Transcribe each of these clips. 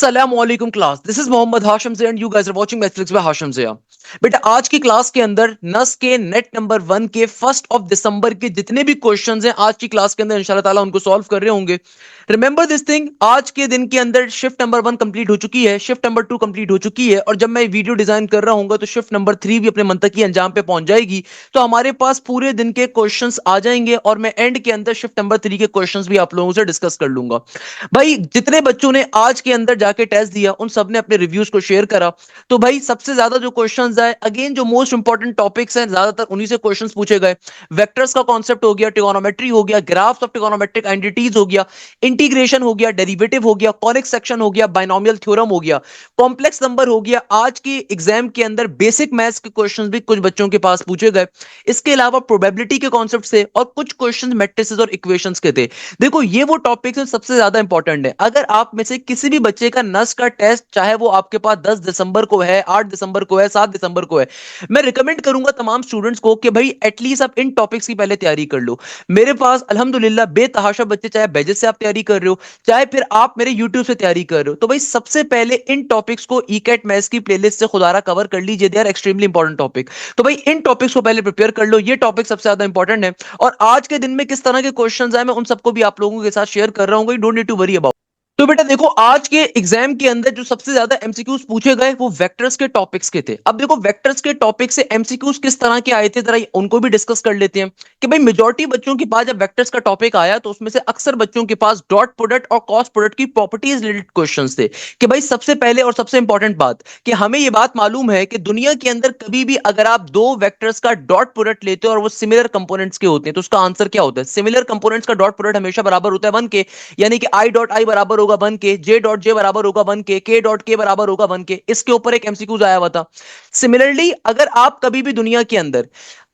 Assalamualaikum class. This is Mohammad Hashim Zia and you guys are watching Netflix by Hashim Zia. बेटा आज की class के अंदर नस के नेट नंबर 1 के 1 दिसंबर के जितने भी क्वेश्चंस हैं आज की क्लास के अंदर इंशाल्लाह ताला उनको सॉल्व कर रहे होंगे. रिमेंबर दिस थिंग, आज के दिन के अंदर शिफ्ट नंबर 1 कंप्लीट हो चुकी है, शिफ्ट नंबर 2 कंप्लीट हो चुकी है और जब मैं वीडियो डिजाइन कर रहा हूंगा तो शिफ्ट नंबर 3 भी अपने मंतकी अंजाम पे पहुंच जाएगी. तो हमारे पास पूरे दिन के क्वेश्चंस आ जाएंगे और मैं एंड के अंदर शिफ्ट नंबर 3 के क्वेश्चंस भी आप लोगों से डिस्कस कर लूंगा. भाई जितने बच्चों ने आज के अंदर जाके टेस्ट दिया उन सब ने अपने रिव्यूज को शेयर करा. तो भाई सबसे ज्यादा जो क्वेश्चंस आए, अगेन जो मोस्ट इंपॉर्टेंट टॉपिक्स हैं ज्यादातर उन्हीं से क्वेश्चंस पूछे गए. वेक्टर्स का कॉन्सेप्ट हो गया, ट्रिगोनोमेट्री हो गया, ग्राफ्स ऑफ ट्रिगोनोमेट्रिक आइडेंटिटीज हो गया, इंटीग्रेशन हो गया, डेरिवेटिव हो गया, कॉनिक सेक्शन हो गया, बाइनोमियल थ्योरम हो गया, कॉम्प्लेक्स नंबर हो गया. आज के एग्जाम के अंदर बेसिक मैथ्स के क्वेश्चंस भी कुछ बच्चों के पास पूछे गए. इसके अलावा प्रोबेबिलिटी के कॉन्सेप्ट से और कुछ क्वेश्चंस मैट्रिसेस और इक्वेशंस के थे. देखो ये वो टॉपिक्स सबसे ज्यादा इंपॉर्टेंट है. अगर आप में से किसी भी बच्चे का नस का टेस्ट चाहे वो आपके पास 10 दिसंबर को है, 8 दिसंबर को है, 7 दिसंबर को है, मैं रिकमेंड करूंगा तमाम स्टूडेंट्स को कि भाई एटलीस्ट आप इन टॉपिक्स की पहले तैयारी कर लो. मेरे पास अल्हम्दुलिल्लाह बेतहाशा बच्चे, चाहे बैजेस से आप तैयारी कर रहे हो, चाहे फिर आप मेरे यूट्यूब से तैयारी कर रहे हो, तो भाई सबसे पहले इन टॉपिक्स को ईकेट मैथ्स की प्लेलिस्ट से खुदारा कवर कर लीजिए. They are extremely important topic. तो भाई इन टॉपिक्स को पहले प्रिपेयर कर लो, ये टॉपिक सबसे ज्यादा इंपॉर्टेंट है. और आज के दिन में किस तरह के क्वेश्चंस आए मैं उन सबको भी आप लोगों के साथ शेयर कर रहा हूं. Don't need to worry about. तो बेटा देखो आज के एग्जाम के अंदर जो सबसे ज्यादा एमसीक्यूज पूछे गए वो वेक्टर्स के टॉपिक्स के थे. अब देखो वेक्टर्स के टॉपिक से एमसीक्यूज किस तरह के आए थे जरा उनको भी डिस्कस कर लेते हैं. कि भाई मेजॉरिटी बच्चों के पास जब वेक्टर्स का टॉपिक आया तो उसमें से अक्सर बच्चों के पास डॉट प्रोडक्ट और क्रॉस प्रोडक्ट की प्रॉपर्टीज रिलेटेड क्वेश्चंस थे. कि भाई सबसे पहले और सबसे इंपॉर्टेंट बात कि हमें यह बात मालूम है कि दुनिया के अंदर कभी भी अगर आप दो वेक्टर्स का डॉट प्रोडक्ट लेते हो और वो सिमिलर कंपोनेंट्स के होते हैं तो उसका आंसर क्या होता है. सिमिलर कंपोनेंट्स का डॉट प्रोडक्ट हमेशा बराबर होता है 1 के. यानी कि आई डॉट आई बराबर होगा 1 के, जे डॉट जे बराबर होगा 1 के डॉट के बराबर होगा 1 के. इसके ऊपर एक एमसीक्यूज आया हुआ था. सिमिलरली अगर आप कभी भी दुनिया के अंदर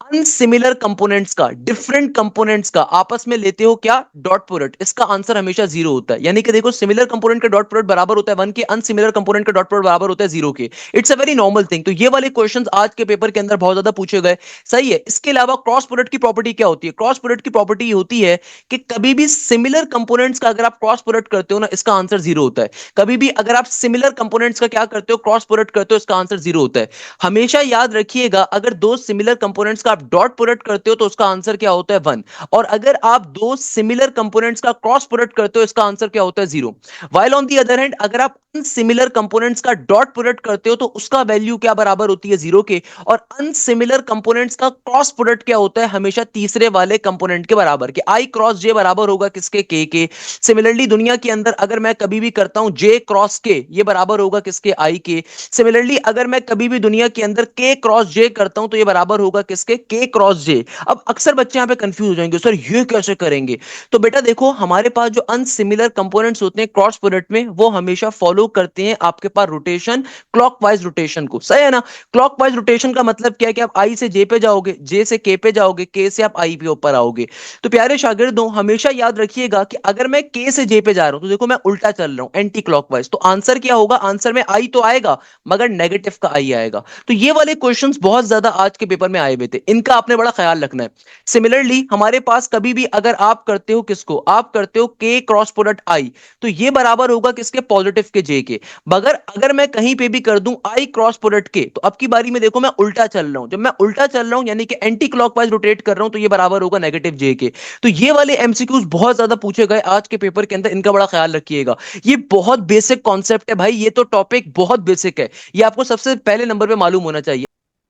अनसिमिलर कंपोनेंट्स का, डिफरेंट कंपोनेंट्स का आपस में लेते हो क्या, डॉट प्रोडक्ट, इसका आंसर हमेशा जीरो होता है. यानी कि देखो सिमिलर कंपोनेंट का डॉट प्रोडक्ट बराबर होता है 1 के, अनसिमिलर कंपोनेंट का डॉट प्रोडक्ट बराबर होता है 0 के. It's a very normal thing. तो ये वाले क्वेश्चंस आज के पेपर के अंदर बहुत ज्यादा पूछे गए. सही है. इसके अलावा क्रॉस प्रोडक्ट की प्रॉपर्टी क्या होती है. क्रॉस प्रोडक्ट की प्रॉपर्टी होती है कि कभी भी सिमिलर कंपोनेंट्स का अगर आप क्रॉस प्रोडक्ट करते हो ना इसका आंसर जीरो होता है. कभी भी अगर आप सिमिलर कंपोनेंट्स का क्या करते हो, क्रॉस प्रोडक्ट करते हो, इसका आंसर जीरो होता है. हमेशा याद रखिएगा अगर दो सिमिलर कंपोनेंट्स का आप डॉट प्रोडक्ट करते हो तो उसका आंसर क्या होता है 1. और अगर आप दो सिमिलर कंपोनेंट्स का क्रॉस प्रोडक्ट करते हो इसका आंसर क्या होता है 0. While on the other hand अगर आप सिमिलर कंपोनेंट्स का डॉट प्रोडक्ट करते हो तो उसका वैल्यू क्या बराबर होती है 0 के. और अनसिमिलर कंपोनेंट्स का क्रॉस प्रोडक्ट क्या होता है हमेशा तीसरे वाले कंपोनेंट के बराबर. कि आई क्रॉस जे बराबर होगा किसके, के. सिमिलरली दुनिया के अंदर अगर मैं कभी भी करता हूं जे क्रॉस के, ये बराबर होगा किसके, आई के. सिमिलरली अगर मैं कभी भी दुनिया के अंदर के क्रॉस जे करता हूं तो ये बराबर होगा किसके, के क्रॉस जे. अब अक्सर बच्चे यहां पे कंफ्यूज हो जाएंगे, सर ये कैसे करेंगे. तो बेटा देखो हमारे पास जो अनसिमिलर कंपोनेंट्स होते हैं क्रॉस प्रोडक्ट में वो हमेशा फॉलो करते हैं आपके पास रोटेशन, क्लॉकवाइज रोटेशन को. सही है ना. क्लॉकवाइज रोटेशन का मतलब क्या है कि आप आई से जे पे जाओगे, जे से के पे जाओगे, के से आप आई पे ऊपर आओगे. तो प्यारे शागिर्दों हमेशा याद रखिएगा कि अगर मैं के से जे पे जा रहा हूं तो देखो मैं उल्टा चल रहा हूं एंटी क्लॉकवाइज. तो आंसर क्या होगा, आंसर में आई तो आएगा मगर नेगेटिव का आई आएगा. तो ये वाले क्वेश्चंस बहुत ज्यादा आज के पेपर में आए हुए थे, इनका आपने बड़ा ख्याल रखना है. सिमिलरली हमारे पास कभी भी अगर आप करते हो किसको, आप करते हो के क्रॉस प्रोडक्ट आई, तो ये बराबर होगा किसके, पॉजिटिव के जे के. मगर अगर मैं कहीं पे भी कर दूं आई क्रॉस प्रोडक्ट के तो अब की बारी में देखो मैं उल्टा चल रहा हूं. जब मैं उल्टा चल रहा हूं यानी कि एंटी क्लॉकवाइज रोटेट कर रहा हूं तो ये बराबर होगा नेगेटिव जे के. तो ये वाले एमसीक्यूज बहुत ज्यादा पूछे गए आज के पेपर के अंदर, इनका बड़ा ख्याल रखिएगा. ये बहुत बेसिक कॉन्सेप्ट है भाई, ये तो टॉपिक बहुत बेसिक है, ये आपको सबसे पहले नंबर पे मालूम होना चाहिए.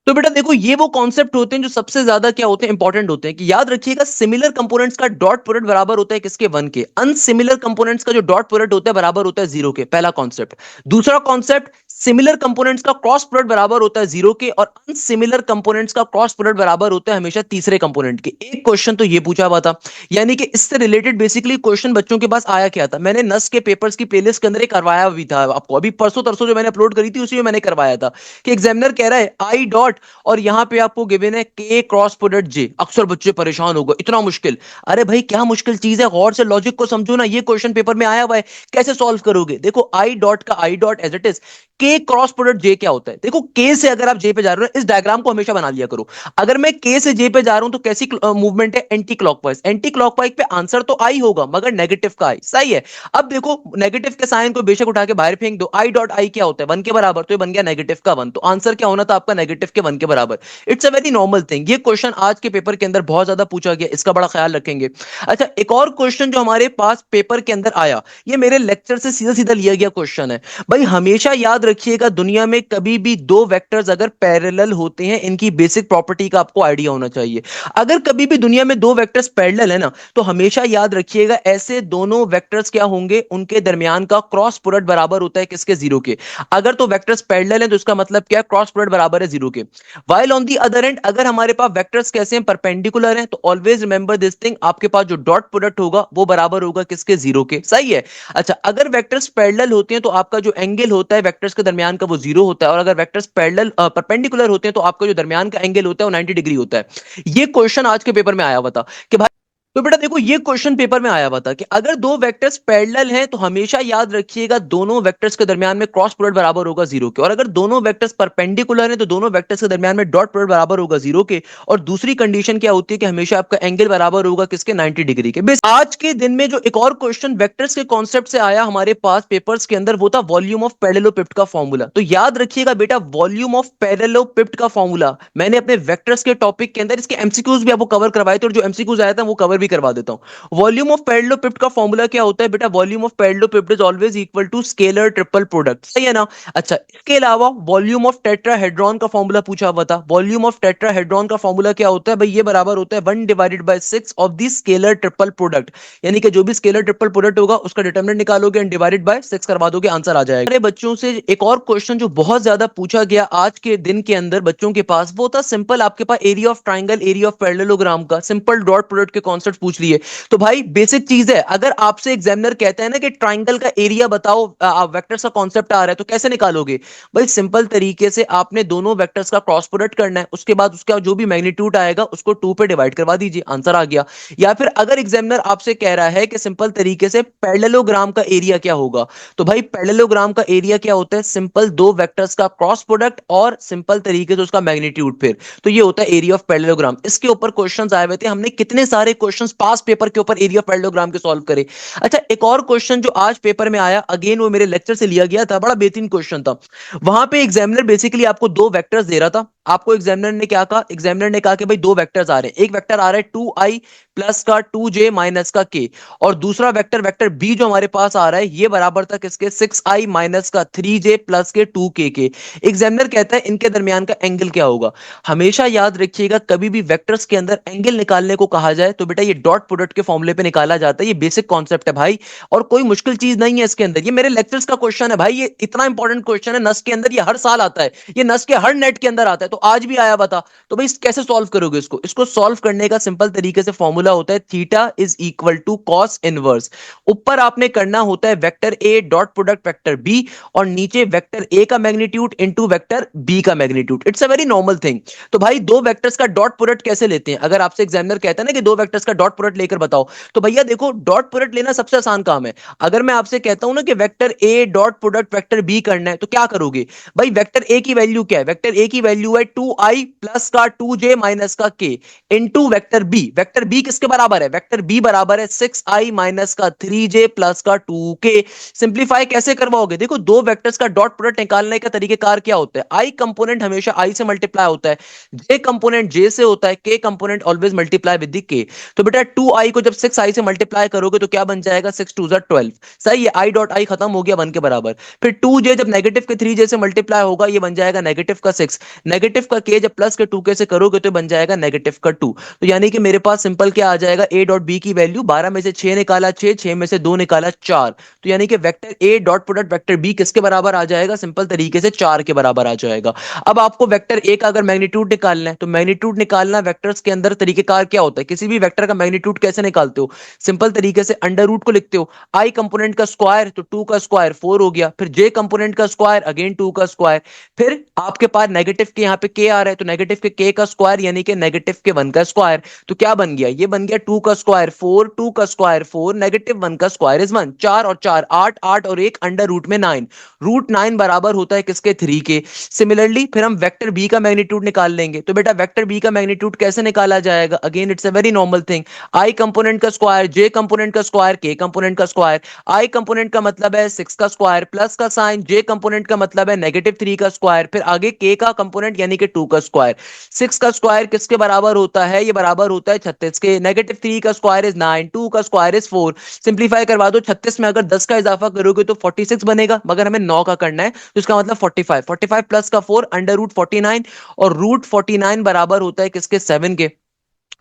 तो बेटा देखो ये वो कॉन्सेप्ट होते हैं जो सबसे ज्यादा क्या होते हैं, इंपॉर्टेंट होते हैं. कि याद रखिएगा सिमिलर कंपोनेंट्स का डॉट प्रोडक्ट बराबर होता है किसके, 1 के. अनसिमिलर कंपोनेंट्स का जो डॉट प्रोडक्ट होता है बराबर होता है 0 के. पहला कॉन्सेप्ट. दूसरा कॉन्सेप्ट, सिमिलर कंपोनेंट्स का क्रॉस प्रोडक्ट बराबर होता है 0 के और अनसिमिलर कंपोनेंट्स का क्रॉस प्रोडक्ट बराबर होता है हमेशा तीसरे कंपोनेंट के. एक क्वेश्चन तो ये पूछा हुआ था. यानी कि इससे रिलेटेड बेसिकली क्वेश्चन बच्चों के पास आया क्या था, मैंने नस के पेपर्स की प्लेलिस्ट के अंदर एक करवाया भी था आपको, अभी परसों तरसों जो मैंने अपलोड करी थी उसी में मैंने करवाया था. कि एग्जामिनर कह रहा है आई डॉट और यहां पे आपको गिवन है के क्रॉस प्रोडक्ट जे. अक्सर बच्चे परेशान हो गए, इतना मुश्किल. अरे भाई क्या मुश्किल चीज है, गौर से लॉजिक को समझो ना. ये क्वेश्चन पेपर में आया हुआ है, कैसे सॉल्व करोगे. देखो आई डॉट का i dot as it is, k cross product j क्या होता है? देखो के से अगर आप जे पे जा रहे हो, इस डायग्राम को हमेशा बना लिया करो। अगर मैं के से जे पे जा रहा हूं तो कैसी मूवमेंट है? Anti clockwise. एंटी क्लॉकवाइज पे आंसर तो आई होगा मगर नेगेटिव का आई, सही है। अब देखो नेगेटिव के साइन को बेशक उठा के बाहर फेंक दो, आई डॉट आई क्या होता है? वन के बराबर, तो ये बन गया नेगेटिव का वन, तो आंसर क्या होना था आपका? नेगेटिव के वन के बराबर। It's a very normal thing. ये क्वेश्चन आज के पेपर के अंदर बहुत ज्यादा पूछा गया, इसका बड़ा ख्याल रखेंगे। अच्छा, एक और क्वेश्चन जो हमारे पास पेपर के अंदर आया, ये मेरे लेक्चर से सीधा सीधा लिया गया क्वेश्चन है। भाई हमेशा याद रखिएगा, दुनिया में कभी भी दो वेक्टर्स अगर पैरेलल होते हैं, इनकी बेसिक प्रॉपर्टी का आपको आइडिया होना चाहिए। अगर कभी भी दुनिया में दो वेक्टर्स पैरेलल है ना, तो हमेशा याद रखिएगा ऐसे दोनों वेक्टर्स क्या होंगे, उनके दरमियान का क्रॉस प्रोडक्ट बराबर होता है किसके? जीरो के। अगर तो वेक्टर्स पैरेलल है तो इसका मतलब क्या है? क्रॉस प्रोडक्ट बराबर है जीरो के। While on the other and, अगर हमारे पास वेक्टर्स कैसे हैं? परपेंडिकुलर हैं, तो ऑलवेज रिमेंबर दिस थिंग, आपके पास जो डॉट प्रोडक्ट होगा वो बराबर होगा किसके? जीरो के, सही है। अच्छा, अगर वेक्टर्स पैरेलल होते हैं तो आपका जो एंगल होता है वेक्टर्स के दरमियान का वो जीरो होता है, और अगर वेक्टर्स पैरेलल परपेंडिकुलर होते हैं तो आपका जो दरमियान का एंगल होता है वो 90 डिग्री होता है। ये क्वेश्चन आज के पेपर में आया हुआ था कि भाई, तो बेटा देखो ये क्वेश्चन पेपर में आया हुआ था कि अगर दो वेक्टर्स पैरेलल हैं तो हमेशा याद रखिएगा दोनों वेक्टर्स के दरमियान में क्रॉस प्रोडक्ट बराबर होगा जीरो के, और अगर दोनों वेक्टर्स परपेंडिकुलर हैं तो दोनों वेक्टर्स के दरमियान में डॉट प्रोडक्ट बराबर होगा जीरो के। और दूसरी कंडीशन क्या होती है कि हमेशा आपका एंगल बराबर होगा किसके? 90 डिग्री के। बेस आज के दिन में जो एक और क्वेश्चन वेक्टर्स के कॉन्सेप्ट से आया हमारे पास पेपर्स के अंदर, वो था वॉल्यूम ऑफ पैरेललोपिप्ड का फॉर्मूला। तो याद रखिएगा बेटा, वॉल्यूम ऑफ पैरेललोपिप्ड का फॉर्मूला मैंने अपने वेक्टर्स के टॉपिक के अंदर इसके एमसीक्यूज भी आपको कवर करवाए थे, और जो एमसीक्यूज आया था वो कवर भी करवा देता हूं। वॉल्यूम ऑफ पैरेललोपिप्ड का फॉर्मूला क्या होता है बेटा? Volume of parallelepiped is always equal to scalar triple product, सही है ना? अच्छा, इसके अलावा वॉल्यूम ऑफ टेट्राहेड्रॉन का फॉर्मूला पूछा हुआ था। वॉल्यूम ऑफ टेट्राहेड्रॉन का फॉर्मूला क्या होता है भाई? ये बराबर होता है 1/6 of the scalar triple product, यानी कि जो भी स्केलर ट्रिपल प्रोडक्ट होगा उसका डिटरमिनेंट निकालोगे एंड डिवाइडेड बाय 6 करवा दोगे, आंसर आ जाएगा। अरे बच्चों से एक और क्वेश्चन जो बहुत ज्यादा पूछा गया आज के दिन के अंदर बच्चों के पास, वो था सिंपल आपके पास area of triangle, area of parallelogram का सिंपल डॉट प्रोडक्ट के कॉन्सेप्ट पूछ लिए। तो भाई बेसिक चीज है, अगर आपसे एग्जामिनर कहता है ना कि ट्राइंगल का एरिया बताओ, वेक्टर्स का कॉन्सेप्ट आ रहा है, तो कैसे निकालोगे भाई? सिंपल तरीके से आपने दोनों वेक्टर्स का क्रॉस प्रोडक्ट करना है, उसके बाद उसका जो भी मैग्नीट्यूड आएगा उसको 2 पे डिवाइड करवा दीजिए, आंसर आ गया। या फिर अगर एग्जामिनर आपसे कह रहा है कि सिंपल तरीके से पैरेललोग्राम का एरिया क्या होगा, तो भाई पैरेललोग्राम का एरिया क्या होता है? सिंपल दो वेक्टर्स का क्रॉस प्रोडक्ट और सिंपल तरीके से उसका मैग्नीट्यूड, फिर तो ये होता है एरिया ऑफ पैरेललोग्राम। इसके ऊपर क्वेश्चंस आए हुए थे, हमने कितने सारे क्वेश्चंस पास पेपर के ऊपर एरिया ऑफ पैरेललोग्राम के सॉल्व करे। अच्छा, एक और क्वेश्चन जो आज पेपर में आया, अगेन वो मेरे लेक्चर से लिया गया था, बड़ा बेहतरीन क्वेश्चन था। वहां पे एग्जामिनर बेसिकली आपको दो वेक्टर्स दे रहा था। आपको एग्जामिनर ने क्या कहा? एग्जामिनर ने कहा कि भाई दो वेक्टर्स आ रहे हैं, एक वेक्टर आ रहा है 2i प्लस का 2j माइनस का k, और दूसरा वेक्टर वेक्टर b जो हमारे पास आ रहा है ये बराबर था किसके? 6i माइनस का 3j प्लस के 2k के। एग्जामिनर कहता है इनके दरमियान का एंगल क्या होगा? हमेशा याद रखिएगा, कभी भी वेक्टर्स के अंदर एंगल निकालने को कहा जाए तो बेटा ये डॉट प्रोडक्ट के फॉर्मूले पे निकाला जाता है। ये बेसिक कॉन्सेप्ट है भाई, और कोई मुश्किल चीज नहीं है इसके अंदर। ये मेरे लेक्चर्स का क्वेश्चन है भाई, ये इतना इंपॉर्टेंट क्वेश्चन है नस के अंदर, ये हर साल आता है, ये नस के हर नेट के अंदर आता है, तो आज भी आया हुआ था। तो भाई कैसे सॉल्व करोगे इसको? इसको सॉल्व करने का सिंपल तरीके से फॉर्मूला होता है theta is equal to cos inverse. ऊपर आपने करना होता है vector A dot product vector B, और नीचे वेक्टर ए का मैग्नीट्यूड इनटू वेक्टर बी का magnitude. It's a very normal thing. तो भाई दो वेक्टर्स का डॉट प्रोडक्ट कैसे लेते हैं? अगर आपसे एग्जामिनर कहता है ना कि दो वेक्टर्स का डॉट प्रोडक्ट लेकर बताओ, तो भैया देखो डॉट प्रोडक्ट लेना सबसे आसान काम है। अगर मैं आपसे कहता हूं ना कि vector A dot product vector B करना है, तो क्या करोगे भाई? वेक्टर ए की वैल्यू क्या है? वेक्टर ए की वैल्यू है 2i प्लस का 2j माइनस का k into vector B. Vector B किसके बराबर है? वेक्टर बी बराबर है 6i माइनस का 3j प्लस का 2k। सिंप्लीफाई कैसे करवाओगे? देखो दो वेक्टर्स का डॉट प्रोडक्ट निकालने का तरीकेकार क्या होता है? i कंपोनेंट हमेशा i से मल्टीप्लाई होता है, j कंपोनेंट j से होता है, k component always multiply with the k। तो बेटा 2i को जब 6i से मल्टीप्लाई करोगे तो क्या बन जाएगा? 6 2 12, सही है। i डॉट i खत्म हो गया 1 के बराबर। फिर 2j जब नेगेटिव के 3j से मल्टीप्लाई होगा ये बन जाएगा नेगेटिव का 6, नेगेटिव का k जब प्लस के 2k से करोगे तो बन जाएगा नेगेटिव का 2। तो यानी कि मेरे पास सिंपल क्या आ जाएगा? a डॉट b की वैल्यू 12 में से 6 निकाला 6, 6 में से 2 निकाला 4, तो यानी कि vector a dot product vector b किसके बराबर आ जाएगा? सिंपल तरीके से 4 के बराबर आ जाएगा। अब आपको वेक्टर a का अगर मैग्नीट्यूड निकालना है, तो मैग्नीट्यूड निकालना वेक्टर्स के अंदर तरीकेकार क्या होता है? किसी भी वेक्टर का मैग्नीट्यूड कैसे निकालते हो? सिंपल तरीके से अंडर रूट को लिखते हो। i कंपोनेंट का स्क्वायर तो 2 का स्क्वायर 4 हो गया, फिर j कंपोनेंट का स्क्वायर अगेन 2 का स्क्वायर, फिर आपके पास नेगेटिव के यहाँ पे पे k आ रहा है, तो नेगेटिव के k का स्क्वायर यानी कि नेगेटिव के 1 का स्क्वायर। तो क्या बन गया, ये बन गया 2 का स्क्वायर 4, 2 का स्क्वायर 4, नेगेटिव 1 का स्क्वायर इज 1। 4 और 4 8, 8 और 1 अंडर रूट में 9, रूट 9 बराबर होता है किसके, 3 के। सिमिलरली फिर हम वेक्टर बी का मैग्नीट्यूड निकाल लेंगे। तो बेटा वेक्टर बी का मैग्नीट्यूड कैसे निकाला जाएगा, again it's a very normal thing, I component का स्क्वायर, जे कंपोनेंट का स्क्वायर, के कंपोनेंट का स्क्वायर। आई कंपोनेंट का मतलब है 6 का स्क्वायर प्लस का साइन, जे कंपोनेंट का मतलब है -3 का स्क्वायर, फिर आगे के का कंपोनेंट यानी कि 2 का स्क्वायर। 6 का स्क्वायर किसके बराबर होता है, ये बराबर होता है 36 के। -3 का स्क्वायर इज 9, 2 का स्क्वायर इज 4। सिंप्लीफाई करवा दो, 36 में अगर 10 का इजाफा करोगे तो 46 बनेगा, मगर हमें 9 का करना है तो इसका मतलब 45, 45 प्लस का 4 अंडर रूट 49, और रूट 49 बराबर होता है किसके, 7 के।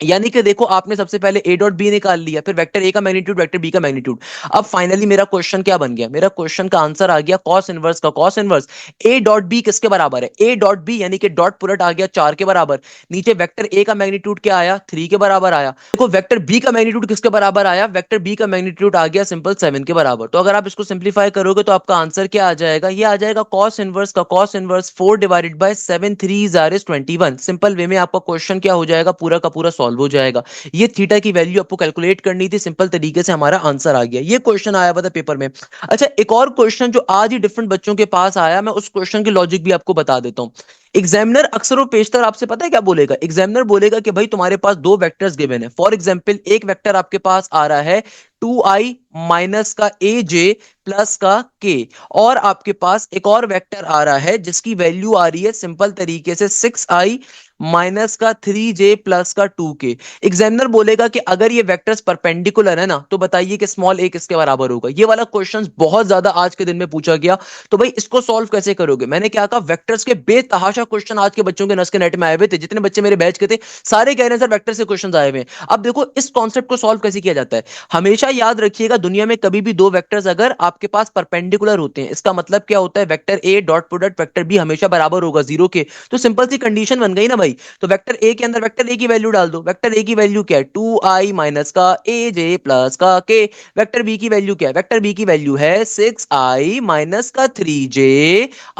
यानी कि देखो आपने सबसे पहले ए डॉट बी निकाल लिया, फिर वेक्टर ए का मैग्नीट्यूड, वेक्टर बी का मैग्नीट्यूड। अब फाइनली मेरा क्वेश्चन क्या बन गया, मेरा क्वेश्चन का आंसर आ गया कॉस इनवर्स का cos inverse. A dot B किसके बराबर है, ए डॉट बी यानी कि डॉट प्रोडक्ट आ गया 4 के बराबर। नीचे वेक्टर ए का मैग्नीट्यूड क्या आया, 3 के बराबर आया। देखो वेक्टर बी का मैग्नीट्यूड किसके बराबर आया, वेक्टर बी का मैग्नीट्यूड आ गया सिंपल 7 के बराबर। तो अगर आप इसको सिंप्लीफाई करोगे तो आपका आंसर क्या आ जाएगा, ये आ जाएगा कॉस इनवर्स का cos inverse 4 divided by 7 3 are is 21। Simple way में आपका क्वेश्चन क्या हो जाएगा, पूरा का पूरा सॉल्व हो जाएगा। ये थीटा की वैल्यू आपको कैलकुलेट करनी थी, सिंपल तरीके से हमारा आंसर आ गया। ये क्वेश्चन आया हुआ था पेपर में। अच्छा एक और क्वेश्चन जो आज ही डिफरेंट बच्चों के पास आया, मैं उस क्वेश्चन की लॉजिक भी आपको बता देता हूं। एग्जामिनर अक्सर और पेशतर आपसे पता है क्या बोलेगा, एग्जामिनर बोलेगा कि भाई तुम्हारे पास दो वेक्टर्स गिवन है। फॉर एग्जांपल एक वेक्टर आपके पास आ रहा है 2i माइनस का ए जे प्लस का के, और आपके पास एक और वेक्टर आ रहा है जिसकी वैल्यू आ रही है सिंपल तरीके से 6i माइनस का 3j प्लस का 2k। एग्जामिनर बोलेगा कि अगर ये वेक्टर्स परपेंडिकुलर है ना, तो बताइए कि स्मॉल a किसके बराबर होगा। ये वाला क्वेश्चन बहुत ज्यादा आज के दिन में पूछा गया। तो भाई इसको सॉल्व कैसे करोगे, मैंने क्या कहा, वेक्टर्स के बेतहाशा क्वेश्चन आज के बच्चों के नस के नेट में आए हुए थे। जितने बच्चे मेरे बैच के थे सारे कह रहे हैं सर वेक्टर से क्वेश्चन आए हुए हैं। अब देखो इस कॉन्सेप्ट को सॉल्व कैसे किया जाता है, हमेशा याद रखिएगा दुनिया में कभी भी दो वेक्टर्स अगर आपके पास परपेंडिकुलर होते हैं, इसका मतलब क्या होता है, vector A dot product vector B हमेशा बराबर होगा 0 के। तो सिंपल सी कंडीशन बन गई ना भाई। तो वेक्टर ए के अंदर वेक्टर ए की वैल्यू डाल दो, वेक्टर ए की वैल्यू क्या है, 2i माइनस का ए जे प्लस का के। वेक्टर बी की वैल्यू क्या है, वेक्टर बी की वैल्यू है 6i माइनस का 3j,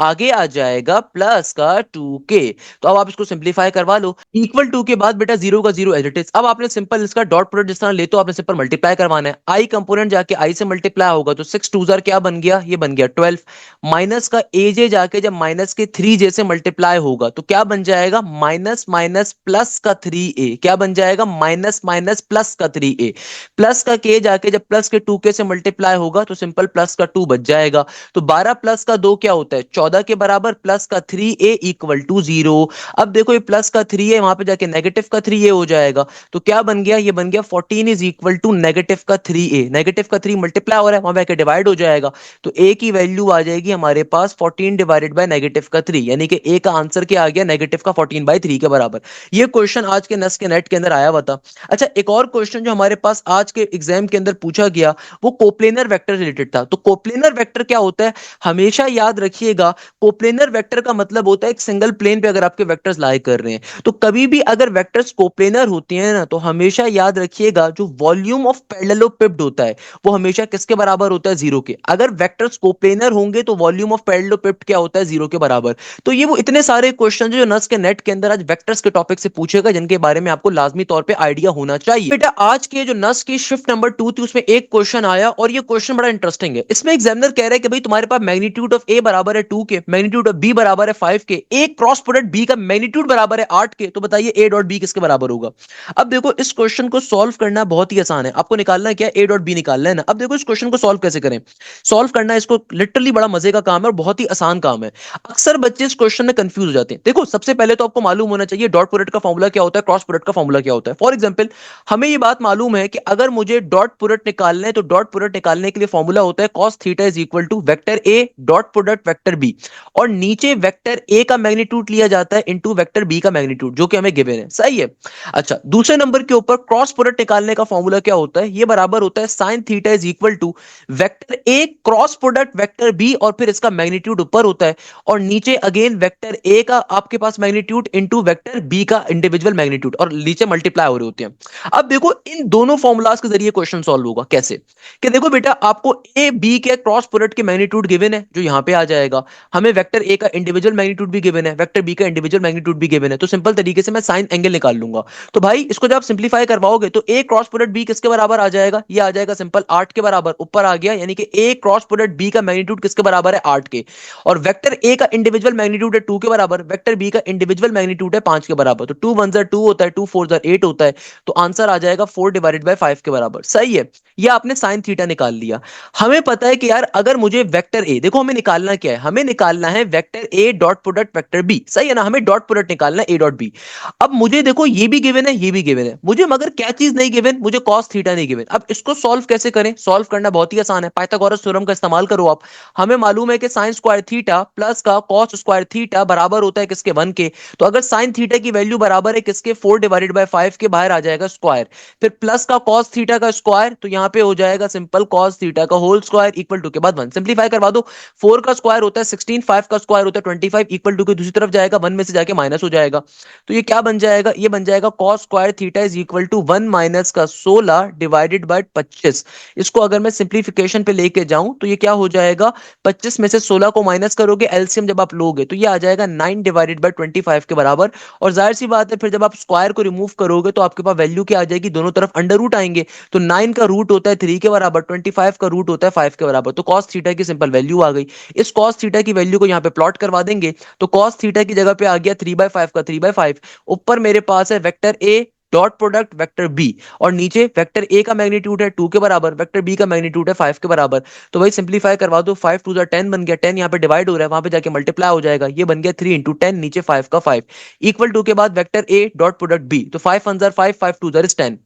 आगे आ जाएगा प्लस का 2k। तो अब आप इसको सिंप्लीफाई करवा लो, इक्वल टू के बाद बेटा जीरो का जीरो एज इट इज। अब आपने सिंपल इसका डॉट प्रोडक्ट जिस तरह ले तो आपने सिंपल मल्टीप्लाई करवाना है, आई कंपोनेंट जाके आई से मल्टीप्लाई होगा तो 6 2 क्या बन गया, ये बन गया 12, माइनस का ए जे जाके जब माइनस के 3j से मल्टीप्लाई होगा तो क्या बन जाएगा, माइनस माइनस प्लस का 3a। क्या बन जाएगा, माइनस माइनस प्लस का 3a, प्लस का के जाके जब प्लस के 2k से मल्टीप्लाई होगा तो सिंपल प्लस का 2 बच जाएगा। तो 12 प्लस का 2 क्या होता है, 14 के बराबर, प्लस का 3a इक्वल टू 0। अब देखो ये प्लस का 3 है, वहां पे जाके नेगेटिव का 3a हो जाएगा। तो क्या बन गया, ये बन गया 14 इज इक्वल टू नेगेटिव का 3a। नेगेटिव का 3 मल्टीप्लाई हो रहा है, वहां पे डिवाइड हो जाएगा। तो a की वैल्यू आ जाएगी हमारे पास 14 डिवाइडेड बाय नेगेटिव का 3, यानी कि a का आंसर क्या आ गया, नेगेटिव का 14/3 के बराबर। ये क्वेश्चन आज के नस के नेट के अंदर आया हुआ था। अच्छा एक और क्वेश्चन जो हमारे पास आज के एग्जाम के अंदर पूछा गया वो कोप्लेनर वेक्टर रिलेटेड था। तो कोप्लेनर वेक्टर क्या होता है, हमेशा याद रखिएगा, कोप्लेनर वेक्टर का मतलब होता है एक सिंगल प्लेन पे अगर आपके वेक्टर्स लाई कर रहे हैं। तो कभी भी अगर वेक्टर्स कोप्लेनर होते हैं ना, तो हमेशा याद रखिएगा जो वॉल्यूम ऑफ पैरेललोपिप्ड होता है वो हमेशा किसके बराबर होता है, 0 के। अगर वेक्टर्स कोप्लेनर होंगे तो वॉल्यूम ऑफ पैरेललोपिप्ड क्या होता है, 0 के बराबर। तो ये वो इतने सारे क्वेश्चन जो नस के नेट के अंदर आज वेक्टर्स के टॉपिक से पूछेगा, जिनके बारे में आपको लाजमी तौर पे आइडिया होना चाहिए। बेटा आज के जो नस की शिफ्ट नंबर 2 थी उसमें एक क्वेश्चन आया और ये क्वेश्चन बड़ा इंटरेस्टिंग है। इसमें एग्जामिनर कह रहा है कि भाई तुम्हारे पास मैग्नीट्यूड ऑफ ए बराबर है 2 के, मैग्नीट्यूड ऑफ बी बराबर है 5 के, एक क्रॉस प्रोडक्ट बी का मैग्नीट्यूड बराबर है 8 के। तो बताइए ए डॉट बी किसके बराबर होगा। अब देखो इस क्वेश्चन को सॉल्व करना बहुत ही आसान है, आपको निकालना है क्या, ए डॉट बी निकालना है ना। अब देखो इस क्वेश्चन को सॉल्व कैसे करें, सॉल्व करना इसको लिटरली बड़ा मजे का काम है और बहुत ही आसान काम है। अक्सर बच्चे इस क्वेश्चन में कंफ्यूज हो जाते हैं। देखो सबसे पहले तो आपको मालूम होना चाहिए डॉट प्रोडक्ट का फॉर्मूला क्या होता है, क्रॉस प्रोडक्ट का फॉर्मूला क्या होता है। फॉर एग्जांपल हमें ये बात मालूम है कि अगर मुझे डॉट प्रोडक्ट निकालना है तो डॉट प्रोडक्ट निकालने के लिए फॉर्मूला होता है cos theta is equal to vector A dot product vector B, और नीचे वेक्टर ए का मैग्नीट्यूड लिया जाता है इनटू वेक्टर बी का मैग्नीट्यूड जो कि हमें गिवन है, सही है। अच्छा दूसरे नंबर के ऊपर क्रॉस प्रोडक्ट निकालने का फॉर्मूला क्या होता है, ये बराबर होता है sin theta is equal to vector A cross product vector B और फिर इसका मैग्नीट्यूड ऊपर होता है और नीचे अगेन वेक्टर ए का आपके पास मैग्नीट्यूड इनटू वेक्टर बी का इंडिविजुअल मैग्नीट्यूड और नीचे मल्टीप्लाई हो रहे होते हैं। अब देखो इन दोनों फॉर्मूलाज के जरिए क्वेश्चन सॉल्व होगा कैसे, कि देखो बेटा आपको ए बी के क्रॉस प्रोडक्ट के मैग्नीट्यूड गिवन है जो यहां पे आ जाएगा, हमें वेक्टर ए का इंडिविजुअल मैग्नीट्यूड भी गिवन गिवन है, वेक्टर बी का इंडिविजुअल मैग्नीट्यूड भी गिवन है, तो सिंपल तरीके से मैं साइन एंगल निकाल लूंगा। तो भाई इसको जब आप सिंप्लीफाई करवाओगे तो ए क्रॉस प्रोडक्ट बी किसके बराबर आ जाएगा, ये आ जाएगा सिंपल 8 के बराबर, ऊपर आ गया, यानी कि ए क्रॉस प्रोडक्ट बी का मैग्नीट्यूड किसके बराबर है, 8 के। और वेक्टर ए का इंडिविजुअल मैग्नीट्यूड है 2 के बराबर, वेक्टर बी का इंडिविजुअल मैग्नीट्यूड है 5 के बराबर, तो 2 1 जार 2 होता है, 2 4 जार 8 होता है, तो आंसर आ जाएगा 4 डिवाइडेड बाय 5 के बराबर। सही है, ये आपने साइन थीटा निकाल लिया। हमें पता है कि यार अगर मुझे वेक्टर ए, देखो हमें निकालना क्या है, हमें निकालना है vector A dot product vector B, सही है ना, हमें डॉट प्रोडक्ट निकालना है ए डॉट बी। अब मुझे देखो ये भी गिवन है, ये भी गिवन है, मुझे मगर क्या चीज नहीं गिवन, मुझे cos थीटा नहीं गिवन। अब इसको सॉल्व कैसे करें, सॉल्व करना बहुत ही आसान है, पाइथागोरस थ्योरम का इस्तेमाल करो आप। हमें मालूम है कि साइन स्क्वायर थीटा प्लस का कॉस स्क्वायर थीटा बराबर होता है किसके, 1 के। तो अगर साइन थीटा की वैल्यू बराबर है किसके, 4 डिवाइडेड बाय 5 के, बाहर आ जाएगा स्क्वायर, फिर प्लस का कॉस थीटा का स्क्वायर, तो यहां पे हो जाएगा सिंपल कॉस थीटा का होल स्क्वायर इक्वल टू के बाद 1, सिंप्लीफाई करवा दो। 4 का स्क्वायर होता है 16, 5 का स्क्वायर होता है 25, इक्वल टू के दूसरी तरफ जाएगा, 1 में से जाके माइनस हो जाएगा। तो ये क्या बन जाएगा, ये बन जाएगा cos square theta is equal to 1 minus का 16 डिवाइडेड बाय 25। इसको अगर मैं सिंप्लीफिकेशन पे लेके जाऊं तो ये क्या हो जाएगा, 25 में से 16 को माइनस करोगे, एलसीएम जब आप लोगे तो ये आ जाएगा 9 डिवाइडेड बाय 25 के बराबर। और जाहिर सी बात है फिर जब आप स्क्वायर को रिमूव करोगे तो आपके पास वैल्यू क्या आ जाएगी, दोनों तरफ अंडर रूट आएंगे, तो 9 का रूट होता है 3 के बराबर, 25 का रूट होता है 5 के बराबर, तो cos थीटा की सिंपल वैल्यू आ गई। इस cos थीटा की वैल्यू को यहाँ पे प्लॉट करवा देंगे, तो cos थीटा की जगह पे आ गया 3/5 का 3/5, ऊपर मेरे पास है vector A dot product vector B, और नीचे वेक्टर ए का मैग्नीट्यूड है 2 के बराबर, वेक्टर बी का मैग्नीट्यूड है 5 के बराबर। तो भाई सिंप्लीफाई करवा दो, 5 2 10 बन गया, 10 यहाँ पे डिवाइड हो रहा है, वहां पे जाके मल्टीप्लाई हो जाएगा, ये बन गया 3 इंटू 10, नीचे 5 का 5 इक्वल टू के बाद vector A dot product B, तो 5 1 जार 5, 5 2 जार 10,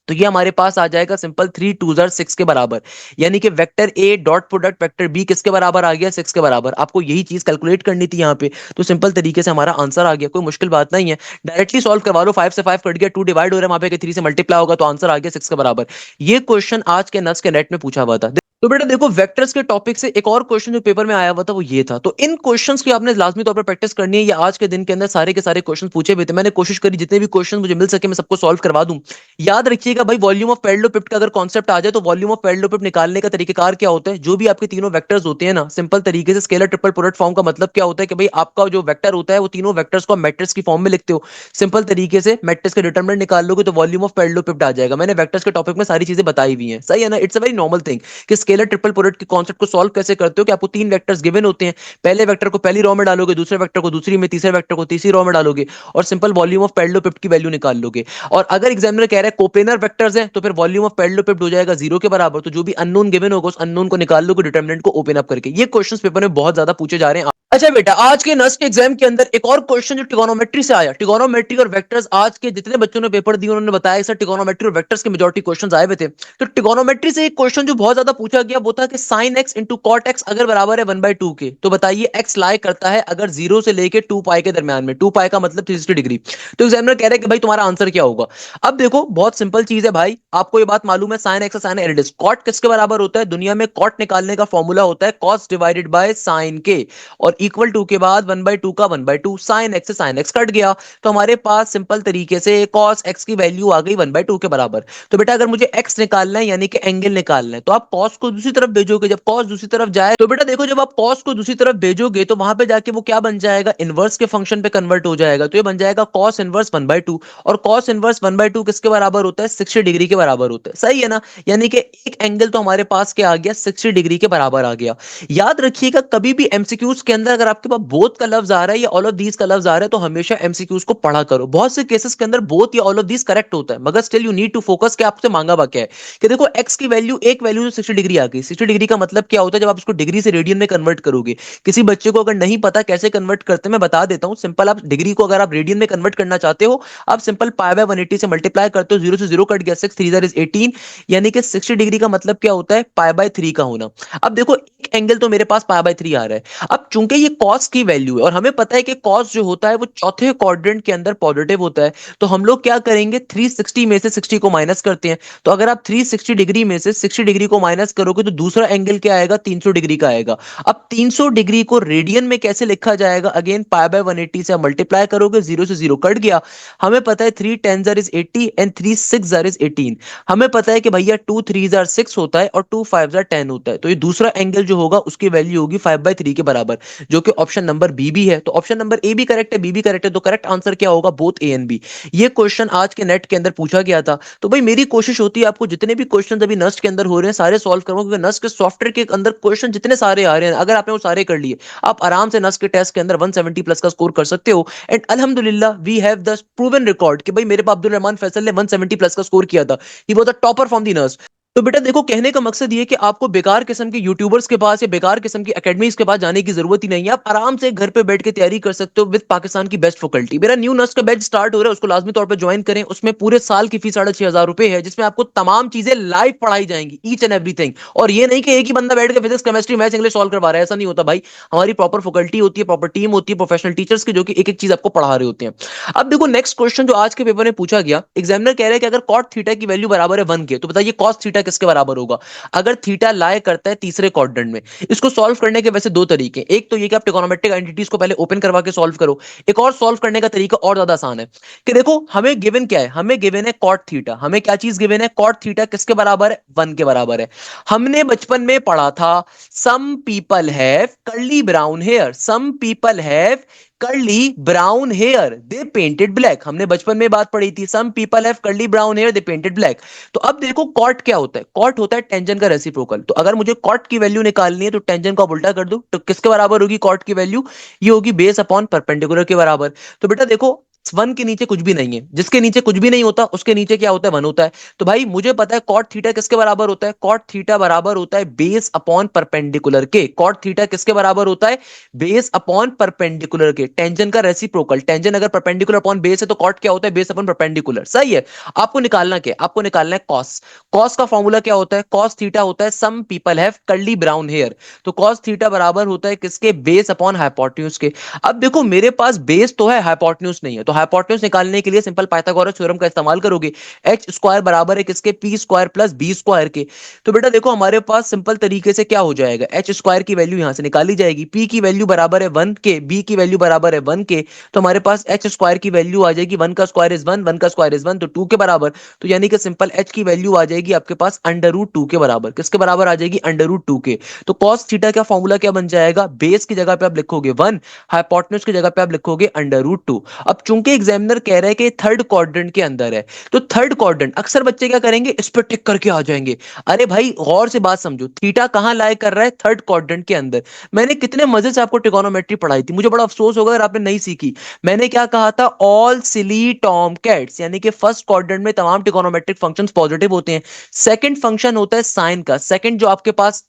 तो ये हमारे पास आ जाएगा सिंपल 3 2 जार 6 के बराबर, यानी कि vector A dot product vector B किसके बराबर आ गया, 6 के बराबर। आपको यही चीज कैलकुलेट करनी थी यहाँ पे, तो सिंपल तरीके से हमारा आंसर आ गया, कोई मुश्किल बात नहीं है, डायरेक्टली सॉल्व करवा लो। 5 से 5 कट गया, 2 डिवाइड हो रहा है वहां पे, 3 से मल्टीप्लाई होगा तो आंसर आ गया 6 के बराबर। ये क्वेश्चन आज के नस के नेट में पूछा हुआ था। तो बेटा देखो वेक्टर्स के टॉपिक से एक और क्वेश्चन जो पेपर में आया हुआ था वो ये था, तो इन क्वेश्चंस की आपने लाजमी तौर पर प्रैक्टिस करनी है। ये आज के दिन के अंदर सारे के सारे क्वेश्चन पूछे हुए थे, मैंने कोशिश करी जितने भी क्वेश्चन मुझे मिल सके मैं सबको सॉल्व करवा दूं। याद रखिएगा भाई, वॉल्यूम ऑफ पैरेललोपिड का अगर कॉन्सेप्ट आ जाए तो वॉल्यूम ऑफ पैरेललोपिड निकालने का तरीकेकार क्या होता है, जो भी आपके तीनों वेक्टर्स होते हैं ना, सिंपल तरीके से स्केलर ट्रिपल प्रोडक्ट फॉर्म का मतलब क्या होता है कि भाई आपका जो वेक्टर होता है वो तीनों वेक्टर्स को मैट्रिक्स की फॉर्म में लिखते हो, सिंपल तरीके से मैट्रिक्स का डिटरमिनेंट निकाल लोगे तो वॉल्यूम ऑफ पैरेललोपिड आ जाएगा। मैंने वेक्टर्स के टॉपिक में सारी चीजें बताई हुई हैं, सही है ना, it's a very normal thing कि स्केलर ट्रिपल प्रोडक्ट के कॉन्सेप्ट को सॉल्व कैसे करते हो कि आपको 3 वेक्टर्स गिवन होते हैं, पहले वेक्टर को पहली रो में डालोगे, दूसरे वेक्टर को दूसरी में, तीसरे वेक्टर को तीसरी रो में डालोगे और सिंपल वॉल्यूम ऑफ पैरेललोपिड की वैल्यू निकाल लोगे। और अगर एग्जामिनर कह रहा है कोप्लेनर वेक्टर्स हैं तो फिर वॉल्यूम ऑफ पैरेललोपिड हो जाएगा 0 के बराबर, तो जो भी अननोन गिवन होगा उस अननोन को निकाल लोगे डिटरमिनेंट को ओपन अप करके। ये क्वेश्चंस पेपर में बहुत ज्यादा पूछे जा रहे हैं। अच्छा बेटा, आज के नस्ट के एग्जाम के अंदर एक और क्वेश्चन जो ट्रिगोनोमेट्री से आया, ट्रिगोनोमेट्री और वेक्टर्स, आज के जितने बच्चों ने पेपर दिए उन्होंने बताया सर ट्रिगोनोमेट्री और वेक्टर्स के मेजॉरिटी क्वेश्चंस आए हुए थे। तो ट्रिगोनोमेट्री से एक क्वेश्चन जो बहुत ज्यादा पूछा गया वो था कि sine x into cot x अगर बराबर है 1/2 के, तो बताइए एक्स लाई करता है अगर 0 से लेके 2 पाई के दरमियान में, 2 पाई का मतलब 360 डिग्री। तो एग्जामिनर कह रहे हैं कि भाई तुम्हारा आंसर क्या होगा। अब देखो बहुत सिंपल चीज है भाई, आपको ये बात मालूम है साइन एक्स साइन एल, कॉट किसके बराबर होता है, दुनिया में कॉट निकालने का फॉर्मूला होता है कॉस डिवाइडेड बाय साइन के, और इक्वल टू के बाद 1/2 का 1/2, साइन एक्स से साइन एक्स कट गया, तो हमारे पास सिंपल तरीके से कॉस एक्स की वैल्यू आ गई 1/2 के बराबर। तो बेटा अगर मुझे एक्स निकालना है यानी कि एंगल निकालना है तो आप कॉस को दूसरी तरफ भेजोगे, जब कॉस दूसरी तरफ जाए तो बेटा देखो जब आप कॉस को दूसरी तरफ भेजोगे तो वहां पे जाके वो क्या बन जाएगा, इनवर्स के फंक्शन पे कन्वर्ट हो जाएगा, तो ये बन जाएगा कॉस इनवर्स 1/2, और कॉस इनवर्स 1/2 किसके बराबर होता है, 60 डिग्री के बराबर होता है, सही है ना, यानी कि एक एंगल तो हमारे पास क्या आ गया, 60 डिग्री के बराबर आ गया। याद रखिएगा कभी भी एमसीक्यूज के अंदर अगर आपके पास बोथ का लफ्ज आ रहा है या ऑल ऑफ दीज का लफ्ज आ रहा है तो हमेशा एमसीक्यूज को पढ़ा करो। बहुत से केसेस के अंदर बोथ या ऑल ऑफ दीज करेक्ट होता है, मगर still you need to focus कि आपसे मांगा हुआ क्या है, कि देखो एक्स की वैल्यू, एक वैल्यू 60 डिग्री आ गई, 60 डिग्री का मतलब क्या होता है जब आप उसको डिग्री से रेडियन में कन्वर्ट करोगे। किसी बच्चे को अगर नहीं पता कैसे कन्वर्ट करते हैं मैं बता देता हूं, सिंपल आप डिग्री को अगर आप रेडियन में कन्वर्ट करना चाहते हो, आप सिंपल पाई बाय 180 से मल्टीप्लाई करते हो, 0 से 0 कट गया, 6 3 इज 18, यानी कि 60 डिग्री का मतलब क्या होता है, पाई बाय 3 का होना। अब देखो एक एंगल तो मेरे पास पाई बाय 3 आ रहा है, अब चूंकि ये कॉस की वैल्यू है और हमें पता है कि कॉस जो होता है वो चौथे क्वाड्रेंट के अंदर पॉजिटिव होता है, तो हम लोग क्या करेंगे 360 में से 60 को माइनस करते हैं, तो अगर आप 360 डिग्री में से 60 डिग्री को माइनस करोगे तो दूसरा एंगल क्या आएगा, 300 डिग्री का आएगा। अब 300 डिग्री को रेडियन में कैसे लिखा जाएगा, अगेन पाई बाय 180 से मल्टीप्लाई करोगे, 0 से 0 कट गया, हमें पता है 3 10 इज 80 एंड 3 6 इज 18, हमें पता है कि भैया 2 3 6 होता है और 2 5 10 होता है, तो ये दूसरा एंगल जो होगा उसकी वैल्यू होगी 5/3 के बराबर, जो कि ऑप्शन नंबर बी भी है। तो ऑप्शन नंबर ए भी करेक्ट है, बी भी करेक्ट है, तो करेक्ट आंसर क्या होगा? Both A and B. ये क्वेश्चन आज के नेट के अंदर पूछा गया था। तो भाई मेरी कोशिश होती है आपको जितने भी क्वेश्चन अभी नस्ट के अंदर हो रहे हैं सारे सॉल्व करवाऊं, क्योंकि नस्ट के सॉफ्टवेयर के अंदर क्वेश्चन जितने सारे आ रहे हैं, अगर आपने वो सारे कर लिए, आप आराम से नस्ट के टेस्ट के अंदर 170 प्लस का स्कोर कर सकते हो। एंड अल्हम्दुलिल्लाह we have the proven record कि भाई मेरे पास अब्दुल रहमान फैसल ने 170 प्लस का स्कोर किया था। He was the topper from the नस्ट। तो बेटा देखो, कहने का मकसद ये कि आपको बेकार किस्म के यूट्यूबर्स के पास या बेकार किस्म की एकेडमीज के पास जाने की जरूरत ही नहीं है। आप आराम से घर पे बैठ के तैयारी कर सकते हो विद पाकिस्तान की बेस्ट फैकल्टी। मेरा न्यू नर्स का बैच स्टार्ट हो रहा है, उसको लाजमी तौर पर ज्वाइन करें। उसमें पूरे साल की फीस 6,500 रुपए है, जिसमें आपको तमाम चीजें लाइव पढ़ाई जाएंगी, ईच एंड एवरीथिंग। और ये नहीं कि एक ही बंदा बैठ के physics chemistry maths English solve करवा रहा है, ऐसा नहीं होता भाई। हमारी प्रॉपर फैकल्टी होती है, प्रॉपर टीम होती है, प्रोफेशनल टीचर्स की, जो कि एक एक चीज आपको पढ़ा रहे होते हैं। अब देखो नेक्स्ट क्वेश्चन जो आज के पेपर में पूछा गया, एग्जामिनर कह रहे हैं कि अगर कॉट थीटा की वैल्यू बराबर है 1 के, तो बताइए कॉस थीटा किसके बराबर होगा अगर थीटा लाए करता है तीसरे क्वाड्रेंट में। इसको सॉल्व करने के वैसे दो तरीके, एक तो ये कि आप ट्रिगोनोमेट्रिक आइडेंटिटीज को पहले ओपन करवा के सॉल्व करो। एक और सॉल्व करने का तरीका और ज्यादा आसान है कि देखो हमें गिवन क्या है, हमें गिवन है कॉट थीटा। हमें क्या चीज गिवन है? कॉट थीटा किसके बराबर है? 1 के बराबर है। हमने बचपन में पढ़ा था some people have curly brown hair, some people have curly brown hair they painted black. हमने बचपन में बात पढ़ी थी some people have curly brown hair they painted black. तो अब देखो कॉट क्या होता है? कॉट होता है टेंजेंट का रेसिप्रोकल। तो अगर मुझे कॉट की वैल्यू निकालनी है तो टेंजेंट को उल्टा कर दो, तो किसके बराबर होगी कॉट की वैल्यू? ये होगी बेस अपॉन परपेंडिकुलर के बराबर। तो बेटा देखो 1 के नीचे कुछ भी नहीं है, जिसके नीचे कुछ भी नहीं होता उसके नीचे क्या होता है? 1 होता है। तो भाई मुझे पता है कॉट थीटा किसके बराबर होता है? कॉट थीटा बराबर होता है बेस अपॉन परपेंडिकुलर के। कॉट थीटा किसके बराबर होता है? बेस अपॉन परपेंडिकुलर के। टेंजेंट का रेसिप्रोकल, टेंजेंट अगर परपेंडिकुलर अपॉन बेस है तो कॉट क्या होता है? Base upon perpendicular. सही है। आपको निकालना क्या? आपको निकालना है कॉस। कॉस का फॉर्मूला क्या होता है? कॉस थीटा होता है some people have curly brown hair. तो कॉस थीटा बराबर होता है किसके? बेस अपॉन हाइपोटेन्यूज के। अब देखो मेरे पास बेस तो है, हाइपोटेन्यूज नहीं है, तो हाइपोटेन्यूज निकालने के लिए सिंपल पाइथागोरस थ्योरम का इस्तेमाल करोगे। एच स्क्वायर बराबर है किसके? P square plus B square के। तो बेटा देखो हमारे पास सिंपल तरीके से क्या हो जाएगा? एच स्क्वायर की वैल्यू यहां से निकाली जाएगी, पी की वैल्यू बराबर है 1 के, बी की वैल्यू बराबर है 1 के। तो हमारे पास एच स्क्वायर की वैल्यू आ जाएगी 1 का स्क्वायर इज 1, 1 का स्क्वायर इज 1, तो 2 के बराबर। तो यानी कि सिंपल एच की वैल्यू आ जाएगी आपके पास अंडर रूट 2 के बराबर। किसके बराबर आ जाएगी? अंडर रूट 2 के। तो कॉस थीटा का फॉर्मूला क्या बन जाएगा? बेस की जगह पे आप लिखोगे 1, हाइपोटेन्यूज की जगह पे आप लिखोगे अंडर रूट 2। अब चूंकि एग्जामिनर कह रहा है कि थर्ड क्वाड्रेंट के अंदर है, तो थर्ड क्वाड्रेंट अक्सर बच्चे क्या करेंगे? इस पर टिक करके आ जाएंगे। अरे भाई गौर से बात समझो, थीटा कहां लाए कर रहा है? थर्ड क्वाड्रेंट के अंदर। मैंने कितने मजे से आपको ट्रिगोनोमेट्री पढ़ाई थी, मुझे बड़ा अफसोस होगा अगर आपने नहीं सीखी। मैंने क्या कहा था? ऑल सिली टॉम कैट्स, यानी कि फर्स्ट क्वाड्रेंट में तमाम ट्रिगोनोमेट्रिक फंक्शंस पॉजिटिव होते हैं। सेकंड फंक्शन होता है साइन का, सेकंड जो आपके पास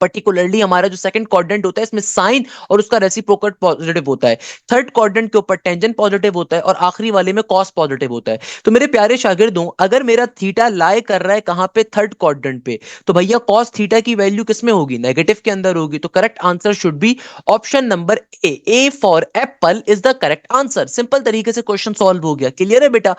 पर्टिकुलरली हमारा जो सेकंड क्वाड्रेंट होता है इसमें साइन और उसका रेसिप्रोकल पॉजिटिव होता है। थर्ड क्वाड्रेंट के ऊपर टेंजेंट पॉजिटिव होता है और आखिरी वाले में कॉस पॉजिटिव होता है। तो मेरे प्यारे शागिर्दों, अगर मेरा थीटा लाई कर रहा है कहां पे? थर्ड क्वाड्रेंट पे, तो भैया कॉस थीटा की वैल्यू किसमें होगी? नेगेटिव के अंदर होगी। तो correct answer should be option number A for Apple is the correct answer. Simple तरीके से क्वेश्चन सॉल्व हो गया। क्लियर है बेटा?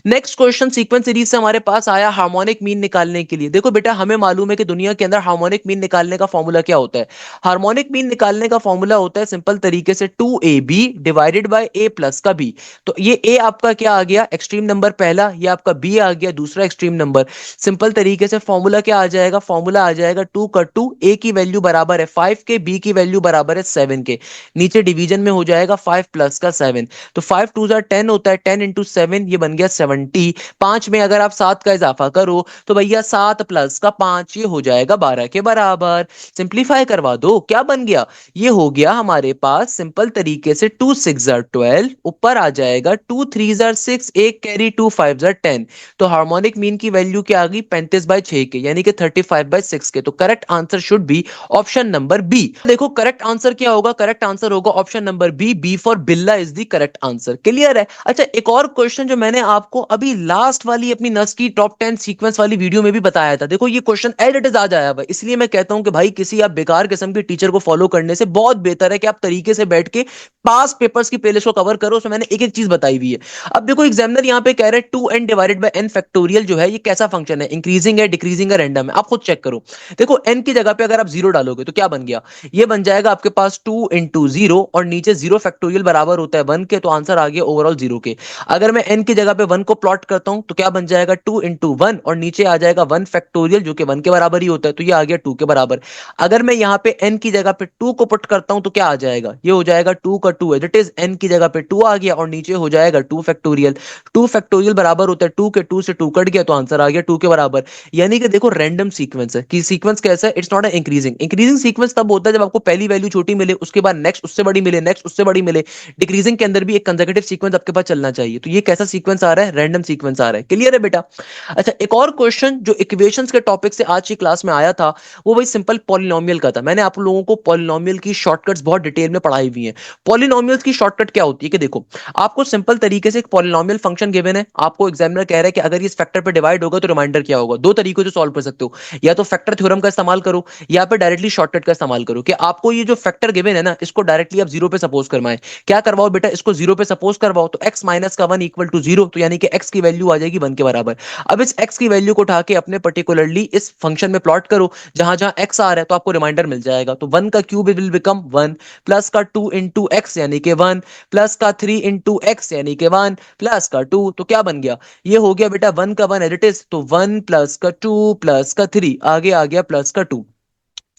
नेक्स्ट क्वेश्चन सीक्वेंस सीरीज से हमारे पास आया हार्मोनिक मीन निकालने के लिए। देखो बेटा हमें मालूम है कि दुनिया के अंदर हार्मोनिक मीन निकालने का फॉर्मूला क्या होता है? हार्मोनिक मीन निकालने का फॉर्मूला होता है सिंपल तरीके से 2ab divided by a plus का b। तो ये a आपका क्या आ गया? एक्सट्रीम नंबर पहला, ये आपका b आ गया दूसरा एक्सट्रीम नंबर। सिंपल तरीके से फॉर्मूला क्या आ जाएगा? फॉर्मूला आ जाएगा 2 का 2, a की वैल्यू बराबर है 5 के, b की वैल्यू बराबर है 7 के। नीचे डिवीजन में हो जाएगा 5 प्लस का 7, तो 5 2 10 होता है, 10 इंटू 7 ये बन गया 70। 5 में अगर आप 7 का इजाफा करो तो भैया 7 प्लस का 5 ये हो जाएगा 12 के बराबर। सिंप्लीफाई करवा दो, क्या बन गया? ये हो गया हमारे पास सिंपल तरीके से 2 6 12, ऊपर आ जाएगा 2 3 6, एक कैरी 2 5 10। तो हार्मोनिक मीन की वैल्यू क्या आ गई? 35/6 के, यानी कि 35/6 के। तो correct answer should be option number B. देखो करेक्ट आंसर क्या होगा? करेक्ट आंसर होगा option number B, B for बिल्ला is the correct answer. Clear है? अच्छा एक और क्वेश्चन जो मैंने आपको अभी लास्ट वाली अपनी नस की टॉप 10 सीक्वेंस वाली वीडियो में भी बताया था। देखो ये क्वेश्चन एज इट इज आ जाया हुआ, इसलिए मैं कहता हूं कि भाई किसी आप बेकार किस्म के टीचर को फॉलो करने से बहुत बेहतर है कि आप तरीके से बैठ के पास पेपर्स की प्लेलिस्ट को कवर करो, उसमें मैंने एक एक चीज बताई हुई है। अब देखो एग्जामिनर यहाँ पे कह रहे हैं 2n divided by n factorial जो है ये कैसा फंक्शन है, इंक्रीजिंग है, डिक्रीजिंग है, रैंडम है, आप खुद चेक करो। देखो n की जगह पे अगर आप जीरो डालोगे तो क्या बन गया, ये बन जाएगा आपके पास 2 into 0 और नीचे जीरो फैक्टोरियल बराबर होता है 1 के, तो आंसर आ गया ओवरऑल 0 के। अगर मैं n की जगह पे 1 को प्लॉट करता हूं तो क्या बन जाएगा 2 into 1 और नीचे आ जाएगा 1 फैक्टोरियल जो कि 1 के बराबर ही होता है, तो ये आ गया 2 के बराबर। अगर मैं यहाँ पे n की जगह पे 2 को पुट करता हूं तो क्या आ जाएगा, ये हो जाएगा 2 का 2 है, दैट इज n की जगह पे 2 आ गया और नीचे हो जाएगा 2 फैक्टोरियल। 2 फैक्टोरियल बराबर होता है 2 के, 2 से 2 कट गया तो आंसर आ गया 2 के बराबर। यानी कि देखो रैंडम सीक्वेंस है कि सीक्वेंस कैसा है, it's not a increasing. Increasing sequence तब होता है जब आपको पहली वैल्यू छोटी मिले, उसके बाद नेक्स्ट उससे बड़ी मिले, नेक्स्ट उससे बड़ी मिले। डिक्रीजिंग के अंदर भी एक कंसेक्यूटिव सीक्वेंस आपके पास चलना चाहिए, तो ये कैसा सीक्वेंस आ रहा है, रैंडम सीक्वेंस आ रहा है। क्लियर है बेटा? अच्छा, एक और क्वेश्चन जो इक्वेशंस के टॉपिक से आज की क्लास में आया था वो वही सिंपल पॉलिनोमियल का था। मैंने आप लोगों को पॉलिनोमियल की शॉर्टकट्स बहुत डिटेल में पढ़ाई हुई है। पॉलिनोमियल्स की शॉर्टकट क्या होती है कि देखो, आपको सिंपल तरीके से एक पॉलिनोमियल फंक्शन गिवन है, आपको एग्जामिनर कह रहा है कि अगर ये इस फैक्टर पे डिवाइड होगा तो रिमाइंडर क्या होगा। दो तरीकों से सॉल्व कर सकते हो, या तो फैक्टर थ्योरम का इस्तेमाल करो या फिर डायरेक्टली शॉर्टकट का इस्तेमाल करो कि आपको ये जो फैक्टर गिवन है ना इसको डायरेक्टली आप जीरो पे सपोज करवाएं। क्या करवाओ बेटा, इसको जीरो पे सपोज करवाओ तो x माइनस का 1 इक्वल टू जीरो, तो यानी कि x की वैल्यू आ जाएगी 1 के बराबर। अब इस x की वैल्यू को उठा के अपने पर्टिकुलरली इस फंक्शन में प्लॉट करो, जहां जहां x आ रहा है तो आपको रिमाइंडर मिल जाएगा। तो 1 का क्यूब विल बिकम 1, प्लस का 2 इंटू एक्स यानी कि 1, प्लस का 3 इंटू एक्स यानी कि 1, प्लस का 2, तो क्या बन गया, ये हो गया बेटा 1 का 1 एज इट इज, तो 1 प्लस का 2 प्लस का 3 आगे आ गया प्लस का 2।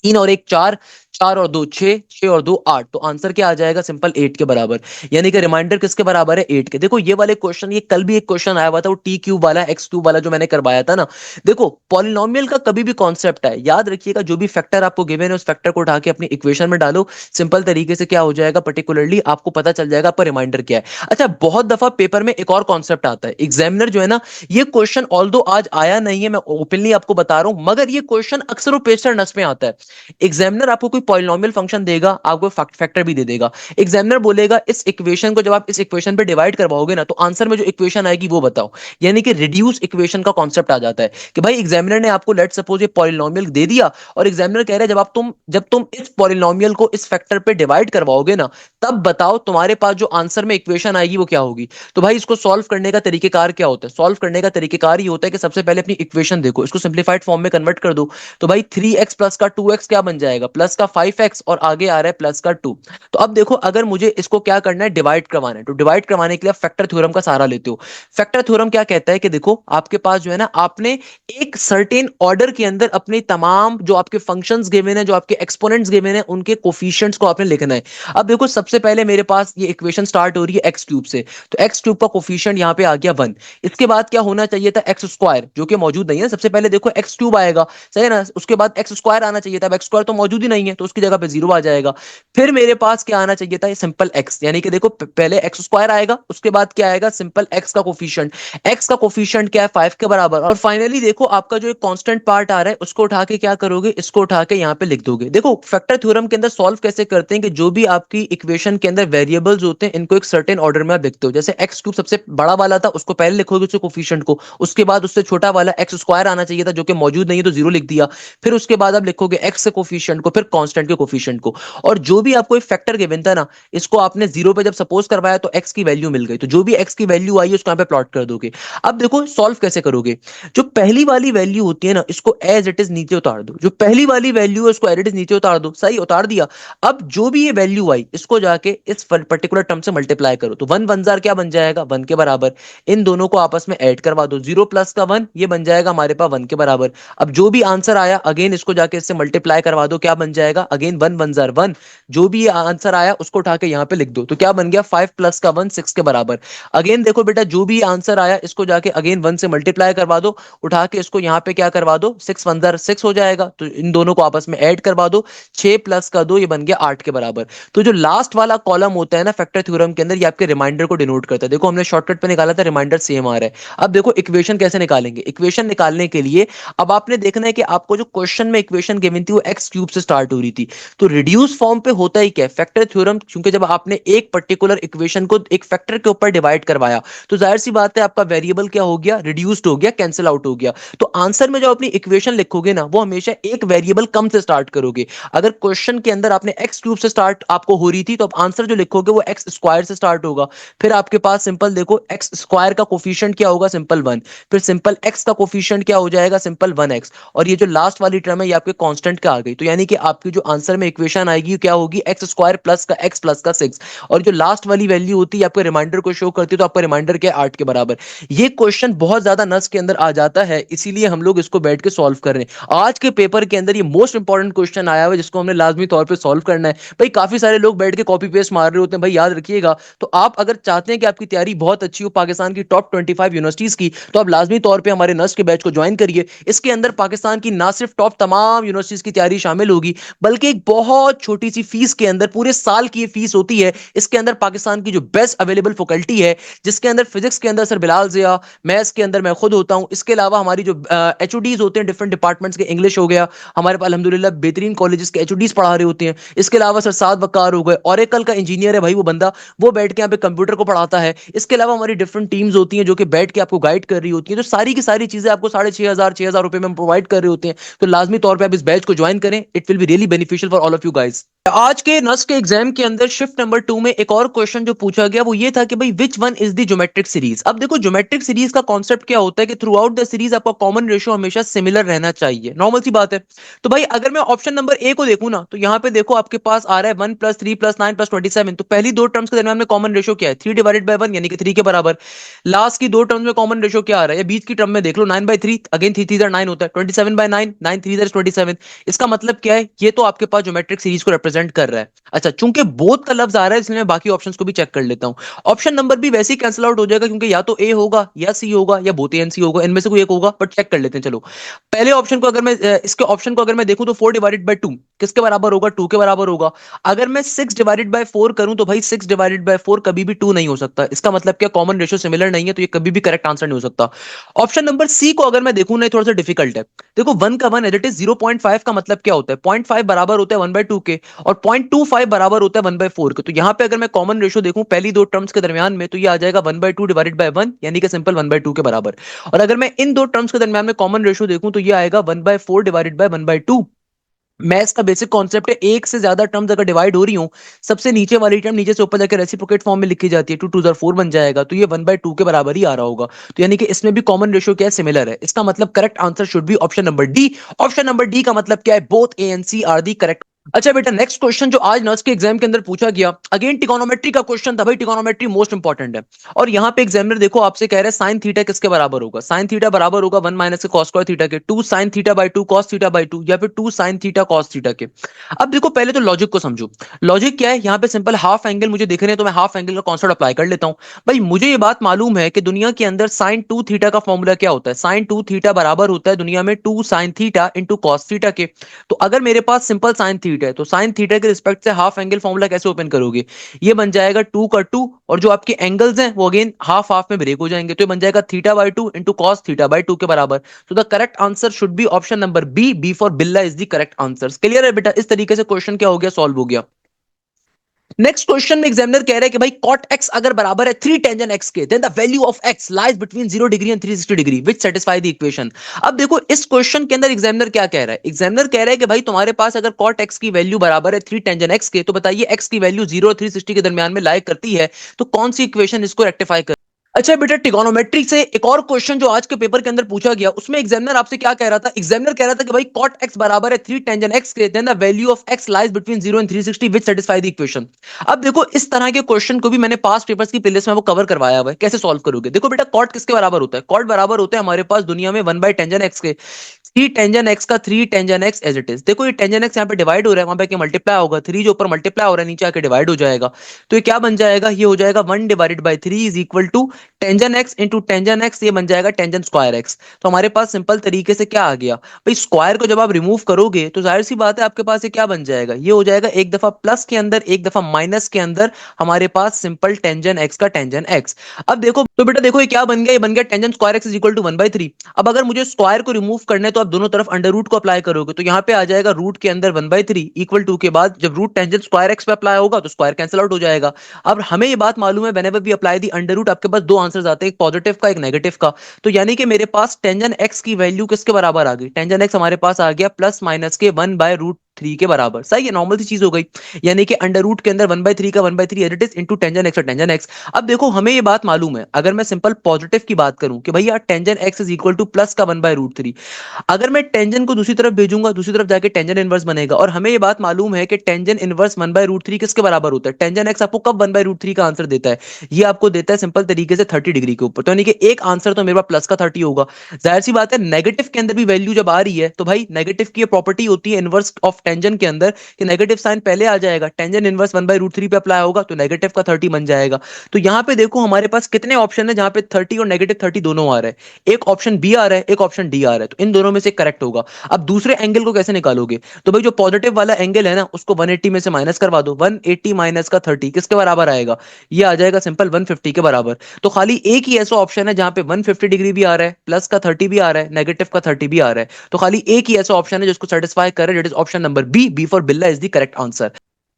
3 और 1 4, 4 और 2 6, 6 और 2 8, तो आंसर क्या आ जाएगा, सिंपल 8 के बराबर। यानी कि रिमाइंडर किसके बराबर है, 8 के। देखो ये वाले क्वेश्चन, ये कल भी एक क्वेश्चन आया हुआ था वो टी क्यूब वाला, एक्स क्यूब वाला जो मैंने करवाया था ना। देखो पॉलिनोमियल का कभी भी कॉन्सेप्ट है, याद रखिएगा जो भी फैक्टर आपको गिवन है उस फैक्टर को उठा के अपनी इक्वेशन में डालो, सिंपल तरीके से क्या हो जाएगा, पर्टिकुलरली आपको पता चल जाएगा आपका रिमाइंडर क्या है। अच्छा, बहुत दफा पेपर में एक और कॉन्सेप्ट आता है, एग्जामिनर जो है ना, ये क्वेश्चन ऑल्दो आज आया नहीं है, मैं ओपनली आपको बता रहा हूं, मगर ये क्वेश्चन अक्सर पेशर नस में आता है। एग्जामिनर आपको कोई पॉलिनोमियल फंक्शन देगा, आपको फैक्टर भी दे देगा। एग्जामिनर बोलेगा इस इक्वेशन को जब आप इस इक्वेशन पे डिवाइड करवाओगे ना तो आंसर में जो इक्वेशन आएगी वो बताओ। यानी कि रिड्यूस इक्वेशन का कॉन्सेप्ट आ जाता है कि भाई एग्जामिनर ने आपको लेट सपोज ये पॉलिनोमियल दे दिया और एग्जामिनर कह रहा है जब तुम इस पॉलिनोमियल को इस फैक्टर पे डिवाइड करवाओगे ना तब बताओ तुम्हारे पास जो आंसर में इक्वेशन आएगी वो क्या होगी। तो भाई इसको सॉल्व करने का तरीकेकार क्या होता है, सॉल्व करने का तरीकेकार ये होता है कि सबसे पहले अपनी इक्वेशन देखो, इसको सिंप्लीफाइड फॉर्म में कन्वर्ट कर दो। तो भाई 3x प्लस का 2x क्या बन जाएगा, प्लस का 5x और आगे आ रहा है प्लस का 2। तो अब देखो अगर मुझे इसको क्या करना है, डिवाइड करवाना है, तो डिवाइड करवाने के लिए फैक्टर थ्योरम का सहारा लेते हो। फैक्टर थ्योरम क्या कहता है कि देखो आपके पास जो है ना, आपने एक सर्टेन ऑर्डर के अंदर अपने तमाम जो आपके फंक्शंस गिवन है, जो आपके एक्सपोनेंट्स गिवन है, उनके कोफिशिएंट्स को आपने लिखना है। अब देखो सबसे पहले मेरे पास ये इक्वेशन स्टार्ट हो रही है एक्स क्यूब से, तो एक्स क्यूब का कोफिशिएंट यहाँ पे आ गया 1। इसके बाद क्या होना चाहिए था, एक्स स्क्वायर, जो कि मौजूद नहीं है। सबसे पहले देखो एक्स क्यूब आएगा, सही है ना, उसके बाद एक्स स्क्वायर आना चाहिए था, अब एक्स स्क्वायर तो मौजूद ही नहीं है तो उसकी जगह पे जीरो आ जाएगा। फिर मेरे पास क्या आना चाहिए था, सिंपल एक्स, यानी कि देखो पहले एक्स स्क्वायर आएगा, उसके बाद क्या आएगा, सिंपल एक्स का कोफिशिएंट। एक्स का कोफिशिएंट क्या है, 5 के बराबर। और फाइनली देखो आपका जो एक कांस्टेंट पार्ट आ रहा है उसको उठा के क्या करोगे, इसको उठा के यहाँ पे लिख दोगे। देखो फैक्टर थ्योरम के अंदर सॉल्व कैसे करते हैं कि जो भी आपकी इक्वेशन के अंदर वेरिएबल्स होते हैं इनको एक सर्टेन ऑर्डर में आप लिखते हो। जैसे एक्स क्यूब सबसे बड़ा वाला था, उसको पहले लिखोगे उसके कोफिशिएंट को, उसके बाद उससे छोटा वाला एक्स स्क्वायर आना चाहिए था जो कि मौजूद नहीं है तो जीरो लिख दिया। फिर उसके बाद आप लिखोगे एक्स के कोफिशिएंट को, फिर कांस्टेंट के कोफिशिएंट को। और जो भी आपको एक फैक्टर गिवन था ना, इसको आपने जीरो पे जब सपोज करवाया तो एक्स की वैल्यू मिल गई, तो जो भी एक्स की वैल्यू आई उसको यहाँ पे प्लॉट कर दोगे। अब देखो सॉल्व कैसे करोगे, जो पहली वाली वैल्यू होती है ना इसको एज इट इज नीचे उतार दो, जो पहली वाली वैल्यू है उसको एज इट इज नीचे उतार दो, सही उतार दिया। अब जो भी ये वैल्यू आई इसको जाके इस पर्टिकुलर टर्म से मल्टीप्लाई करो, तो 1 1 जार क्या बन जाएगा, 1 के बराबर। इन दोनों को आपस में ऐड करवा दो, 0 प्लस का 1 ये बन जाएगा हमारे पास 1 के बराबर। अब जो भी आंसर आया अगेन इसको जाके इससे मल्टीप्लाई करवा दो, क्या बन जाएगा, अगेन 1 1 जार 1, जो भी आंसर आया उसको उठा के यहाँ पे लिख दो, तो क्या बन गया, 5 प्लस का 1 6 के बराबर। अगेन देखो बेटा जो भी आंसर आया इसको जाके अगेन 1 से मल्टीप्लाई करवा दो, उठा के इसको यहाँ पे क्या करवा दो, 6 1 जार 6 हो जाएगा, तो इन दोनों को आपस में ऐड करवा दो, 6 प्लस का 2 ये बन गया 8 के बराबर। तो जो लास्ट वाला कॉलम होता है ना फैक्टर थ्योरम के अंदर, ये आपके रिमाइंडर को डिनोट करता है। देखो हमने शॉर्टकट पे निकाला था, रिमाइंडर सेम आ रहा है। अब देखो इक्वेशन कैसे निकालेंगे, इक्वेशन निकालने के लिए अब आपने देखना है कि आपको जो क्वेश्चन में इक्वेशन गिवन थी वो वो एक्स क्यूब से स्टार्ट हो रही थी। तो रिड्यूस फॉर्म पे होता ही क्या है, फैक्टर थ्योरम, क्योंकि जब आपने एक पर्टिकुलर इक्वेशन को एक फैक्टर के ऊपर डिवाइड करवाया तो जाहिर सी बात है आपका वेरिएबल क्या हो गया, रिड्यूस्ड हो गया, कैंसिल आउट हो गया। तो आंसर में जो अपनी इक्वेशन लिखोगे ना वो हमेशा एक वेरिएबल कम से स्टार्ट करोगे। अगर क्वेश्चन के अंदर आपने एक्स क्यूब से स्टार्ट आपको हो रही थी तो अब आंसर जो लिखोगे वो एक्स स्क्वायर से स्टार्ट होगा। फिर आपके पास सिंपल देखो एक्स स्क्वायर का कोफिशिएंट क्या होगा, सिंपल 1। फिर सिंपल एक्स का कोफिशिएंट क्या हो जाएगा, सिंपल 1x। और ये जो लास्ट वाली टर्म है ये आपके कांस्टेंट का आ गई। तो यानी कि आपकी जो आंसर में इक्वेशन आएगी क्या होगी, एक्स स्क्वायर प्लस का एक्स प्लस का 6। और जो लास्ट वाली वैल्यू होती है आपके रिमाइंडर को शो करती है, तो आपका रिमाइंडर क्या है, 8 के बराबर। ये क्वेश्चन बहुत ज्यादा नस के अंदर आ जाता है, इसीलिए हम लोग इसको बैठ के सॉल्व कर रहे हैं। आज के पेपर के अंदर ये मोस्ट इंपॉर्टेंट क्वेश्चन आया हुआ है जिसको हमने लाजमी तौर पे सॉल्व करना है। भाई काफी सारे लोग बैठ के कॉपी पेस्ट मार रहे होते हैं, भाई याद रखिएगा। तो आप अगर चाहते हैं कि आपकी तैयारी बहुत अच्छी हो पाकिस्तान की टॉप 25 यूनिवर्सिटीज की, तो आप लाजमी तौर पे हमारे नस्ट के बैच को ज्वाइन करिए। इसके अंदर पाकिस्तान की ना सिर्फ टॉप तमाम यूनिवर्सिटीज की तैयारी शामिल होगी, बल्कि एक बहुत छोटी सी फीस के अंदर पूरे साल की ये फीस होती है। इसके अंदर पाकिस्तान की जो बेस्ट अवेलेबल फैकल्टी है, जिसके अंदर फिजिक्स के अंदर सर बिलाल जिया, मैथ्स के अंदर मैं खुद होता हूं, इसके अलावा हमारी जो एचओडीज होते हैं डिफरेंट डिपार्टमेंट्स के, इंग्लिश हो गया हमारे पास अल्हम्दुलिल्लाह बेहतरीन कॉलेजेस के एचओडीज पढ़ा रहे होते हैं। इसके अलावा सर साद वकार हो गए, ओरेकल का इंजीनियर है भाई वो बंदा, वो बैठ के यहाँ पे कंप्यूटर को पढ़ाता है। इसके अलावा हमारी डिफरेंट टीम्स होती हैं जो कि बैठ के आपको गाइड कर रही होती हैं। तो सारी की सारी चीजें आपको 6,500 रुपए में हम प्रोवाइड कर रहे होते हैं। तो लाजमी तौर पे आप इस बैच को ज्वाइन करें, it will be really beneficial for all of you guys. आज के नस्ट के एग्जाम के अंदर शिफ्ट नंबर 2 में एक और क्वेश्चन जो पूछा गया वो ये था कि भाई which one is the geometric series. अब देखो ज्योमेट्रिक सीरीज का कॉन्सेप्ट क्या होता है कि थ्रू आउट द सीरीज आपका कॉमन रेशियो हमेशा सिमिलर रहना चाहिए, नॉर्मल सी बात है। तो भाई अगर मैं ऑप्शन नंबर ए को देखूं ना, तो यहाँ पे देखो आपके पास आ रहा है 1 + 3 + 9 + 27। तो पहली दो टर्म्स के दरमियान में कॉमन रेशियो क्या है, 3/1 यानी कि 3 के बराबर। लास्ट की दो टर्म्स में कॉमन रेशियो क्या आ रहा है, बीच की टर्म में देख लो 9/3, अगेन 3 3 9 होता है, 27/9, 9 3 27। इसका मतलब क्या है, ये तो आपके पास ज्योमेट्रिक सीरीज को रिप्रेजेंट कर रहा है। अच्छा, चूंकि बोथ का लफ्ज आ रहा है इसलिए मैं बाकी ऑप्शंस को भी चेक कर लेता हूं। ऑप्शन नंबर भी वैसे ही कैंसिल आउट हो जाएगा, क्योंकि या तो ए होगा या सी होगा या बोथ ए एंड सी होगा, इनमें से कोई एक होगा, बट चेक कर लेते हैं। चलो पहले ऑप्शन को अगर मैं इसके ऑप्शन को अगर मैं देखूं तो 4/2 किसके बराबर होगा, 2 के बराबर होगा। अगर मैं 6/4 करूं तो भाई 6/4 कभी भी 2 नहीं हो सकता। इसका मतलब क्या, कॉमन रेशियो सिमिलर नहीं है, तो ये कभी भी करेक्ट आंसर नहीं हो सकता। ऑप्शन नंबर सी को अगर मैं देखूं ना, थोड़ा सा डिफिकल्ट है। देखो 1 का 1 एज इट इज, 0.5 का मतलब क्या होता है, 0.5 बराबर होता है 1/2 के, और 0.25 बराबर होता है 1/4 के। तो यहां पे अगर मैं कॉमन रेशियो देखूं पहली दो टर्म्स के दरमियान में, तो ये आ जाएगा 1/2 / 1 यानी कि सिंपल 1/2 के बराबर। और अगर मैं इन दो टर्म्स के दरमियान में कॉमन रेशियो देखूं तो ये आएगा 1/4 / 1/2। मैथ्स का बेसिक कॉन्सेप्ट है, एक से ज्यादा टर्म्स अगर डिवाइड हो रही हो, सबसे नीचे वाली टर्म नीचे से ऊपर जाकर रेसिप्रोकेट फॉर्म में लिखी जाती है, 2 2 4 बन जाएगा। तो ये 1/2 के बराबर ही आ रहा होगा। तो यानी कि इसमें भी कॉमन रेशियो क्या है, सिमिलर है। इसका मतलब correct answer should be option number D. Option number D का मतलब क्या है, both A and C are the correct. अच्छा बेटा, नेक्स्ट क्वेश्चन जो आज नर्स के एग्जाम के अंदर पूछा गया, अगेन ट्रिगोनोमेट्री का क्वेश्चन था। भाई ट्रिगोनोमेट्री मोस्ट इंपॉर्टेंट है। और यहाँ पे एग्जामिनर देखो आपसे कह रहे हैं साइन थीटा किसके बराबर होगा। साइन थीटा बराबर होगा 1 - cos स्क्वायर थीटा के, 2 sin θ/2 cos θ/2, या फिर 2 sin θ cos θ के। अब देखो पहले तो लॉजिक को समझो। लॉजिक क्या है, यहाँ पे सिंपल हाफ एंगल मुझे दिख रहे हैं, तो मैं हाफ एंगल का कॉन्सेप्ट अप्लाई कर लेता हूँ। भाई मुझे ये बात मालूम है कि दुनिया के अंदर साइन 2 थीटा का फॉर्मूला क्या होता है, साइन 2 थीटा बराबर होता है दुनिया में 2 sin θ × cos θ के। तो अगर मेरे पास सिंपल साइन थीटा है, तो साइन थीटा के रिस्पेक्ट से हाफ एंगल फॉर्मूला कैसे ओपन करोगे, ये बन जाएगा 2 का 2, और जो आपके एंगल्स हैं वो अगेन हाफ हाफ में ब्रेक हो जाएंगे, तो ये बन जाएगा θ/2 × cos θ/2 के बराबर। तो the correct answer should be option number B, B for बिल्ला is the correct answer. Clear है बेटा, इस तरीके से क्वेश्चन क्या हो गया, सॉल्व हो गया। नेक्स्ट क्वेश्चन में एग्जामिनर कह रहा है कि भाई cot x अगर बराबर है 3 tan x के, then the value of x lies between 0 degree and 360 degree which satisfy the equation. अब देखो इस क्वेश्चन के अंदर एग्जामिनर क्या कह रहा है, एग्जामिनर कह रहा है कि भाई तुम्हारे पास अगर cot x की वैल्यू बराबर है 3 tan x के, तो बताइए x की वैल्यू 0 और 360 के दरमियान में लाई करती है, तो कौन सी इक्वेशन इसको रेक्टिफाई कर। अच्छा बेटा, ट्रिगोनोमेट्री से एक और क्वेश्चन जो आज के पेपर के अंदर पूछा गया, उसमें एग्जामिनर आपसे क्या कह रहा था, एग्जामिनर कह रहा था कि भाई cot x बराबर है 3 tan x के, then the value of x lies between 0 and 360 which satisfy the equation. अब देखो इस तरह के क्वेश्चन को भी मैंने पास्ट पेपर्स की प्लेलिस्ट में वो कवर करवाया हुआ है, कैसे सॉल्व करोगे। देखो बेटा, cot किसके बराबर होता है, cot बराबर होता है हमारे पास दुनिया में 1/tan x के। 3 tan x का 3 tan x as it is. देखो ये tan x यहाँ पे डिवाइड हो रहा है, वहां पे मल्टीप्लाई होगा, 3 जो ऊपर मल्टीप्लाई हो रहा है नीचे आके डिवाइड हो जाएगा। तो ये क्या बन जाएगा, ये हो जाएगा 1/3 is equal to tan x into tan x, ये बन जाएगा tan स्क्वायर x। तो हमारे पास सिंपल तरीके से क्या आ गया, भाई स्क्वायर को जब आप रिमूव करोगे तो जाहिर सी बात है आपके पास ये क्या बन जाएगा, ये हो जाएगा एक दफा प्लस के अंदर एक दफा माइनस के अंदर हमारे पास सिंपल tan x का tan x। अब देखो तो बेटा देखो ये क्या बन गया, ये बन गया tan square x is equal to 1/3। अब अगर मुझे स्क्वायर को रिमूव करना है तो आप दोनों तरफ अंडर रूट को अप्लाई करोगे तो यहाँ पे आ जाएगा रूट के अंदर 1/3 इक्वल टू के बाद जब रूट टेंजेंट स्क्वायर एक्स पे अप्लाई होगा तो स्क्वायर कैंसिल आउट हो जाएगा। अब हमें ये बात मालूम है whenever we apply the under root आपके पास दो आंसर्स आते हैं, एक पॉजिटिव का एक नेगेटिव का। तो यानी कि मेरे पास टेंजेंट एक्स की वैल्यू किसके बराबर आ गई, टेंजेंट एक्स हमारे पास आ गया प्लस माइनस के 1/√3 के बराबर। सही है, नॉर्मल सी चीज हो गई। यानी कि अंडर रूट के अंदर 1/3 का 1/3 as it is into tangent x और टेंजेंट एक्स। अब देखो हमें ये बात मालूम है, अगर मैं सिंपल पॉजिटिव की बात करूं कि भैया tangent x is equal to plus का 1/√3, अगर मैं टेंजेंट को दूसरी तरफ भेजूंगा दूसरी तरफ जाके टेंजेंट इनवर्स बनेगा। और हमें ये बात मालूम है कि टेंजेंट इनवर्स 1/√3 किसके बराबर होता है, टेंजेंट एक्स आपको कब 1/√3 का आंसर देता है, ये आपको देता है सिंपल तरीके से 30 डिग्री के ऊपर। तो यानी कि एक आंसर तो मेरे पास प्लस का 30 होगा। जाहिर सी बात है नेगेटिव के अंदर भी वैल्यू जब आ रही है तो भाई नेगेटिव की प्रॉपर्टी होती है इनवर्स ऑफ टेंजेंट के अंदर कि नेगेटिव साइन पहले आ जाएगा, टेंजेंट इनवर्स 1/√3 पे अप्लाई होगा तो नेगेटिव का 30 बन जाएगा। तो यहां पे देखो हमारे पास कितने ऑप्शन है जहां पे 30 और -30 दोनों आ रहे हैं, एक ऑप्शन बी आ रहा है एक ऑप्शन डी आ रहा है, तो इन दोनों में से करेक्ट होगा। अब दूसरे एंगल को कैसे निकालोगे, तो भाई जो पॉजिटिव वाला एंगल है ना उसको 180 में से माइनस करवा दो, 180 माइनस का 30 किसके बराबर आएगा, ये आ जाएगा सिंपल 150 के बराबर। तो खाली एक ही ऐसा ऑप्शन है जहां पे 150 डिग्री भी आ रहा है, प्लस का 30 भी आ रहा है, नेगेटिव का 30 भी आ रहा है। तो खाली एक ही ऐसा ऑप्शन है जिसको सेटिस्फाई करे, that is option number B, B for बिल्ला इज द करेक्ट आंसर।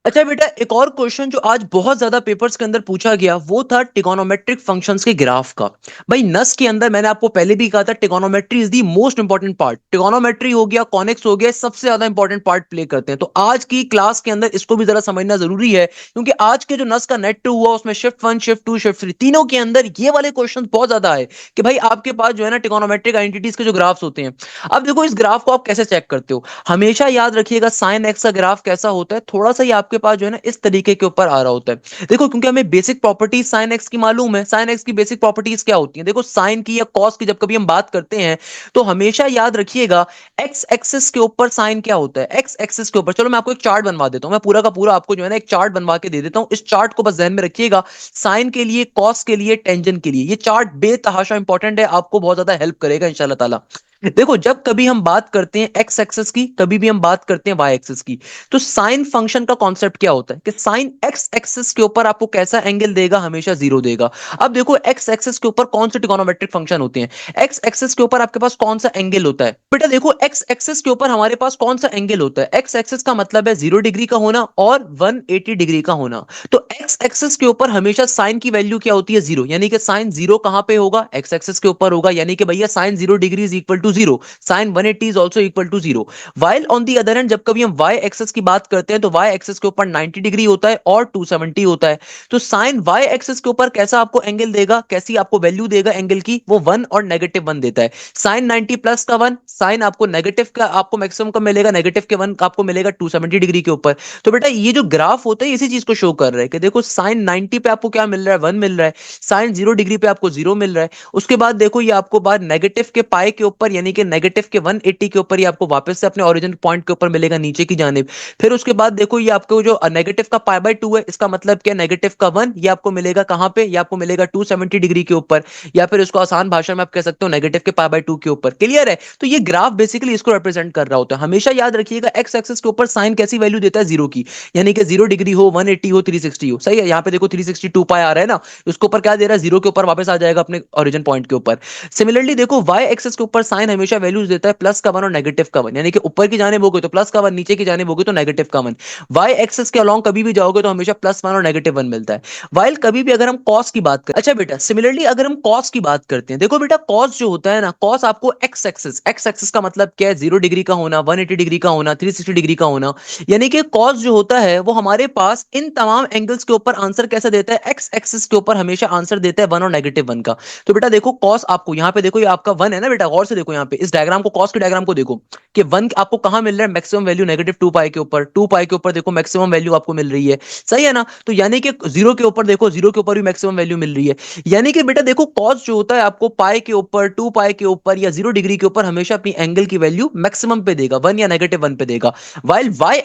अच्छा बेटा, एक और क्वेश्चन जो आज बहुत ज्यादा पेपर्स के अंदर पूछा गया वो था ट्रिगोनोमेट्रिक फंक्शंस के ग्राफ का। भाई नस के अंदर मैंने आपको पहले भी कहा था trigonometry is the most important part, trigonometry हो गया कॉनिक्स हो गया सबसे ज्यादा इंपॉर्टेंट पार्ट प्ले करते हैं। तो आज की क्लास के अंदर इसको भी जरा समझना जरूरी है क्योंकि आज के जो नस का नेट टू हुआ उसमें शिफ्ट 1 शिफ्ट 2 शिफ्ट 3 तीनों के अंदर ये वाले क्वेश्चन बहुत ज्यादा आए कि भाई आपके पास जो है ना ट्रिगोनोमेट्रिक आइडेंटिटीज के जो ग्राफ्स होते हैं। अब देखो इस ग्राफ को आप कैसे चेक करते हो, हमेशा याद रखिएगा साइन एक्स का ग्राफ कैसा होता है, थोड़ा सा ही आपके पास जो है ना इस तरीके के ऊपर आ रहा होता है। देखो क्योंकि हमें बेसिक प्रॉपर्टीज साइन एक्स की मालूम है, साइन एक्स की बेसिक प्रॉपर्टीज क्या होती हैं, देखो साइन की या कॉस की जब कभी हम बात करते हैं तो हमेशा याद रखिएगा एक्स एक्सिस के ऊपर साइन क्या होता है, एक्स एक्सिस के ऊपर। चलो मैं आपको एक चार्ट बनवा देता हूं, मैं पूरा का पूरा आपको जो है ना एक चार्ट बनवा के दे देता हूं, इस चार्ट को बस ध्यान में रखिएगा, साइन के लिए कॉस के लिए टेंजेंट के लिए। ये चार्ट बेतहाशा इंपॉर्टेंट है, आपको बहुत ज्यादा हेल्प करेगा इंशाल्लाह ताला। देखो जब कभी हम बात करते हैं एक्स एक्सिस की, कभी भी हम बात करते हैं वाई एक्सिस की, तो साइन फंक्शन का कॉन्सेप्ट क्या होता है कि साइन एक्स एक्सिस के ऊपर आपको कैसा एंगल देगा, हमेशा जीरो देगा। अब देखो एक्स एक्सिस के ऊपर कौन से ट्रिगोनोमेट्रिक फंक्शन होते हैं, एक्स एक्सिस के ऊपर आपके पास कौन सा एंगल होता है बेटा, देखो एक्स एक्सिस के ऊपर हमारे पास कौन सा एंगल होता है, एक्स एक्सिस का मतलब है 0 डिग्री का होना और 180 डिग्री का होना। तो एक्स एक्सिस के ऊपर हमेशा साइन की वैल्यू क्या होती है, जीरो, यानी कि साइन जीरो कहां पे होगा, एक्स एक्सिस के ऊपर होगा, यानी कि भैया sine 0 degree is equal to zero, sine 180 is also equal to zero. While on the other hand जब कभी हम वाई एक्सिस की बात करते हैं तो वाई एक्सिस के ऊपर 90 डिग्री होता है और 270 होता है। तो साइन वाई एक्सिस के ऊपर कैसा आपको एंगल देगा, कैसी आपको वैल्यू देगा एंगल की, वो 1 और -1 देता है। साइन 90 प्लस का 1, साइन आपको नेगेटिव का आपको मैक्सिमम कब मिलेगा, नेगेटिव के 1 आपको मिलेगा 270 डिग्री के ऊपर। तो बेटा ये जो ग्राफ होता है इसी चीज को शो कर रहा है कि देखो साइन 90 पे आपको क्या मिल रहा है, 1 मिल रहा है, साइन 0 डिग्री पे आपको 0 मिल रहा है। उसके बाद देखो ये आपको बार नेगेटिव के पाई के ऊपर यानी कि नेगेटिव के 180 के ऊपर ये आपको वापस से अपने ओरिजिन पॉइंट के ऊपर मिलेगा नीचे की जानिब। फिर उसके बाद देखो ये आपको जो नेगेटिव का π/2 है, इसका मतलब क्या, नेगेटिव का 1 ये आपको मिलेगा कहां पे, ये आपको मिलेगा 270 डिग्री के ऊपर, या फिर इसको आसान भाषा में आप कह सकते हो नेगेटिव के π/2 के ऊपर। क्लियर है, तो ये ग्राफ बेसिकली इसको रिप्रेजेंट कर रहा होता है। हमेशा याद रखिएगा एक्स एक्सिस के ऊपर साइन कैसी वैल्यू देता है, जीरो की, यानी कि 0 डिग्री हो, 180 हो, 360 हो। सही है, यहाँ पे देखो 362 पाई आ रहा है ना, उसके ऊपर क्या दे रहा है, जीरो के ऊपर वापस आ जाएगा अपने ओरिजिन पॉइंट के ऊपर। सिमिलरली देखो वाई एक्सिस के ऊपर साइन हमेशा वैल्यूज देता है प्लस का 1 और नेगेटिव का 1, यानी कि ऊपर की जानिब होगे तो प्लस का 1, नीचे की जानिब होगे तो नेगेटिव का 1। वाई एक्सिस के अलोंग कभी भी जाओगे तो हमेशा +1 और -1 मिलता है। वाइल कभी भी अगर हम कॉस की बात करें, अच्छा बेटा सिमिलरली अगर हम कॉस की बात करते हैं, देखो बेटा कॉस जो होता है ना, कॉस आपको एक्स एक्सिस का मतलब क्या है, 0 डिग्री का होना, 180 डिग्री का होना, 360 डिग्री का होना, यानी कि कॉस जो होता है वो हमारे पास इन तमाम एंगल्स के ऊपर आंसर कैसा देता है, एक्स एक्सिस के ऊपर हमेशा आंसर देता है 1 और -1 का। तो बेटा देखो कॉस आपको यहाँ पे देखो ये आपका 1 है ना बेटा, गौर से देखो यहाँ पे इस डायग्राम को, कॉस के डायग्राम को देखो कि 1 आपको कहां मिल रहा है, मैक्सिमम वैल्यू -2 पाई के ऊपर, 2 पाई के ऊपर देखो मैक्सिमम वैल्यू आपको मिल रही है। सही है ना, तो यानी कि 0 के ऊपर देखो, 0 के ऊपर भी मैक्सिमम वैल्यू मिल रही है। यानी कि बेटा देखो कॉस जो होता है आपको पाई के ऊपर, 2 पाई के ऊपर या 0 डिग्री के ऊपर हमेशा अपनी एंगल की वैल्यू मैक्सिमम पे देगा, 1 या -1 पे देगा। वाइल वाई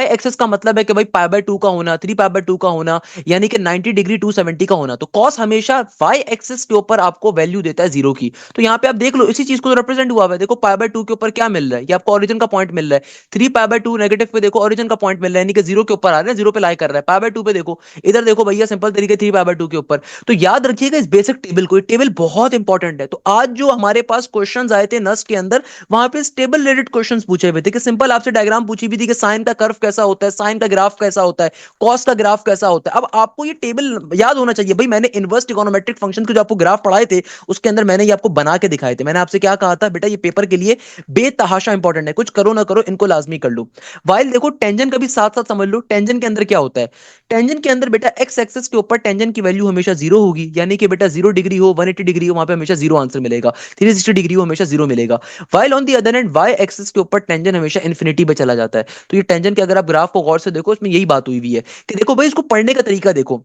एक्सिस का मतलब है कि भाई π/2 का होना, 3π/2 का होना, यानी कि 90 डिग्री 270 का होना। तो कॉस हमेशा वाई एक्सिस के ऊपर आपको वैल्यू देता है 0 की। तो यहां पे आप देख लो इसी चीज चीज को रिप्रेजेंट हुआ है, देखो पाई बाय 2 के ऊपर क्या मिल रहा है, ये आपको ओरिजिन का पॉइंट मिल रहा है। 3 पाई बाय 2 नेगेटिव पे देखो ओरिजिन का पॉइंट मिल रहा है, यानी कि जीरो के ऊपर आ रहा है, जीरो पे लाई कर रहा है। पाई बाय 2 पे देखो, इधर देखो भैया सिंपल तरीके 3 पाई बाय 2 के ऊपर। तो याद रखिएगा इस बेसिक टेबल को, ये टेबल बहुत इंपॉर्टेंट है। तो आज जो हमारे पास क्वेश्चंस आए थे नस के अंदर, वहां पे टेबल रिलेटेड क्वेश्चंस पूछे हुए थे कि सिंपल आपसे डायग्राम पूछी भी थी कि साइन का कर्व कैसा होता है, साइन का ग्राफ कैसा होता है, कॉस का ग्राफ कैसा होता है। अब आपको ये टेबल याद होना चाहिए भाई, मैंने इनवर्स ट्रिगोनोमेट्रिक फंक्शन के जो आपको ग्राफ पढ़ाए थे उसके अंदर मैंने ये आपको बना के दिखाए थे। मैंने आपसे क्या कहा था, बेटा ये पेपर के लिए बेतहाशा इंपॉर्टेंट है, कुछ करो ना करो इनको लाजमी कर लो। वाइल देखो टेंजन का भी साथ साथ समझ लो, टेंजन के अंदर क्या होता है। टेंजन के अंदर बेटा एक्स एक्सिस के ऊपर टेंजन की वैल्यू हमेशा जीरो होगी, यानी कि बेटा 0 डिग्री हो 180 डिग्री हो वहां पे हमेशा जीरो आंसर मिलेगा, 360 डिग्री हो हमेशा जीरो मिलेगा। While on the other end Y axis के ऊपर टेंजन हमेशा इन्फिनिटी पे चला जाता है। तो ये टेंजन के अगर आप ग्राफ को गौर से देखो इसमें यही बात हुई हुई है कि देखो भाई इसको पढ़ने का तरीका देखो,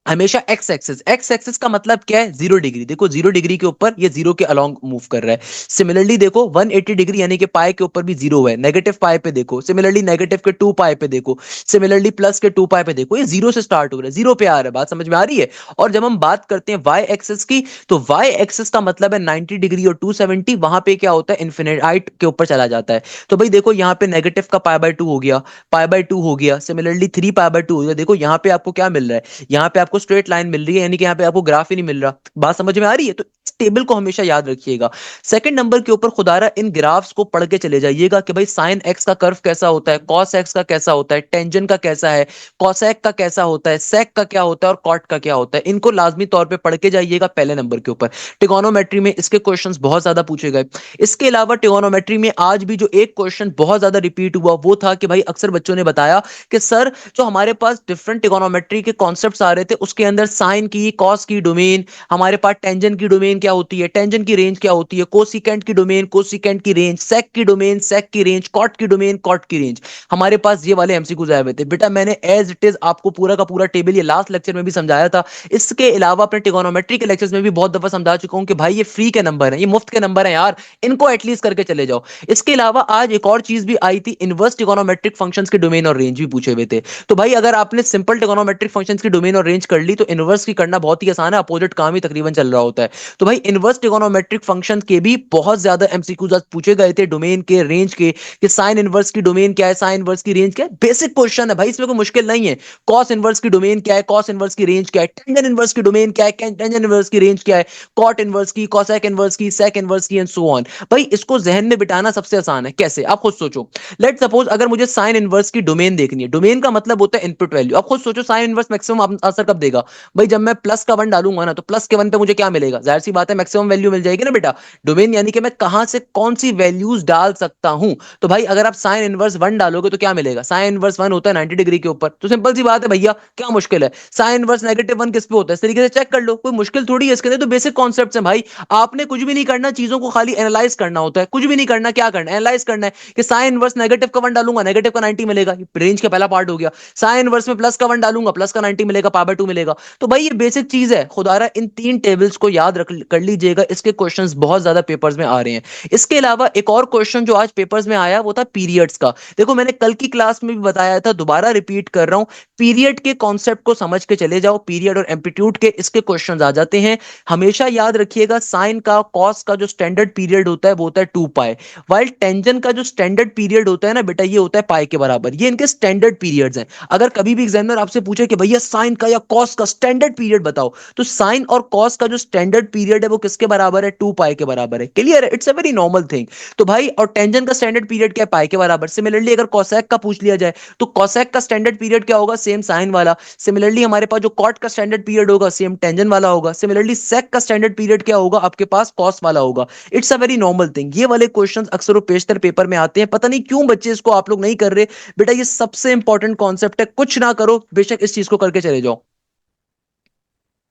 हमेशा एक्स एक्सिस का मतलब क्या है, 0 डिग्री। देखो 0 डिग्री के ऊपर ये जीरो के अलोंग मूव कर रहा है। सिमिलरली देखो 180 डिग्री यानी कि पाई के ऊपर भी जीरो है, नेगेटिव पाई पे देखो, सिमिलरली नेगेटिव के 2 पाई पे देखो, सिमिलरली प्लस के 2 पाई पे देखो, ये जीरो से स्टार्ट हो रहा है, जीरो पे आ रहा है। बात समझ में आ रही है। और जब हम बात करते हैं वाई एक्सिस की, तो वाई एक्सिस का मतलब है 90 डिग्री और 270, वहां पे क्या होता है इन्फिनिट के ऊपर चला जाता है। तो भाई देखो यहाँ पे नेगेटिव का पाई बाय 2 हो गया, पाई बाय 2 हो गया, सिमिलरली 3 पाई बाय 2 हो गया। देखो यहाँ पे आपको क्या मिल रहा है, यहाँ पे आपको स्ट्रेट लाइन मिल रही है, यानी कि यहाँ पे आपको ग्राफ ही नहीं मिल रहा। बात समझ में आ रही है। तो इस टेबल को हमेशा याद रखिएगा। सेकंड नंबर के ऊपर खुदारा इन ग्राफ्स को पढ़ के चले जाइएगा कि भाई साइन एक्स का कर्व कैसा होता है, कॉस एक्स का कैसा होता है, टेंजन का कैसा है, कॉसेक का कैसा होता है, सेक का क्या होता है और कॉट का क्या होता है। इनको लाजमी तौर पे पढ़ के जाइएगा पहले नंबर के ऊपर। ट्रिगोनोमेट्री में इसके क्वेश्चंस बहुत ज्यादा पूछे गए। इसके अलावा ट्रिगोनोमेट्री में आज भी जो एक क्वेश्चन बहुत ज्यादा रिपीट हुआ वो था कि भाई अक्सर बच्चों ने बताया कि सर जो हमारे पास डिफरेंट ट्रिगोनोमेट्री के कॉन्सेप्ट्स आ रहे थे उसके अंदर साइन की कॉस की डोमेन, हमारे पास टेंजन की डोमेन क्या होती है, टेंजन की रेंज क्या होती है, कोसिकेंट की डोमेन, कोसिकेंट की रेंज, सेक की डोमेन, सेक की रेंज, कॉट की डोमेन, कॉट की रेंज, हमारे पास ये वाले एमसीक्यूज आए हुए थे। बेटा मैंने एज इट इज आपको पूरा का पूरा टेबल ये लास्ट लेक्चर में भी समझाया था। इसके अलावा अपने ट्रिगोनोमेट्री के लेक्चर्स में भी बहुत दफा समझा चुका हूं कि भाई ये फ्री के नंबर है, ये मुफ्त के नंबर है यार, इनको एटलीस्ट करके चले जाओ। इसके अलावा आज एक और चीज भी आई थी, इनवर्स ट्रिगोनोमेट्रिक फंक्शंस के डोमेन और रेंज भी पूछे हुए थे। तो भाई अगर आपने सिंपल ट्रिगोनोमेट्रिक फंक्शंस की डोमेन और रेंज कर ली तो इनवर्स की करना बहुत ही आसान है, अपोजिट काम ही तकरीबन चल रहा होता है। तो भाई इनवर्स ट्रिगोनोमेट्रिक फंक्शन के भी बहुत ज्यादा एमसीक्यूज आज पूछे गए थे, डोमेन के, रेंज के, कि साइन इनवर्स की डोमेन क्या है, साइन इनवर्स की रेंज क्या है। बेसिक क्वेश्चन है भाई, इसमें कोई मुश्किल नहीं है। कॉस इनवर्स की डोमेन क्या है, कॉस इनवर्स की रेंज क्या है, टेंजन इनवर्स की डोमेन क्या है, टेंजन इनवर्स की रेंज क्या है, कॉट इनवर्स की, कॉसेक इनवर्स की, सेक इनवर्स की एंड सो ऑन। भाई इसको जहन में बिठाना सबसे आसान है। कैसे, आप खुद सोचो। लेट सपोज अगर मुझे साइन इनवर्स की डोमेन देखनी है, डोमेन का मतलब होता है इनपुट वैल्यू। आप खुद सोचो साइन इनवर्स मैक्सिमम आंसर कब देगा। भाई जब मैं प्लस का 1 डालूंगा ना, तो प्लस के 1 पे मुझे क्या मिलेगा, जाहिर सी बात है मैक्सिमम वैल्यू मिल जाएगी ना बेटा। डोमेन यानी कि मैं कहां से कौन सी वैल्यूज डाल सकता हूं। तो भाई अगर आप साइन इनवर्स 1 डालोगे तो क्या मिलेगा, साइन इनवर्स 1 होता है 90 डिग्री के ऊपर। तो सिंपल सी बात है भैया, क्या मुश्किल है। साइन इनवर्स -1 किस पे होता है, इस तरीके से चेक कर लो, कोई मुश्किल थोड़ी है इसके अंदर। तो बेसिक कॉन्सेप्ट्स हैं भाई, आपने कुछ भी नहीं करना, चीजों को खाली एनालाइज करना होता है, कुछ भी नहीं करना। क्या करना है, एनालाइज करना है कि साइन इनवर्स नेगेटिव का 1 डालूंगा, नेगेटिव का 90 मिलेगा, रेंज का पहला पार्ट हो गया। साइन इनवर्स में प्लस का 1 डालूंगा, प्लस का 90 मिलेगा, पावर 2 मिलेगा। तो भाई ये बेसिक चीज है, खुदारा इन 3 टेबल्स को याद रख कर लीजिएगा, इसके क्वेश्चंस बहुत ज्यादा पेपर्स में आ रहे हैं। इसके अलावा एक और क्वेश्चन जो आज पेपर्स में आया वो था पीरियड्स का। देखो मैंने कल की क्लास में भी बताया था, दोबारा रिपीट कर रहा हूं, पीरियड के कॉन्सेप्ट को समझ के चले जाओ, पीरियड और एम्पलीट्यूड के इसके क्वेश्चंस आ जाते हैं। हमेशा याद रखिएगा साइन का कॉस का जो स्टैंडर्ड पीरियड होता है वो होता है 2 पाई, वाइल टेंजन का जो स्टैंडर्ड पीरियड होता है ना बेटा, ये होता है पाई के बराबर। ये इनके स्टैंडर्ड पीरियड्स हैं। अगर कभी भी एग्जामिनर आपसे पूछे कि भैया साइन का या कॉस का स्टैंडर्ड पीरियड बताओ, तो साइन और कॉस का जो स्टैंडर्ड पीरियड है वो किसके बराबर है, 2 पाई के बराबर है। क्लियर है, it's a very normal thing. तो भाई और टेंजन का स्टैंडर्ड पीरियड क्या है, पाई के बराबर। सिमिलरली अगर कॉसेक का पूछ लिया जाए तो कॉसेक का स्टैंडर्ड पीरियड क्या होगा, सेम साइन वाला। सिमिलरली हमारे पास जो कॉट का स्टैंडर्ड पीरियड होगा सेम टेंजन वाला होगा। सिमिलरली सेक का स्टैंडर्ड पीरियड क्या होगा, आपके पास कॉस वाला होगा। It's a very normal thing. ये वाले क्वेश्चंस अक्सर पेशतर पेपर में आते हैं, पता नहीं क्यों बच्चे इसको आप लोग नहीं कर रहे। बेटा ये सबसे इंपॉर्टेंट कॉन्सेप्ट है, कुछ ना करो बेशक इस चीज को करके चले जाओ।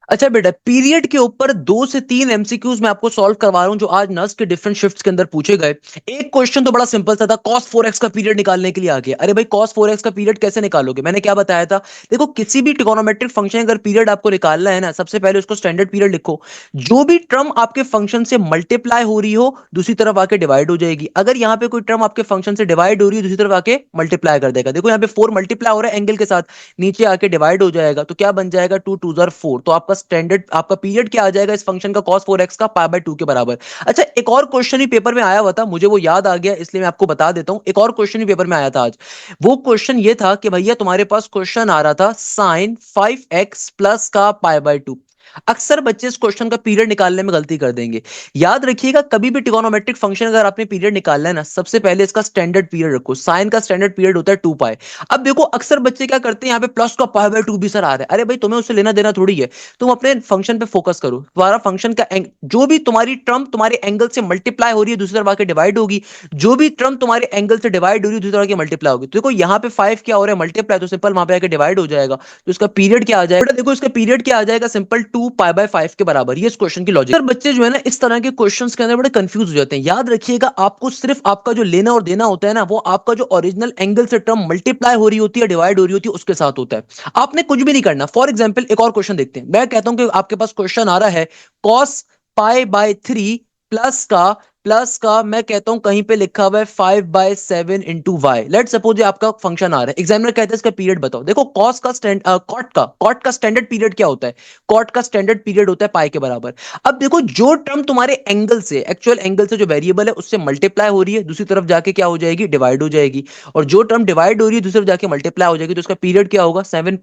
अच्छा बेटा, पीरियड के ऊपर 2 से 3 एमसीक्यूज मैं आपको सॉल्व करवा रहा हूं जो आज नर्स के डिफरेंट शिफ्ट्स के अंदर पूछे गए। एक क्वेश्चन तो बड़ा सिंपल सा था, cos 4x का पीरियड निकालने के लिए आ गया। अरे भाई cos 4x का पीरियड कैसे निकालोगे, मैंने क्या बताया था। देखो किसी भी ट्रिगोनोमेट्रिक फंक्शन अगर पीरियड आपको निकालना है ना, सबसे पहले उसको स्टैंडर्ड पीरियड लिखो। जो भी टर्म आपके फंक्शन से मल्टीप्लाई हो रही हो दूसरी तरफ आके डिवाइड हो जाएगी। अगर यहाँ पे कोई टर्म आपके फंक्शन से डिवाइड हो रही है दूसरी तरफ आके मल्टीप्लाई कर देगा। देखो यहाँ पे 4 मल्टीप्लाई हो रहा है एंगल के साथ, नीचे आके डिवाइड हो जाएगा, तो क्या बन जाएगा, 2 2 4। तो आपका स्टैंडर्ड आपका पीरियड क्या आ जाएगा इस फंक्शन का cos 4x का पाई बाय 2 के बराबर। अच्छा, एक और क्वेश्चन ही पेपर में आया हुआ था, मुझे वो याद आ गया इसलिए मैं आपको बता देता हूं। एक और क्वेश्चन ही पेपर में आया था आज। वो क्वेश्चन ये था कि भैया तुम्हारे पास क्वेश्चन आ रहा था sin 5x प्लस का पाई बाय 2। अक्सर बच्चे इस क्वेश्चन का पीरियड निकालने में गलती कर देंगे। याद रखिएगा, कभी भी ट्रिगोनोमेट्रिक फंक्शन अगर आपने पीरियड निकालना है ना, सबसे पहले इसका स्टैंडर्ड पीरियड रखो। साइन का स्टैंडर्ड पीरियड होता है 2 पाई। अब देखो अक्सर बच्चे क्या करते हैं, यहाँ पे प्लस का पाई बाय 2 भी सर आ रहा है। अरे भाई, तुम्हें उससे लेना देना थोड़ी है। तुम अपने फंक्शन पे फोकस करो। तुम्हारा फंक्शन का जो भी तुम्हारी टर्म तुम्हारे एंगल से मल्टीप्लाई हो रही है दूसरी तरफ आके डिवाइड होगी। जो भी टर्म तुम्हारे एंगल से डिवाइड हो रही है दूसरी तरफ आके मल्टीप्लाई होगी। तो देखो यहाँ पे 5 क्या हो रहा है, मल्टीप्लाई, तो सिंपल वहां पे आके डिवाइड हो जाएगा। तो इसका पीरियड क्या आ जाएगा, देखो इसका पीरियड क्या आ जाएगा, सिंपल 2 पाई बाय 5 के बराबर। ये इस क्वेश्चन की लॉजिक। बच्चे जो है ना इस तरह के क्वेश्चंस के अंदर बड़े कंफ्यूज हो जाते हैं। याद रखिएगा, आपको सिर्फ आपका जो लेना और देना होता है ना, वो आपका जो ओरिजिनल एंगल से टर्म मल्टीप्लाई हो रही होती है, डिवाइड हो रही होती है, उसके साथ होता है। आपने कुछ भी नहीं करना। फॉर एग्जाम्पल एक और क्वेश्चन देखते हैं। मैं कहता हूं कि आपके पास क्वेश्चन आ रहा है कॉस पाई बाय 3 प्लस का मैं कहता हूं कहीं पे लिखा हुआ है 5 by 7 into Y. Let suppose ये आपका फंक्शन आ रहा है। एग्जामिनर कहता है इसका पीरियड बताओ। देखो कॉस का कॉट का स्टैंडर्ड पीरियड क्या होता है, कॉट का स्टैंडर्ड पीरियड होता है पाई के बराबर। अब देखो जो टर्म तुम्हारे एंगल से, एक्चुअल एंगल से जो वेरिएबल है उससे मल्टीप्लाई हो रही है, दूसरी तरफ जाके क्या हो जाएगी, डिवाइड हो जाएगी। और जो टर्म डिवाइड हो रही है दूसरी तरफ जाके मल्टीप्लाई हो जाएगी, तो उसका पीरियड क्या होगा, 7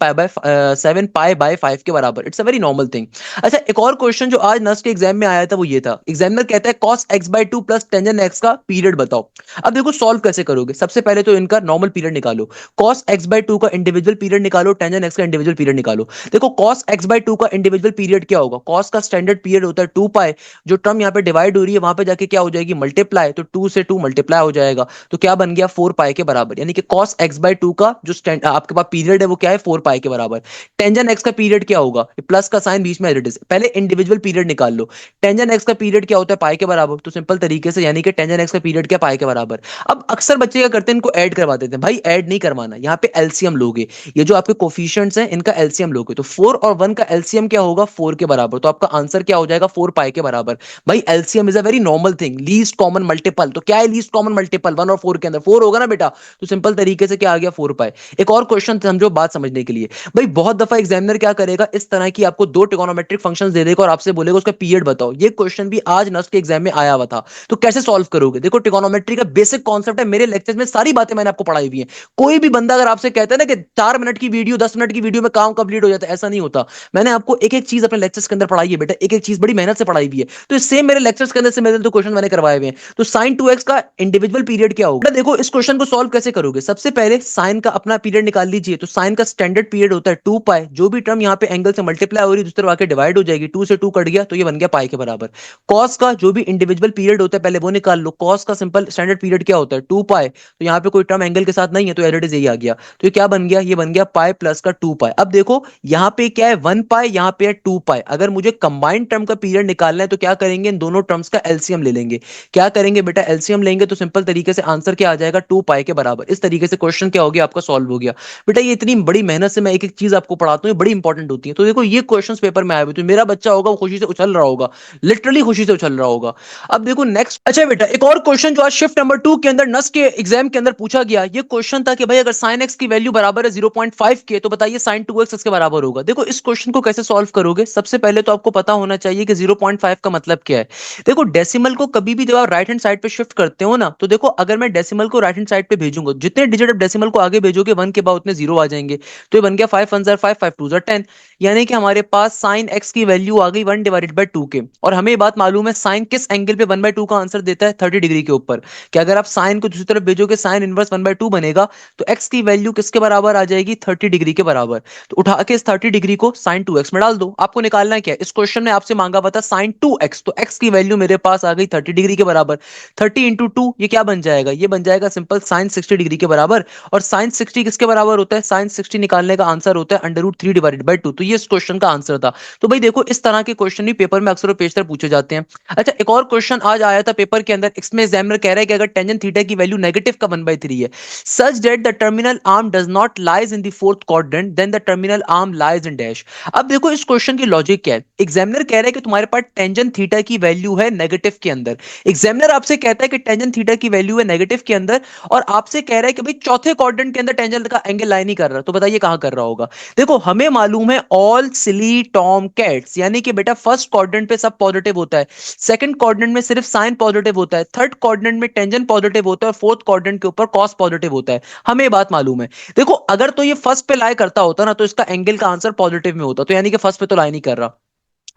पाई बाय 5 के बराबर। It's a very normal thing. अच्छा, एक और क्वेश्चन जो आज नस्ट के एग्जाम में आया था वो ये था। एग्जामिनर कहता है cos x by 2 plus tangent x का पीरियड बताओ। अब देखो सॉल्व कैसे करोगे, सबसे पहले तो इनका नॉर्मल पीरियड निकालो। cos x बाय 2 का इंडिविजुअल पीरियड निकालो, टेंजेंट x का इंडिविजुअल पीरियड निकालो। देखो cos x बाय 2 का इंडिविजुअल पीरियड क्या होगा, cos का स्टैंडर्ड पीरियड होता है 2 पाई। जो टर्म यहाँ पे डिवाइड हो रही है वहां पे जाके क्या हो जाएगी, मल्टीप्लाई, तो 2 से 2 मल्टीप्लाई हो जाएगा। तो क्या बन गया, 4 पाई के बराबर। यानी कि cos x बाय 2 का जो आपके पास पीरियड है वो क्या है, 4 पाई के बराबर। टेंजेंट x का पीरियड क्या होगा, प्लस का साइन बीच में एज इट इज। पहले इंडिविजुअल पीरियड निकाल लो। टेंजेंट x का पीरियड क्या होता है, पाई के बराबर। तो सिंपल तरीके से यानी कि टेंजेंट x का पीरियड क्या, पाई के बराबर। अब अक्सर बच्चे क्या करते हैं, इनको ऐड करवा देते हैं। भाई ऐड नहीं करवाना, यहाँ पे एलसीएम लोगे। ये जो आपके कोफिशिएंट्स हैं इनका एलसीएम लोगे, तो 4 और 1 का एलसीएम क्या होगा, 4 के बराबर। तो आपका आंसर क्या हो जाएगा, 4 पाई के बराबर। भाई LCM is a very normal thing, least common multiple. तो क्या है लीस्ट कॉमन मल्टीपल, 1 और 4 के अंदर 4 होगा ना बेटा। तो सिंपल तरीके से क्या आ गया, 4 पाई। एक और क्वेश्चन समझो बात समझने के लिए। भाई बहुत दफा एग्जामिनर क्या करेगा, इस तरह की आपको दो ट्रिगोनोमेट्रिक फंक्शंस दे देगा और आपसे बोलेगा उसका पीरियड बताओ। ये क्वेश्चन भी आज नस्ट के एग्जाम में आया हुआ था। तो कैसे सॉल्व करोगे, देखो ट्रिगोनोमेट्री का बेसिक कॉन्सेप्ट है, मेरे लेक्चर्स में सारी बातें मैंने आपको पढ़ाई हुई है। कोई भी बंदा अगर आपसे कहता है ना कि 4 मिनट की वीडियो 10 मिनट की वीडियो में काम कंप्लीट हो जाता है, ऐसा नहीं होता। मैंने आपको एक एक चीज अपने लेक्चर्स के अंदर पढ़ाई है बेटा, एक एक चीज बड़ी मेहनत से पढ़ाई हुई है। तो सेम मेरे लेक्चर्स के अंदर से मेरे तो क्वेश्चन मैंने करवाए हुए हैं। तो साइन 2x का इंडिविजुअल पीरियड क्या होगा, देखो इस क्वेश्चन को सॉल्व कैसे करोगे। सबसे पहले साइन का अपना पीरियड निकाल लीजिए। तो साइन का स्टैंडर्ड पीरियड होता है 2 पाई। जो भी टर्म यहाँ पे एंगल से मल्टीप्लाई हो रही है दूसरी तरफ आके डिवाइड हो जाएगी। 2 से 2 कट गया तो ये बन गया पाई के बराबर। कॉस का जो भी इंडिविजुअल पीरियड होता है पहले वो निकाल लो। कॉस का सिंपल स्टैंडर्ड पीरियड क्या होता है, 2 पाई। तो यहाँ पे कोई टर्म एंगल के साथ नहीं है तो एज इट इज यही आ गया। तो ये क्या बन गया, ये बन गया पाई प्लस का 2 पाई। अब देखो यहाँ पे क्या है 1 पाई, यहाँ पे है 2 पाई। अगर मुझे कंबाइंड टर्म का पीरियड निकालना है तो क्या करेंगे, इन दोनों टर्म्स का एलसीएम ले लेंगे। क्या करेंगे बेटा, एलसीएम लेंगे तो सिंपल तरीके से आंसर क्या आ जाएगा, 2 पाई के बराबर। इस तरीके से क्वेश्चन क्या हो गया, आपका सॉल्व हो गया। बेटा ये इतनी बड़ी मेहनत से मैं एक एक चीज आपको पढ़ाता हूँ, ये बड़ी इंपॉर्टेंट होती है। तो देखो ये क्वेश्चंस पेपर में आए हुए, तो मेरा बच्चा होगा वो खुशी से उछल रहा होगा, लिटरली खुशी से उछल रहा होगा। अब देखो नेक्स्ट। अच्छा बेटा एक और क्वेश्चन जो आज शिफ्ट नंबर 2 के अंदर नस के एग्जाम के अंदर पूछा गया, ये क्वेश्चन था कि भाई अगर sin x की वैल्यू बराबर है 0.5 के तो बताइए sin 2x इसके बराबर होगा। देखो इस क्वेश्चन को कैसे सॉल्व करोगे, सबसे पहले तो आपको पता होना चाहिए कि 0.5 का मतलब क्या है। देखो डेसिमल को कभी भी जब आप राइट हैंड साइड पे शिफ्ट करते हो ना, तो देखो अगर मैं डेसिमल को राइट हैंड साइड पे भेजूंगा, जितने डिजिट आप डेसिमल को आगे भेजोगे 1 के बाद उतने 0 आ जाएंगे। तो ये बन गया 5 1 5 5 2 10। यानी कि हमारे पास sin x की वैल्यू आ गई 1/2 के। और हमें ये बात मालूम है साइन किस एंगल पे 1/2 का आंसर देता है, 30 डिग्री के ऊपर। कि अगर आप साइन को दूसरी तरफ भेजोगे साइन इनवर्स 1/2 बनेगा, तो x की वैल्यू किसके बराबर आ जाएगी, 30 डिग्री के बराबर। तो उठा के इस 30 डिग्री को sin 2x में डाल दो। आपको निकालना है क्या, इस क्वेश्चन में आपसे मांगा हुआ था sin 2x, तो x की वैल्यू मेरे पास आ गई 30 डिग्री के बराबर। 30 इंटू 2 ये क्या बन जाएगा, ये बन जाएगा सिंपल sin 60 डिग्री के बराबर। और sin 60 किसके बराबर होता है, sin 60 निकालने का आंसर होता है √3/2। तो ये इस क्वेश्चन का आंसर था। तो भाई देखो इस तरह के क्वेश्चन ही पेपर में अक्सर और पेशतर पूछे जाते हैं। अच्छा एक और क्वेश्चन आज आज आया था पेपर के अंदर, इसमें एग्जामिनर कह रहा है कि अगर टेंजेंट थीटा की वैल्यू नेगेटिव का 1/3 है, such that the terminal arm does not lies in the fourth quadrant, then the terminal arm lies in dash. अब देखो इस क्वेश्चन की लॉजिक क्या है। एग्जामिनर कह रहा है कि तुम्हारे पास टेंजेंट थीटा की वैल्यू है नेगेटिव के अंदर। एग्जामिनर आपसे कहता है कि टेंजेंट थीटा की वैल्यू है नेगेटिव के अंदर, और आपसे कह रहा है कि भाई चौथे क्वाड्रेंट के अंदर टेंजेंट का एंगल लाई नहीं कर रहा, तो बताइए कहां कर रहा होगा। देखो हमें मालूम है ऑल सिली टॉम कैट्स, यानी कि बेटा फर्स्ट क्वाड्रेंट पे सब पॉजिटिव होता है, सेकंड क्वाड्रेंट में सिर्फ साइन पॉजिटिव होता है, थर्ड क्वाड्रेंट में टेंजेंट पॉजिटिव होता है, और फोर्थ क्वाड्रेंट के ऊपर कॉस पॉजिटिव होता है। हमें ये बात मालूम है। देखो अगर तो ये फर्स्ट पे लाई करता होता ना, तो इसका एंगल का आंसर पॉजिटिव में होता, तो यानी कि फर्स्ट पे तो लाई नहीं कर रहा,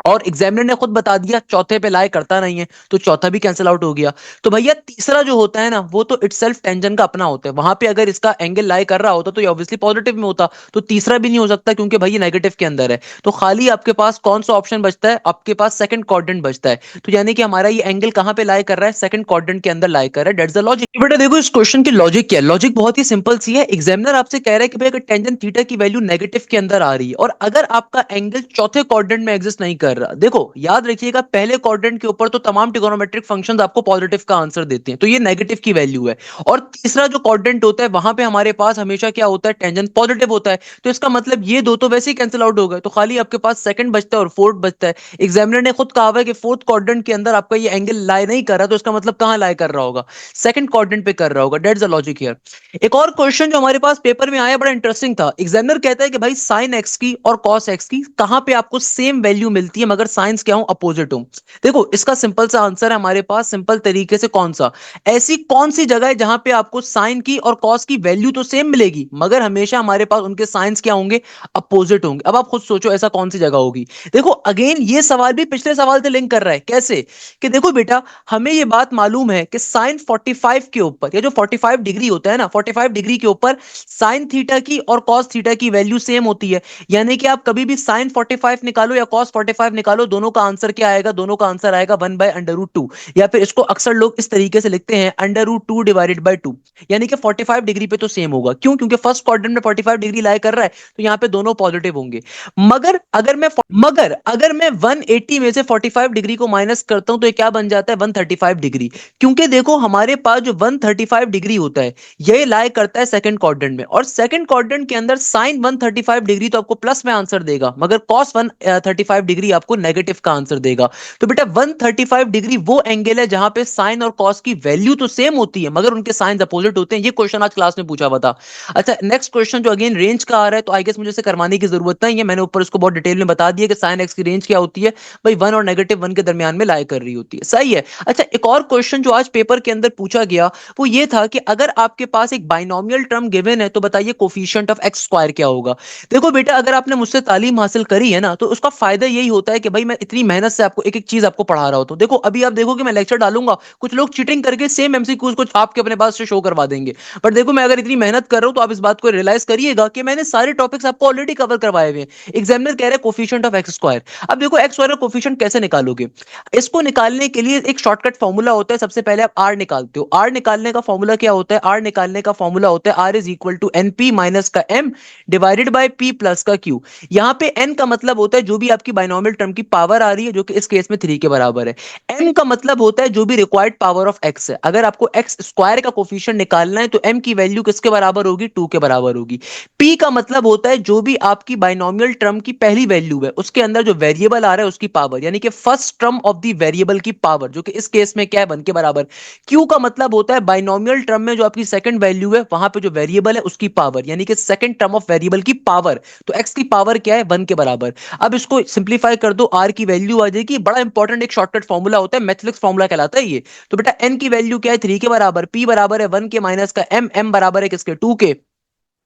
और एग्जामिनर ने खुद बता दिया चौथे पे लाई करता नहीं है, तो चौथा भी कैंसिल आउट हो गया। तो भैया तीसरा जो होता है ना, वो तो इटसेल्फ टेंजेंट का अपना होता है, वहां पे अगर इसका एंगल लाई कर रहा होता तो ये ऑब्वियसली पॉजिटिव में होता, तो तीसरा भी नहीं हो सकता क्योंकि भाई ये नेगेटिव के अंदर है। तो खाली आपके पास कौन सा ऑप्शन बचता है, आपके पास सेकंड क्वाड्रेंट बचता है। तो यानी कि हमारा ये एंगल कहां पे लाई कर रहा है, सेकंड क्वाड्रेंट के अंदर लाई कर रहा है। That's the logic. बेटा देखो इस क्वेश्चन की लॉजिक क्या है, लॉजिक बहुत ही सिंपल सी है। एग्जामिनर आपसे कह रहा है कि भाई अगर टेंजेंट थीटा की वैल्यू नेगेटिव के अंदर आ रही है, और अगर आपका एंगल चौथे क्वाड्रेंट में एग्जिस्ट नहीं कर रहा, देखो याद रखिएगा पहले क्वाड्रेंट के ऊपर तो तमाम ट्रिगोनोमेट्रिक फंक्शंस आपको पॉजिटिव का आंसर देते हैं, तो ये नेगेटिव की वैल्यू है। और तीसरा जो क्वाड्रेंट होता है वहां पे हमारे पास हमेशा क्या होता है, टेंजेंट पॉजिटिव होता है, तो इसका मतलब ये दो तो वैसे ही कैंसिल आउट हो गए, तो खाली आपके पास सेकंड बचता है और फोर्थ बचता है। एग्जामिनर ने खुद कहा हुआ है कि फोर्थ क्वाड्रेंट के अंदर आपका ये एंगल लाई नहीं कर रहा, तो इसका मतलब कहां लाई कर रहा होगा, सेकंड क्वाड्रेंट पे कर रहा होगा। That's the logic here. एक और क्वेश्चन जो हमारे पास पेपर में आया बड़ा इंटरेस्टिंग था। एग्जामिनर कहता है कि भाई साइन एक्स की और कॉस एक्स की कहां पे आपको सेम वैल्यू मिलती है मगर साइंस क्या हो, अपोजिट हो। देखो इसका सिंपल सा आंसर है हमारे पास, सिंपल तरीके से, कौन सा, ऐसी कौन सी जगह है जहां पे आपको साइन की और कॉस की वैल्यू तो सेम मिलेगी मगर हमेशा हमारे पास उनके साइंस क्या होंगे, अपोजिट होंगे। अब आप खुद सोचो ऐसा कौन सी जगह होगी। देखो अगेन ये सवाल भी पिछले सवाल से लिंक कर रहा है। कैसे, कि देखो बेटा हमें ये बात मालूम है कि साइन 45 के ऊपर, या जो 45 डिग्री होता है ना, 45 डिग्री के ऊपर साइन थीटा की और कॉस थीटा की वैल्यू सेम होती है। यानी कि आप कभी भी साइन 45 निकालो या कॉस 45 निकालो, दोनों का आंसर क्या आएगा, दोनों का आंसर आएगा 1/√2, या फिर इसको अक्सर लोग इस तरीके से लिखते हैं √2 डिवाइडेड बाय 2। यानी कि 45 डिग्री पे तो सेम होगा, क्यों, क्योंकि फर्स्ट क्वाड्रेंट में 45 डिग्री लाई कर रहा है, तो यहाँ पे दोनों पॉजिटिव होंगे। मगर अगर मैं 180 में से 45 डिग्री को माइनस करता हूं तो ये क्या बन जाता है, 135 डिग्री। क्योंकि देखो हमारे पास जो 135 डिग्री होता है ये लाई करता है सेकंड क्वाड्रेंट में, और सेकंड क्वाड्रेंट के अंदर साइन 135 डिग्री तो आपको प्लस में आंसर देगा, मगर कॉस 135 डिग्री आपको नेगेटिव का आंसर देगा। तो बेटा 135 डिग्री वो एंगल है जहां पे साइन और कॉस की वैल्यू तो सेम होती है मगर उनके साइन अपोजिट होते हैं। ये क्वेश्चन आज क्लास में पूछा हुआ था। अच्छा नेक्स्ट क्वेश्चन जो अगेन रेंज का आ रहा है, तो आई गेस मुझे इसे करवाने की जरूरत नहीं है, मैंने ऊपर इसको बहुत डिटेल में बता दिया कि साइन एक्स की रेंज क्या होती है, भाई 1 और -1 के दरमियान में लाई कर रही होती है। सही है। अच्छा एक और क्वेश्चन जो आज पेपर के अंदर पूछा गया वो ये था कि अगर आपके पास एक बाइनोमियल टर्म गिवन है तो बताइए कोफिशिएंट ऑफ एक्स स्क्वायर क्या होगा। देखो बेटा अगर आपने मुझसे तालीम हासिल करी है ना, तो उसका फायदा यही होता है कि भाई मैं इतनी मेहनत से आपको एक एक चीज आपको पढ़ा रहा हूं। तो देखो अभी आप देखो कि मैं लेक्चर डालूंगा, कुछ लोग चीटिंग करके सेम एमसीक्यूज कुछ आपके अपने पास से शो करवा देंगे, बट देखो मैं अगर इतनी मेहनत कर रहा हूं तो आप इस बात को रियलाइज करिएगा कि मैंने सारे टॉपिक्स आपको ऑलरेडी कवर करवाए हुए हैं। एग्जामिनर कह रहे हैं कोफिशिएंट ऑफ एक्स स्क्वायर। अब देखो एक्स स्क्वायर का कोफिशिएंट कैसे निकालोगे, इसको निकालने के लिए एक शॉर्टकट फॉर्मूला होता है। सबसे पहले आप आर निकालते हो। आर निकालने का फॉर्मूला क्या होता है, आर निकालने का फॉर्मूला होता है R is equal to N P minus का M divided by P plus का क्यू। यहां पे एन का मतलब होता है जो भी आपकी बाइनोमियल टर्म की पावर आ रही है, जो कि इस केस में 3 के बराबर है। एम का मतलब होता है जो भी रिक्वायर्ड पावर ऑफ एक्स है। अगर आपको एक्स स्क्वायर का कोफिशिएंट निकालना है तो एम की वैल्यू किसके बराबर होगी, 2 के बराबर होगी। पी का मतलब होता है जो भी आपकी बाइनोमियल टर्म की पहली वैल्यू है उसके अंदर जो वेरिएबल आ रहा है उसकी पावर, यानी कि first term of the variable की पावर, जो कि इस केस में क्या है, 1 के बराबर। क्यू का मतलब होता है बाइनोमियल टर्म में जो आपकी सेकंड वैल्यू है वहां पे जो वेरिएबल है उसकी पावर, यानी कि सेकंड टर्म ऑफ वेरिएबल की पावर। तो एक्स की पावर क्या है, 1 के बराबर। अब इसको सिंप्लीफाई कर दो, आर की वैल्यू आ जाएगी। बड़ा इंपॉर्टेंट एक शॉर्टकट फॉर्मूला होता है, मैथमेटिक्स फॉर्मूला कहलाता है ये। तो बेटा एन की वैल्यू क्या है, 3 के बराबर, पी बराबर है 1 के माइनस का एम, एम बराबर है किसके, 2 के।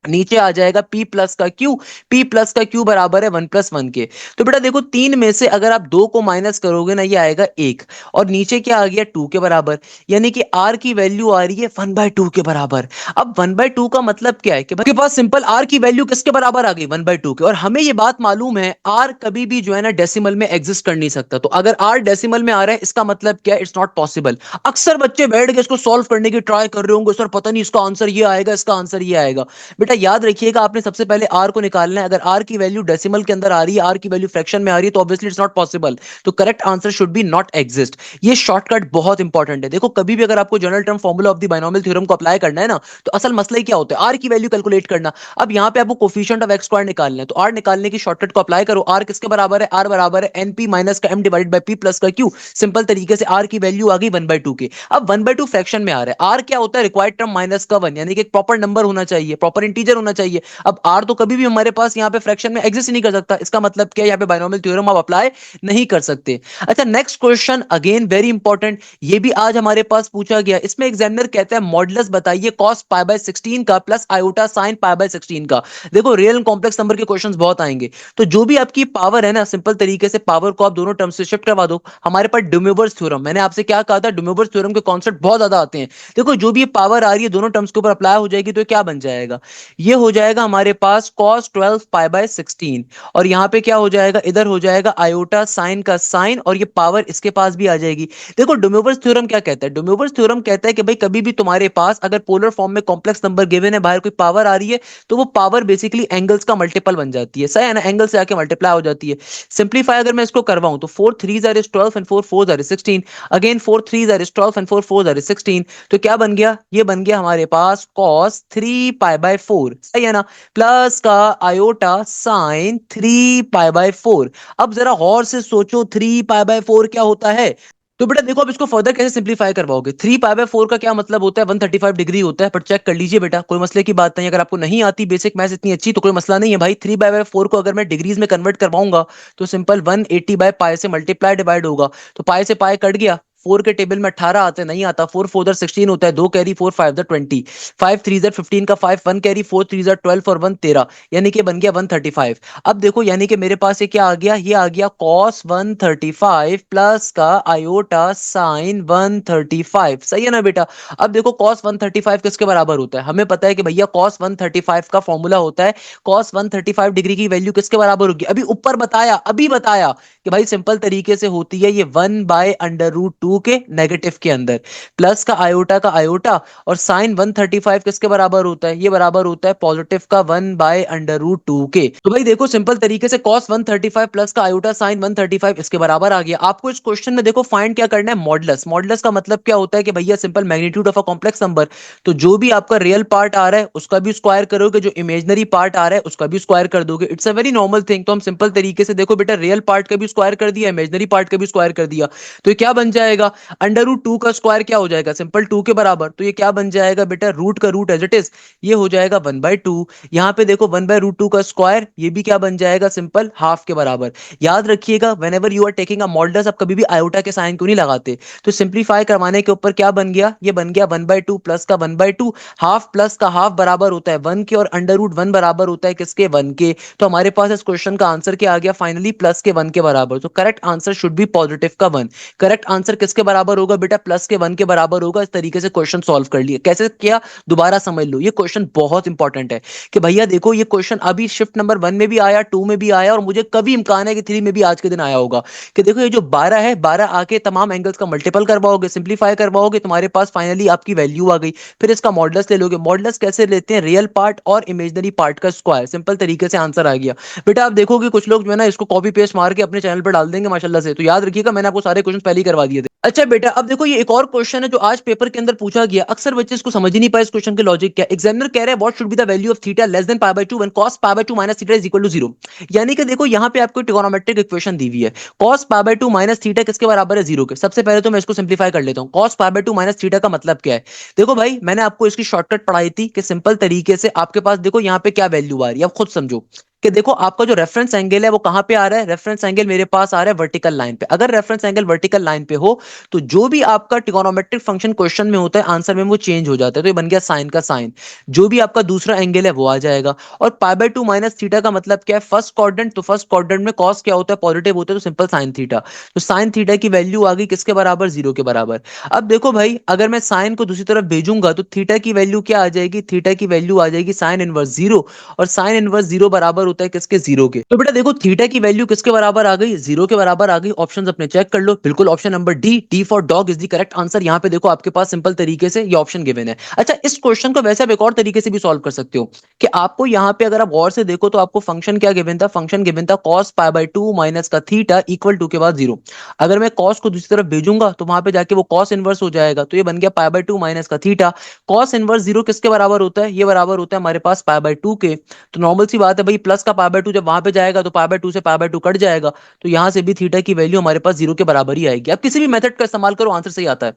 नीचे आ जाएगा p प्लस का q, p प्लस का q बराबर है 1 + 1 के। तो बेटा देखो 3 में से अगर आप 2 को माइनस करोगे ना, ये आएगा 1, और नीचे क्या आ गया, 2 के बराबर, यानी कि r की वैल्यू आ रही है 1/2 के बराबर। अब 1/2 का मतलब क्या है कि भाई के पास सिंपल r की वैल्यू किसके बराबर आ गई, 1/2 के। और हमें ये बात मालूम है r कभी भी जो है ना डेसिमल में एग्जिस्ट कर नहीं सकता। तो अगर r डेसिमल में आ रहा है इसका मतलब क्या है, इट्स नॉट पॉसिबल। अक्सर बच्चे बैठ के इसको सॉल्व करने की ट्राई कर रहे होंगे, सर पता नहीं इसका आंसर ये आएगा, इसका आंसर ये आएगा। बेटा याद रखिएगा आपने सबसे पहले आर को निकालना है। अगर आर की वैल्यू डेसिमल के अंदर आ रही है, आर की वैल्यू फ्रैक्शन में आ रही है, तो ऑब्वियसली इट्स नॉट पॉसिबल। तो correct answer should B not exist. ये शॉर्टकट बहुत इंपॉर्टेंट है। देखो कभी भी अगर आपको general term formula of the binomial theorem को अप्लाई करना है ना, तो असल मसला ही क्या होता है, आर की वैल्यू कैलकुलेट करना। अब यहाँ पे आपको कोफिशिएंट ऑफ एक्स स्क्वायर निकालना है, तो आर निकालने की शॉर्टकट को अप्लाई करो। आर किसके बराबर है, आर बराबर है एनपी माइनस का M divided by P plus का क्यू। सिंपल तरीके से आर की वैल्यू आ गई 1/2 के। अब 1/2 फ्रैक्शन में आ रहा है, आर क्या होता है, रिक्वायर्ड टर्म माइनस का 1, यानी कि एक प्रॉपर नंबर होना चाहिए, प्रॉपर इंटीजर होना चाहिए। अब आर तो कभी भी हमारे पास यहाँ पे फ्रैक्शन में एग्जिस्ट नहीं कर सकता। इसका मतलब क्या है, यहाँ पे बायनोमियल थ्योरम आप अप्लाई नहीं कर सकते। अच्छा next question again very important, ये भी आज हमारे पास पूछा गया। इसमें एग्जामिनर कहता है मॉडुलस बताइए cos पाई बाय 16 का plus iota sin pi by 16 का। देखो रियल एंड कॉम्प्लेक्स नंबर के क्वेश्चंस बहुत आएंगे, तो जो भी आपकी पावर है ना, सिंपल तरीके से पावर को आप दोनों टर्म से शिफ्ट करवा दो। हमारे पास ड्यूमोवर्स थ्योरम, मैंने आपसे क्या कहा था, ड्यूमोवर्स थ्योरम के कॉन्सेप्ट बहुत ज्यादा आते हैं। देखो जो भी पावर आ रही है दोनों टर्म्स के ऊपर अप्लाई हो जाएगी, तो क्या बन जाएगा, ये हो जाएगा हमारे पास cos 12 पाई बाय 16, और यहाँ पे क्या हो जाएगा, इधर हो जाएगा आयोटा साइन का साइन, और ये पावर इसके पास भी आ जाएगी। देखो डुमोवर्स थ्योरम क्या कहता है, डुमोवर्स थ्योरम कहता है कि भाई कभी भी तुम्हारे पास अगर पोलर फॉर्म में कॉम्प्लेक्स नंबर गिवन है, बाहर कोई पावर आ रही है, तो वो पावर बेसिकली एंगल्स का मल्टीपल बन जाती है। सही है ना, एंगल से आके मल्टीप्लाई हो जाती है। सिंप्लीफाई अगर मैं इसको करवाऊं तो 4 3s are 12 and 4 4s are 16, again 4 3s are 12 and 4 4s are 16, तो क्या बन गया, ये बन गया हमारे पास cos 3 पाई बाय 4। सही है ना, प्लस का आयोटा साइन 3 पाई बाय 4। अब जरा गौर से सोचो 3 पाई बाय 4 क्या होता है। तो बेटा देखो अब इसको फर्दर कैसे सिंप्लीफाई करवाओगे। 3 पाई बाय 4 का क्या मतलब होता है, 135 डिग्री होता है। पर चेक कर लीजिए बेटा, कोई मसले की बात नहीं। अगर आपको नहीं आती बेसिक मैथ्स इतनी अच्छी, तो कोई मसला नहीं है भाई। 3 पाई बाय 4 को अगर मैं डिग्रीज में कन्वर्ट करवाऊंगा, तो सिंपल 180 बाय पाई से मल्टीप्लाई डिवाइड होगा, तो पाई से पाई कट गया। 4 के टेबल में 18 आते नहीं आता, 4 4 16 होता है, 2 कैरी 4 5 20, 5 3 15 का 5 1 कैरी 4 3 12 और 1 13, यानी कि बन गया 135। अब देखो यानी कि मेरे पास ये क्या आ गया, ये आ गया cos 135 प्लस का आयोटा साइन 135। सही है ना बेटा। अब देखो cos 135 किसके बराबर होता है, हमें पता है कि भैया cos 135 का फॉर्मूला होता है, cos 135 डिग्री की वैल्यू किसके बराबर होगी, अभी ऊपर बताया, अभी बताया कि भाई सिंपल तरीके से होती है ये 1/√2 के नेगेटिव के अंदर, प्लस का आयोटा, और साइन 135 किसके बराबर होता है, ये बराबर होता है पॉजिटिव का 1/√2 के। तो भाई देखो सिंपल तरीके से cos 135 प्लस का आयोटा साइन 135 इसके बराबर आ गया। आपको इस क्वेश्चन में देखो फाइंड क्या करना है, मॉडुलस। मॉडुलस का मतलब क्या होता है कि भैया simple magnitude of a complex number, तो जो भी आपका रियल पार्ट आ रहा है उसका भी स्क्वायर करोगे, जो इमेजिनरी पार्ट आ रहा है उसका भी स्क्वायर कर दोगे। It's a very normal thing. तो हम सिंपल तरीके से देखो बेटा, रियल पार्ट का भी स्क्वायर कर दिया, इमेजिनरी पार्ट का भी स्क्वायर कर दिया, तो ये क्या बन जाएगा, √2 का स्क्वायर क्या हो जाएगा, सिंपल 2 के बराबर, तो ये क्या बन जाएगा बेटा, रूट का रूट एज इट इज, ये हो जाएगा 1/2। यहाँ पे देखो 1/√2 का स्क्वायर, ये भी क्या बन जाएगा, सिंपल हाफ के बराबर। याद रखिएगा whenever you are taking a modulus, आप कभी भी आयोटा के साइन क्यों नहीं लगाते। तो सिंप्लीफाई करवाने के ऊपर क्या बन गया, ये बन गया 1/2 प्लस का 1/2, हाफ प्लस का हाफ बराबर होता है 1 के, और √1 बराबर होता है किसके, 1 के। तो हमारे पास इस क्वेश्चन का आंसर क्या आ गया, फाइनली प्लस के 1 के बराबर। तो correct answer should B positive का 1। करेक्ट आंसर किसके बराबर होगा बेटा, प्लस के 1 के बराबर होगा। इस तरीके से क्वेश्चन सॉल्व कर लिए। कैसे किया, दोबारा समझ लो, ये क्वेश्चन बहुत इंपॉर्टेंट है कि भैया देखो ये क्वेश्चन अभी शिफ्ट नंबर 1 में भी आया, 2 में भी आया, और मुझे कभी इम्कान है कि 3 में भी आज के दिन आया होगा। कि देखो ये जो 12 है, 12 आके तमाम एंगल्स का मल्टीपल करवाओगे, सिंप्लीफाई करवाओगे, तुम्हारे पास फाइनली आपकी वैल्यू आ गई। फिर इसका मॉडुलस ले लोगे। मॉडुलस कैसे लेते हैं, रियल पार्ट और इमेजिनरी पार्ट का स्क्वायर। सिंपल तरीके से आंसर आ गया। बेटा आप देखोगे कुछ लोग जो है ना इसको कॉपी पेस्ट मार के अपने चैनल पर डाल देंगे माशाल्लाह से, तो याद रखिएगा मैंने आपको सारे क्वेश्चन पहले ही करवा दिए थे। अच्छा बेटा अब देखो ये एक और क्वेश्चन है जो आज पेपर के अंदर पूछा गया, अक्सर बच्चे इसको समझ ही नहीं पाए। इस क्वेश्चन के लॉजिक क्या, एग्जामिनर कह रहा है what should be the value of theta less than π/2 when cos π/2 minus theta is equal to 0। यानी कि देखो यहाँ पे आपको ट्रिगोनोमेट्रिक इक्वेशन दी हुई है, cos π/2 माइनस थीटा किसके बराबर है, 0 के। सबसे पहले तो मैं इसको सिंप्लीफाई कर लेता हूँ। cos π/2 माइनस थीटा का मतलब क्या है, देखो भाई मैंने आपको इसकी शॉर्टकट पढ़ाई थी कि सिंपल तरीके से आपके पास देखो यहाँ पे क्या वैल्यू आ रही है, अब खुद समझो कि देखो आपका जो रेफरेंस एंगल है वो कहां पे आ रहा है, रेफरेंस एंगल मेरे पास आ रहा है वर्टिकल लाइन पे। अगर रेफरेंस एंगल वर्टिकल लाइन पे हो तो जो भी आपका ट्रिगोनोमेट्रिक फंक्शन क्वेश्चन में होता है आंसर में वो चेंज हो जाता है। तो ये बन गया साइन का साइन, जो भी आपका दूसरा एंगल है वो आ जाएगा। और π/2 माइनस थीटा का मतलब क्या है, फर्स्ट क्वाड्रेंट, तो फर्स्ट क्वाड्रेंट में कॉस क्या होता है, पॉजिटिव होता है, तो सिंपल साइन थीटा। तो साइन थीटा की वैल्यू आ गई किसके बराबर, 0 के बराबर। अब देखो भाई अगर मैं साइन को दूसरी तरफ भेजूंगा तो थीटा की वैल्यू क्या आ जाएगी, थीटा की वैल्यू आ जाएगी साइन इनवर्स 0, और साइन इनवर्स 0 बराबर होता है किसके, जीरो के। तो बेटा देखो थीटा की वैल्यू किसके बराबर आ गई, जीरो के बराबर आ गई। ऑप्शंस अपने चेक कर लो, बिल्कुल option number D for dog is the correct answer. यहाँ पे देखो आपके पास सिंपल तरीके से ये ऑप्शन गिवन है। अच्छा इस क्वेश्चन को वैसे आप एक और तरीके से भी सॉल्व कर सकते हो कि आपको यहाँ पे अगर आप गौर से देखो तो आपको फंक्शन क्या गिवन था, फंक्शन गिवन था cos पाई बाय 2 माइनस का थीटा इक्वल टू के बाद जीरो। अगर मैं cos को दूसरी तरफ भेजूंगा तो वहां पे जाके वो cos इनवर्स हो जाएगा, तो ये बन गया पाई बाय 2 माइनस का थीटा। cos इनवर्स जीरो किसके बराबर होता है, ये बराबर होता है हमारे पास पाई बाय 2 के। तो नॉर्मल सी बात है भाई, प्लस का पाई बाय 2 जब वहां पे जाएगा तो पाई बाय 2 से पाई बाय 2 कट जाएगा, तो यहां से भी थीटा की वैल्यू हमारे पास जीरो के बराबर ही आएगी। अब किसी भी मेथड का इस्तेमाल करो आंसर सही आता है।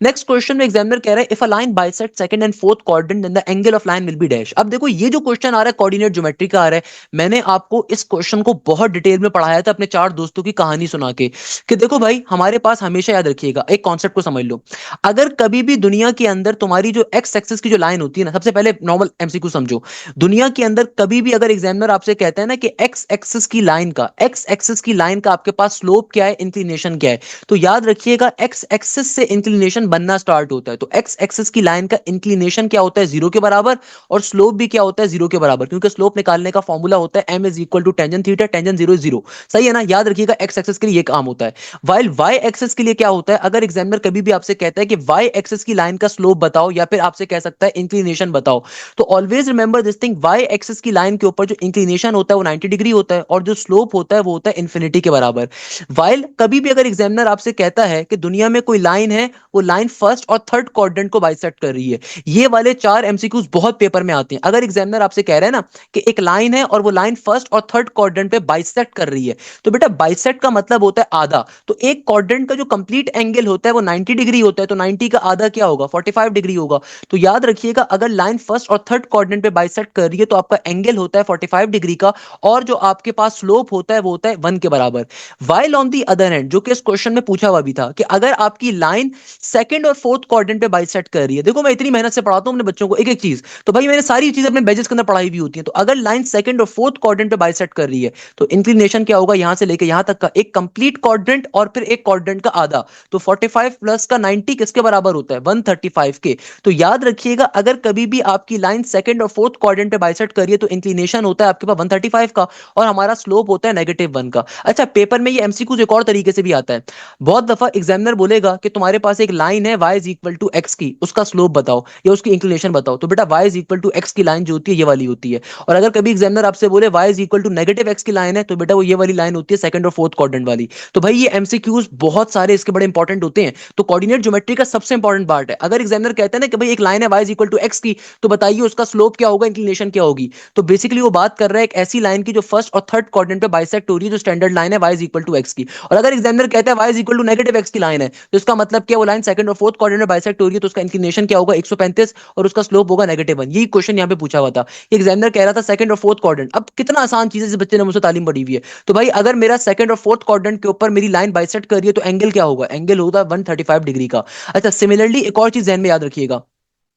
नेक्स्ट क्वेश्चन में एग्जामिनर कह रहा है if a line bisect second and fourth quadrant then the angle of line will be dash. अब देखो ये जो क्वेश्चन आ रहा है कोऑर्डिनेट ज्योमेट्री का आ रहा है। मैंने आपको इस क्वेश्चन को बहुत डिटेल में पढ़ाया था अपने चार दोस्तों की कहानी सुना के, कि देखो भाई हमारे पास हमेशा याद रखिएगा एक कॉन्सेप्ट को समझ लो। अगर कभी भी दुनिया के अंदर तुम्हारी जो एक्स एक्सिस की जो लाइन होती है ना, सबसे पहले नॉर्मल एमसीक्यू समझो। दुनिया के अंदर कभी भी अगर एग्जामिनर आपसे कहता है ना कि एक्स एक्सिस की लाइन का आपके पास स्लोप क्या है, इंक्लिनेशन क्या है, तो याद रखिएगा एक्स एक्सिस से इंक्लिनेशन बनना स्टार्ट होता है। तो एक्स एक्सिस की लाइन का इंक्लिनेशन क्या होता है, जीरो के बराबर, और स्लोप भी क्या होता है, जीरो के बराबर, क्योंकि स्लोप निकालने का फॉर्मूला होता है m is equal to tangent theta, tangent zero zero. सही है ना, याद रखिएगा एक्स एक्सिस के लिए ये काम होता है। वाइल वाई एक्सिस के लिए क्या होता है, अगर एग्जामिनर कभी भी आपसे कहता है कि वाई एक्सिस की लाइन का स्लोप बताओ या फिर आपसे कह सकता है इंक्लिनेशन बताओ, तो always remember this thing, Y axis की लाइन के ऊपर जो इंक्लिनेशन होता है वो 90 डिग्री होता है, और जो स्लोप होता है वो होता है इन्फिनिटी के बराबर। वाइल कभी भी अगर एग्जामिनर आपसे कहता है कि दुनिया में कोई लाइन है, वो लाइन फर्स्ट और थर्ड क्वाड्रेंट को बाइसेक्ट कर रही है, ये वाले चार एमसीक्यूज बहुत पेपर में आते हैं। अगर एग्जामिनर आपसे कह रहा है ना कि एक लाइन है और वो लाइन फर्स्ट और थर्ड क्वाड्रेंट पे बाइसेक्ट कर रही है, तो बेटा बाइसेक्ट का मतलब होता है आधा। तो एक क्वाड्रेंट का जो कंप्लीट एंगल होता है वो 90 डिग्री होता है, तो 90 का आधा क्या होगा, 45 डिग्री होगा। तो याद रखिएगा अगर लाइन फर्स्ट और थर्ड क्वाड्रेंट पे बाइसेक्ट कर रही है तो आपका एंगल होता है 45 डिग्री का, और जो आपके पास स्लोप होता है वो होता है 1 के बराबर। While on the other hand, जो कि इस क्वेश्चन में पूछा हुआ भी था कि अगर आपकी लाइन सेकंड और फोर्थ क्वाड्रेंट पे बाइसेक्ट कर रही है, देखो मैं इतनी मेहनत से पढ़ाता हूं अपने बच्चों को एक एक चीज, तो भाई मैंने सारी चीज अपने बैचेस के अंदर पढ़ाई भी होती है। तो अगर लाइन सेकंड और फोर्थ क्वाड्रेंट पे बाइसेक्ट कर रही है तो इंक्लिनेशन क्या होगा, यहां से लेकर यहां तक का एक कंप्लीट क्वाड्रेंट और फिर एक क्वाड्रेंट का आधा। तो 45 प्लस का 90 किसके बराबर होता है, 135 के। तो याद रखिएगा अगर कभी भी आपकी लाइन सेकंड और फोर्थ क्वाड्रेंट पे बाइसेक्ट कर रही है तो इंक्लिनेशन होता है आपके पास 135 का, और हमारा स्लोप होता है -1 का। अच्छा पेपर में ये एमसीक्यू एक और तरीके से भी आता है। बहुत दफा एग्जामिनर बोलेगा कि तुम्हारे पास एक लाइन है y is equal to X की, उसका स्लोप बताओ या उसकी इंक्लिनेशन बताओ, तो बेटा y is equal to X की लाइन जो होती है ये वाली होती है। और अगर कभी एग्जामिनर आपसे बोले y is equal to negative X की लाइन है, तो बेटा वो ये वाली लाइन होती है सेकंड और फोर्थ क्वाड्रेंट वाली। तो भाई ये एमसीक्यूज बहुत सारे इसके बड़े इंपॉर्टेंट होते हैं। तो कोऑर्डिनेट ज्योमेट्री का सबसे इंपॉर्टेंट पार्ट है। अगर एग्जामिनर कहते हैं ना कि भाई एक लाइन है y is equal to X की, तो बताइए उसका स्लोप क्या होगा, इंक्लिनेशन क्या होगी। तो बेसिकली वो बात कर रहा है एक ऐसी लाइन की जो फर्स्ट और थर्ड क्वाड्रेंट पे बाइसेक्ट हो रही है, जो स्टैंडर्ड लाइन है y is equal to X की। और अगर एग्जामिनर कहता है y is equal to negative X की लाइन है, तो इसका मतलब क्या, वो लाइन सेकंड और फोर्थ क्वाड्रेंट में बाइसेक्ट हो रही है, तो उसका इंक्लिनेशन क्या होगा, 135, और उसका स्लोप होगा -1। यही क्वेश्चन यहाँ पे पूछा हुआ था। एग्जामिनर कह रहा था सेकंड और फोर्थ क्वाड्रेंट। अब कितना आसान चीज है, जिस बच्चे ने मुझसे तालीम पढ़ी हुई है। तो भाई अगर मेरा सेकंड और फोर्थ क्वाड्रेंट के ऊपर मेरी लाइन बाइसेक्ट कर रही है तो एंगल क्या होगा, एंगल होगा 135 डिग्री का। अच्छा सिमिलरली एक और चीज ध्यान में याद रखिएगा,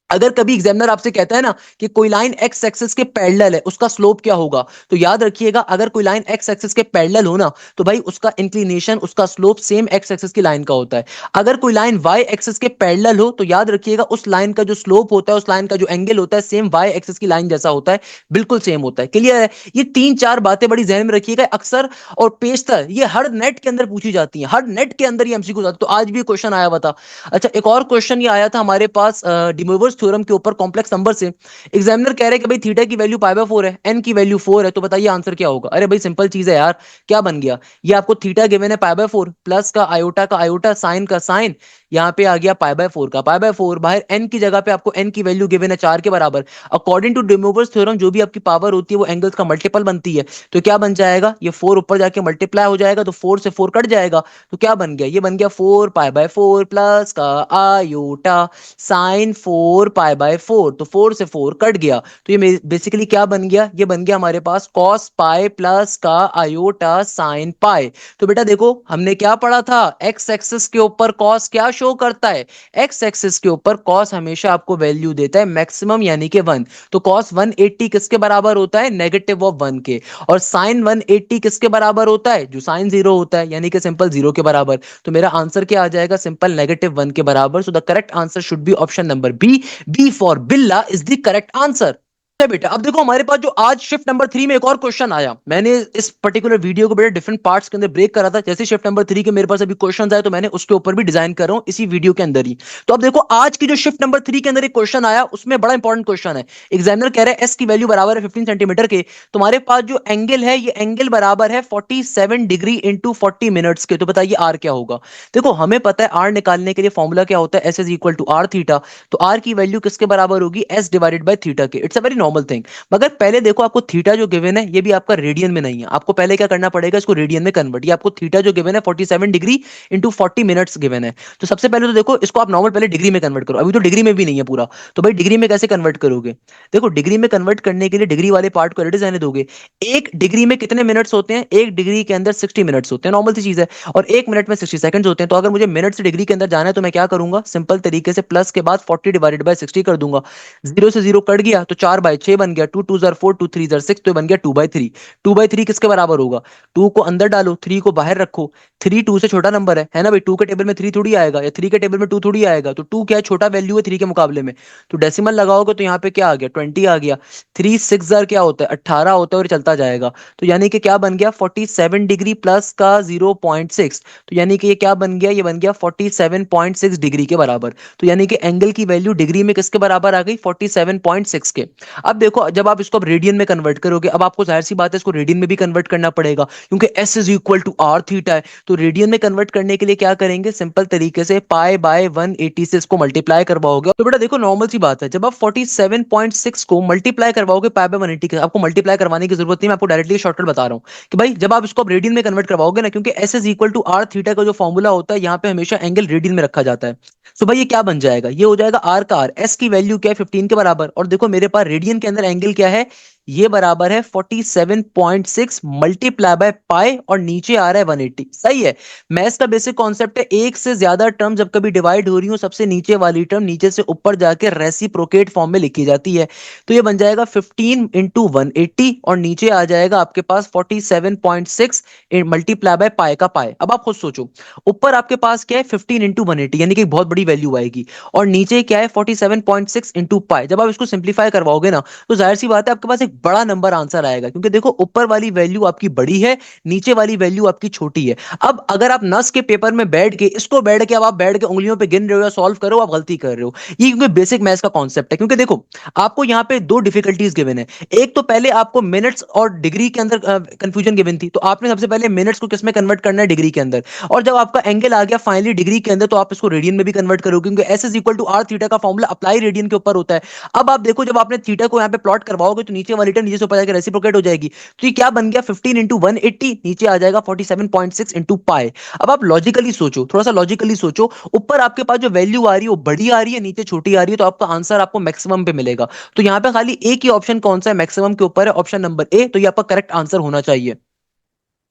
अगर कभी एग्जामिनर आपसे कहता है ना कि कोई लाइन एक्स एक्सिस के पैरेलल है, उसका स्लोप क्या होगा, तो याद रखिएगा अगर कोई लाइन एक्स एक्सिस के पैरेलल हो ना, तो भाई उसका इंक्लिनेशन, उसका स्लोप सेम एक्स एक्सिस की लाइन का होता है। अगर कोई लाइन वाई एक्सिस के पैरेलल हो, तो याद रखिएगा उस लाइन का जो स्लोप होता है, उस लाइन का जो एंगल होता है, सेम वाई एक्सिस की लाइन जैसा होता है, बिल्कुल सेम होता है। क्लियर है, ये तीन चार बातें बड़ी ध्यान में रखिएगा। अक्सर और पेशतर ये हर नेट के अंदर पूछी जाती है, हर नेट के अंदर ये एमसीक्यू जाती है। तो आज भी क्वेश्चन आया हुआ था। अच्छा एक और क्वेश्चन ये आया था हमारे पास डिमोवर्स थ्योरम के ऊपर कॉम्प्लेक्स नंबर से। एग्जामिनर कह रहे हैं कि भाई थीटा की वैल्यू पाई बाय 4 है, एन की वैल्यू 4 है, तो बताइए आंसर क्या होगा। अरे भाई सिंपल चीज है यार, क्या बन गया, ये आपको थीटा गिवन है पाई बाय 4, प्लस का आयोटा साइन का साइन, यहाँ पे आ गया पाई बाय 4 का पाई बाय 4, बाहर एन की जगह पे आपको एन की वैल्यू गिवन है 4 के बराबर। अकॉर्डिंग टू डिमोवर्स थ्योरम जो भी आपकी पावर होती है वो एंगल्स का मल्टीपल बनती है, तो क्या बन जाएगा, ये 4 ऊपर जाके मल्टीप्लाई हो जाएगा, तो 4 से 4 कट जाएगा, तो क्या बन गया, ये बन गया 4 पाई बाय 4 प्लस का आयोटा साइन 4 पाई बाय 4, तो 4 से 4 कट गया, तो ये बेसिकली क्या बन गया, ये बन गया हमारे पास cos पाई प्लस का आयोटा साइन पाई। तो बेटा देखो हमने क्या पढ़ा था, एक्स एक्सिस के ऊपर cos क्या शो करता है, एक्स एक्सिस के ऊपर cos हमेशा आपको वैल्यू देता है मैक्सिमम यानी कि 1। तो cos 180 किसके बराबर होता है, नेगेटिव ऑफ 1 के, और साइन 180 किसके बराबर होता है, जो साइन 0 होता है, यानी कि सिंपल 0 के बराबर। तो मेरा आंसर क्या आ जाएगा, सिंपल -1 के बराबर। So the correct answer should be option number B, B for बिल्ला इज द करेक्ट आंसर। है बेटा। अब देखो हमारे पास जो आज शिफ्ट नंबर 3 में एक और क्वेश्चन आया, मैंने इस पर्टिकुलर वीडियो को बड़े डिफरेंट पार्ट्स के अंदर ब्रेक करा था। जैसे शिफ्ट नंबर 3 के मेरे पास अभी क्वेश्चंस आए तो मैंने उसके ऊपर भी डिजाइन कर रहा हूं इसी वीडियो के अंदर ही। तो अब देखो आज की जो शिफ्ट नंबर 3 के अंदर एक क्वेश्चन आया, उसमें बड़ा इंपॉर्टेंट क्वेश्चन है। एग्जामिनर कह रहा है एस की वैल्यू बराबर है 15 सेंटीमीटर के, तुम्हारे पास जो एंगल है ये एंगल बराबर है 47 डिग्री इंटू 40 मिनट्स के, तो बताइए आर क्या होगा। देखो हमें पता है आर निकालने के लिए फॉर्मूला क्या होता है, S is equal to R theta. तो आर की वैल्यू किसके बराबर होगी, एस डिवाइडेड बाय थीटा के। It's a very normal thing. मगर पहले देखो आपको थीटा जो गिवन है ये भी आपका रेडियन में नहीं है, आपको पहले क्या करना पड़ेगा, इसको रेडियन में कन्वर्ट। ये आपको थीटा जो गिवन है 47 डिग्री इंटू 40 मिनट्स गिवन है। तो सबसे पहले तो देखो इसको आप नॉर्मल पहले डिग्री में कन्वर्ट करो, अभी तो डिग्री में भी नहीं है पूरा। तो भाई डिग्री में कैसे कन्वर्ट करोगे, देखो डिग्री में कन्वर्ट करने के लिए डिग्री वाले पार्ट को एडिट रहने दोगे। एक डिग्री में कितने मिनट्स होते हैं, एक डिग्री के अंदर 60 मिनट्स होते हैं, नॉर्मल सी चीज है। और एक मिनट में 60 सेकंड्स होते हैं। तो अगर मुझे मिनट से डिग्री के अंदर जाना है तो मैं क्या करूंगा, सिंपल तरीके से प्लस के बाद 40 डिवाइडेड बाय 60 कर दूंगा। जीरो से जीरो कट गया तो 4/6 बन गया, 2 2 4 2 3 6, तो बन गया 2/3। 2/3 किसके बराबर होगा, 2 को अंदर डालो 3 को बाहर रखो। 3 2 से छोटा नंबर है ना भाई, 2 के टेबल में 3 थोड़ी आएगा, या 3 के टेबल में 2 थोड़ी आएगा। तो 2 क्या है, छोटा वैल्यू है 3 के मुकाबले में। तो डेसिमल लगाओगे तो यहाँ पे क्या आ गया, 20 आ गया। 3 6 जार क्या होता है, 18 होता है, और चलता जाएगा। तो यानी कि क्या बन गया, 47 डिग्री प्लस का 0.6। तो यानी कि ये क्या बन गया, ये बन गया 47.6 डिग्री के बराबर। तो यानी कि एंगल की वैल्यू डिग्री में किसके बराबर आ गई, 47.6 के। अब देखो जब आप इसको अब रेडियन में कन्वर्ट करोगे, अब आपको जाहिर सी बात है इसको रेडियन में भी कन्वर्ट करना पड़ेगा, क्योंकि S is equal to R theta है। तो रेडियन में कन्वर्ट करने के लिए क्या करेंगे, सिंपल तरीके से पाई बाय 180 से इसको मल्टीप्लाई करवाओगे। तो बेटा देखो नॉर्मल सी बात है, जब आप 47.6 को मल्टीप्लाई करवाओगे पाई बाय 180 के, आपको मल्टीप्लाई करवाने की जरूरत नहीं, मैं आपको डायरेक्टली शॉर्टकट बता रहा हूँ कि भाई जब आप इसको रेडियन में कन्वर्ट करवाओगे ना, क्योंकि S is equal to R theta का जो फॉर्मूला होता है यहाँ पे हमेशा एंगल रेडियन में रखा जाता है। तो भाई ये क्या बन जाएगा, ये हो जाएगा आर का आर, एस की वैल्यू क्या है 15 के बराबर, और देखो मेरे पास रेडियन के अंदर एंगल क्या है, ये बराबर है 47.6 मल्टीप्लाई बाय पाई, और नीचे आ रहा है 180। सही है। मैथ्स का बेसिक कॉन्सेप्ट है, एक से ज्यादा टर्म जब कभी डिवाइड हो रही हो, सबसे नीचे वाली टर्म नीचे से ऊपर जाके रेसिप्रोकेट फॉर्म में लिखी जाती है। तो ये बन जाएगा 15 इंटू 180, और नीचे आ जाएगा आपके पास 47.6 मल्टीप्लाई बाय पाई का पाई। अब आप खुद सोचो, ऊपर आपके पास क्या है 15 इंटू 180, यानी कि बहुत बड़ी वैल्यू आएगी, और नीचे क्या है 47.6 इंटू पाई। जब आप इसको सिंप्लीफाई करवाओगे ना, तो जाहिर सी बात है आपके पास एक बड़ा नंबर आंसर आएगा, क्योंकि देखो ऊपर वाली वैल्यू आपकी बड़ी है, नीचे वाली वैल्यू आपकी छोटी है। अब अगर आप नस के पेपर में बैठ के इसको बैठ के अब आप बैठ के उंगलियों पे गिन रहे हो या सॉल्व करो, आप गलती कर रहे हो। ये क्योंकि बेसिक मैथ्स का कॉन्सेप्ट है। क्योंकि देखो आपको यहाँ पे दो डिफिकल्टीज गिवन है। एक तो पहले आपको मिनट्स और डिग्री के अंदर कंफ्यूजन गिवन थी, तो आपने सबसे पहले मिनट्स को किस में कन्वर्ट करना है, डिग्री के अंदर। और जब आपका एंगल आ गया फाइनली डिग्री के अंदर, तो आप इसको रेडियन में भी कन्वर्ट करोगे, क्योंकि S is equal to R theta का फॉर्मूला अप्लाई रेडियन के ऊपर होता है। अब आप देखो जब आपने थीटा को यहाँ पे प्लॉट करवाओगे, तो नीचे वाली टर्म नीचे से ऊपर जाकर रेसिप्रोकेट हो जाएगी। तो ये क्या बन गया 15 इंटू 180, नीचे आ जाएगा 47.6 इंटू पाई। अब आप लॉजिकली सोचो, थोड़ा सा लॉजिकली सोचो, ऊपर आपके पास जो वैल्यू आ रही है वो बड़ी आ रही है, नीचे छोटी आ रही है, तो आपका आंसर आपको मैक्सिमम पे मिलेगा। तो यहाँ पे खाली एक ही ऑप्शन कौन सा है, मैक्सिमम के ऊपर है, ऑप्शन नंबर ए। तो ये आपका करेक्ट आंसर होना चाहिए।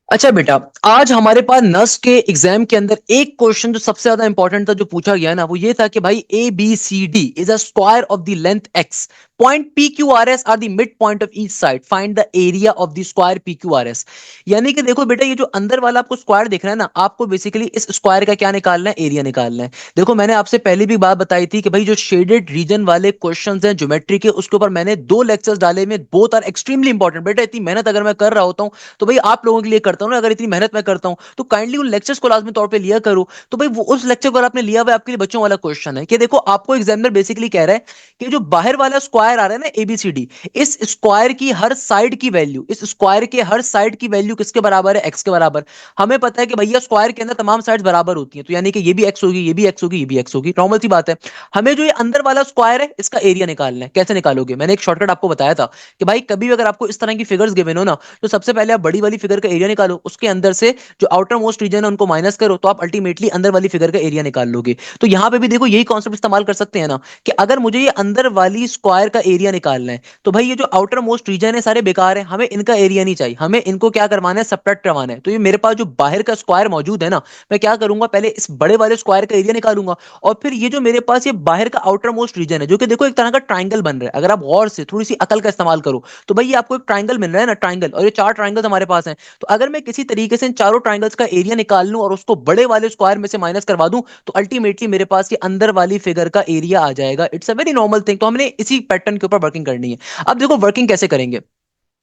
अच्छा बेटा, आज हमारे पास नस के एग्जाम के अंदर एक क्वेश्चन जो सबसे ज्यादा इंपॉर्टेंट था जो पूछा गया ना, वो ये था कि भाई A B C D is a square of the length X, point P Q R S are the mid point of each side, find the area of the square P Q R S. यानी कि देखो बेटा, ये जो अंदर वाला आपको square दिख रहा है ना, आपको बेसिकली इस स्क्वायर का क्या निकालना है, एरिया निकालना है। देखो मैंने आपसे पहले भी बात बताई थी कि भाई जो शेडेड रीजन वाले क्वेश्चंस हैं ज्योमेट्री के, उसके ऊपर मैंने 2 लेक्चर्स डाले में, बोथ आर एक्सट्रीमली इंपॉर्टेंट। बेटा इतनी मेहनत अगर मैं कर रहा होता हूं तो भाई आप लोगों के लिए करता हूं ना, अगर इतनी मेहनत मैं करता हूं तो काइंडली उन लेक्चर्स को लाजमी तौर पे लिया करो। तो भाई वो उस लेक्चर को आपने लिया हुआ आपके लिए बच्चों वाला क्वेश्चन है कि देखो आपको एग्जामिनर बेसिकली कह रहा है कि जो बाहर वाला स्क्वायर आ रहा है ना एबीसीडी, इस स्क्वायर की हर साइड की वैल्यू, इस स्क्वायर के हर साइड की वैल्यू किसके बराबर है, एक्स के बराबर। हमें पता है कि भैया स्क्वायर के अंदर तमाम साइड्स बराबर होती हैं, तो यानी कि ये भी एक्स होगी, ये भी एक्स होगी, ये भी एक्स होगी, नॉर्मल सी बात है। हमें जो ये अंदर वाला स्क्वायर है इसका एरिया निकालना है। कैसे निकालोगे, मैंने एक शॉर्टकट आपको बताया था कि भाई कभी भी अगर आपको इस तरह की फिगर्स गिवन हो ना, तो सबसे पहले आप बड़ी वाली फिगर का एरिया निकालो, उसके अंदर से जो आउटर मोस्ट रीजन है उनको माइनस करो, तो आप अल्टीमेटली अंदर वाली फिगर का एरिया निकाल लोगे। तो यहां पे भी देखो यही कॉन्सेप्ट इस्तेमाल कर सकते हैं ना, कि अगर मुझे ये अंदर वाली स्क्वायर का एरिया निकालना है, तो भाई ये जो आउटर मोस्ट रीजन है सारे बेकार है, हमें इनका एरिया नहीं चाहिए, हमें इनको क्या करवाना है, सबट्रैक्ट करवाना है। तो ये मेरे पास जो बाहर का स्क्वायर मौजूद है ना, मैं क्या करूंगा, पहले इस बड़े वाले स्क्वायर का एरिया निकालूंगा, और फिर ये जो मेरे पास ये बाहर का आउटर मोस्ट रीजन है, जो कि देखो एक तरह का ट्राइंगल बन रहा है, अगर आप गौर से थोड़ी सी अकल का इस्तेमाल करो, तो भाई ये आपको एक ट्राइंगल मिल रहा है ना, ट्राइंगल, और ये 4 ट्राइंगल्स हमारे पास हैं। तो अगर मैं किसी तरीके से इन चारों ट्राइंगल्स का एरिया निकाल लूं और उसको बड़े वाले स्क्वायर में से माइनस करवा दूं, तो अल्टीमेटली मेरे पास ये अंदर वाली फिगर का एरिया आ जाएगा। It's a very normal thing. तो हमने इसी पैटर्न पैटर्न के ऊपर वर्किंग करनी है। अब देखो वर्किंग कैसे करेंगे।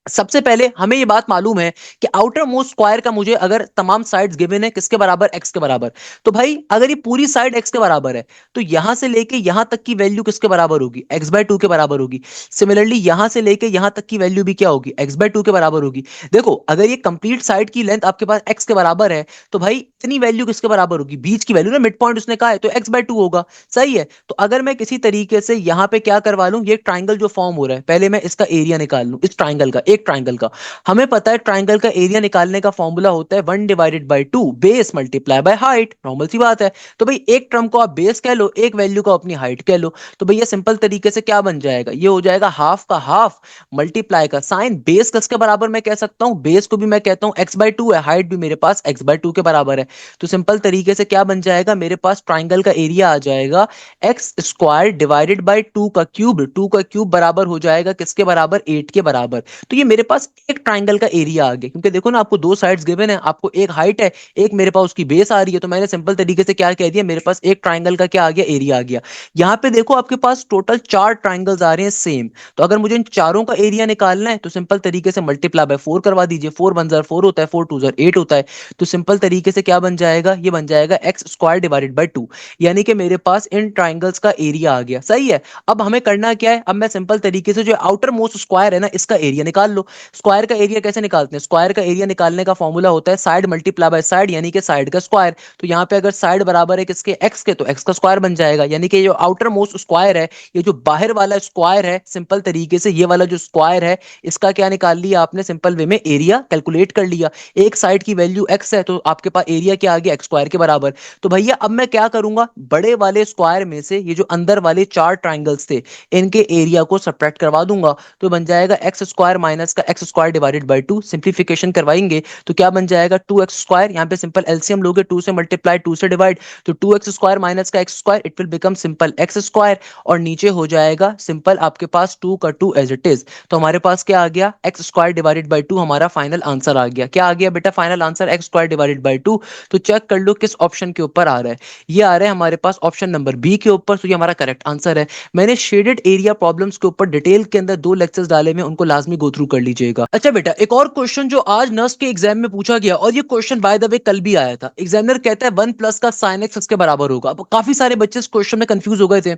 सबसे पहले हमें ये बात मालूम है कि आउटर मोस्ट स्क्वायर का मुझे अगर तमाम साइड्स गिवन है किसके बराबर, एक्स के बराबर, तो भाई अगर ये पूरी साइड एक्स के बराबर है तो यहां से लेके यहां तक की वैल्यू किसके बराबर होगी, एक्स बाय टू के बराबर होगी। सिमिलरली यहां से लेके यहां तक की वैल्यू भी क्या होगी, एक्स बाय टू के बराबर होगी। देखो अगर ये कंप्लीट साइड की लेंथ आपके पास एक्स के बराबर है तो भाई इतनी वैल्यू किसके बराबर होगी, बीच की वैल्यू ना, मिड पॉइंट उसने कहा है, तो एक्स बाय टू होगा। सही है। तो अगर मैं किसी तरीके से यहां पे क्या करवा लूं, ये ट्राइंगल जो फॉर्म हो रहा है, पहले मैं इसका एरिया निकाल लूं, इस ट्राइंगल का, एक ट्राइंगल का। हमें पता है ट्राइंगल का एरिया निकालने का फॉर्मूला होता है 1/2 base multiply by height, normal सी बात है। तो भाई एक टर्म को आप बेस कह लो, एक वैल्यू को अपनी हाइट कह लो, तो भैया सिंपल तरीके से क्या बन जाएगा, ये हो जाएगा हाफ का हाफ मल्टीप्लाई का साइन, बेस किसके बराबर मैं कह सकता हूं, बेस को भी मैं कहता हूं एक्स बाय टू है, हाइट भी मेरे पास एक्स बाय टू के बराबर है। तो सिंपल तरीके से क्या बन जाएगा, मेरे पास ट्राइंगल का एरिया आ जाएगा x square divided by two का क्यूब बराबर हो जाएगा किसके बराबर, 8 के बराबर। तो ये मेरे पास एक ट्राइंगल का एरिया आ गया, क्योंकि देखो ना आपको दो साइड्स गिवन है, आपको एक हाइट है, एक मेरे पास उसकी बेस आ रही है, तो मैंने सिंपल तरीके से क्या कह दिया, मेरे पास एक ट्राइंगल का क्या आ गया, एरिया आ गया। यहां पे देखो आपके पास टोटल 4 ट्राइंगल्स आ रहे हैं सेम, तो अगर मुझे इन चारों का एरिया निकालना है तो सिंपल तरीके से मल्टीप्लाई बाय 4 करवा दीजिए, 4 1 जार 4 होता है, 4 2 जार 8 होता है। तो सिंपल तरीके से क्या बन जाएगा, ये बन जाएगा एक्स स्क्वायर डिवाइडेड बाय 2, यानी कि मेरे पास इन ट्राइंगल्स का एरिया आ गया। सही है। अब हमें करना क्या है, अब मैं सिंपल तरीके से जो आउटर मोस्ट स्क्वायर है ना, इसका एरिया निकाल लो। स्क्वायर का एरिया कैसे निकालते हैं, स्क्वायर का एरिया निकालने का फॉर्मूला होता है साइड मल्टीप्लाई बाय साइड, यानी कि साइड का स्क्वायर। तो यहाँ पे अगर साइड बराबर है किसके, एक्स के, तो एक्स का स्क्वायर बन जाएगा, यानी कि जो आउटर मोस्ट स्क्वायर है, ये जो बाहर वाला स्क्वायर है, सिंपल तरीके से ये वाला जो स्क्वायर है, इसका क्या निकाल लिया आपने, सिंपल वे में एरिया कैलकुलेट कर लिया। एक साइड की वैल्यू एक्स है तो आपके पास एरिया क्या आ गया, एक्स स्क्वायर के बराबर। तो भैया अब मैं क्या करूंगा, बड़े वाले स्क्वायर में से ये जो अंदर वाले 4 ट्राइंगल्स थे इनके एरिया को सब्ट्रैक्ट करवा दूंगा, तो बन जाएगा एक्स स्क्वायर माइनस का x square divided bye 2, simplification करवाएंगे तो क्या बन जाएगा, 2x स्क्वायर, यहाँ पे सिंपल एलसीएम लोगे, 2 से मल्टीप्लाई 2 से डिवाइड, तो 2x स्क्वायर माइनस का x square, it will become simple x square, और नीचे हो जाएगा सिंपल आपके पास 2 का 2 एज इट इज। तो हमारे पास क्या आ गया, एक्स स्क्वायर डिवाइडेड बाय 2 हमारा फाइनल आंसर आ गया। क्या आ गया बेटा, final answer x square divided bye 2। तो चेक कर लो किस ऑप्शन के ऊपर आ रहा है, ये आ रहा है हमारे पास ऑप्शन नंबर बी के ऊपर, तो ये हमारा करेक्ट आंसर है। मैंने शेडेड एरिया प्रॉब्लम्स के ऊपर डिटेल के अंदर 2 लेक्चर्स डाले में, उनको लाजमी गो थ्रू कर लीजिएगा। अच्छा बेटा एक और क्वेश्चन जो आज नर्स के एग्जाम में पूछा गया, और ये क्वेश्चन बाय द वे कल भी आया था, एग्जामिनर कहता है 1 प्लस का साइन एक्स इसके बराबर होगा। अब काफी सारे बच्चे इस क्वेश्चन में कंफ्यूज हो गए थे।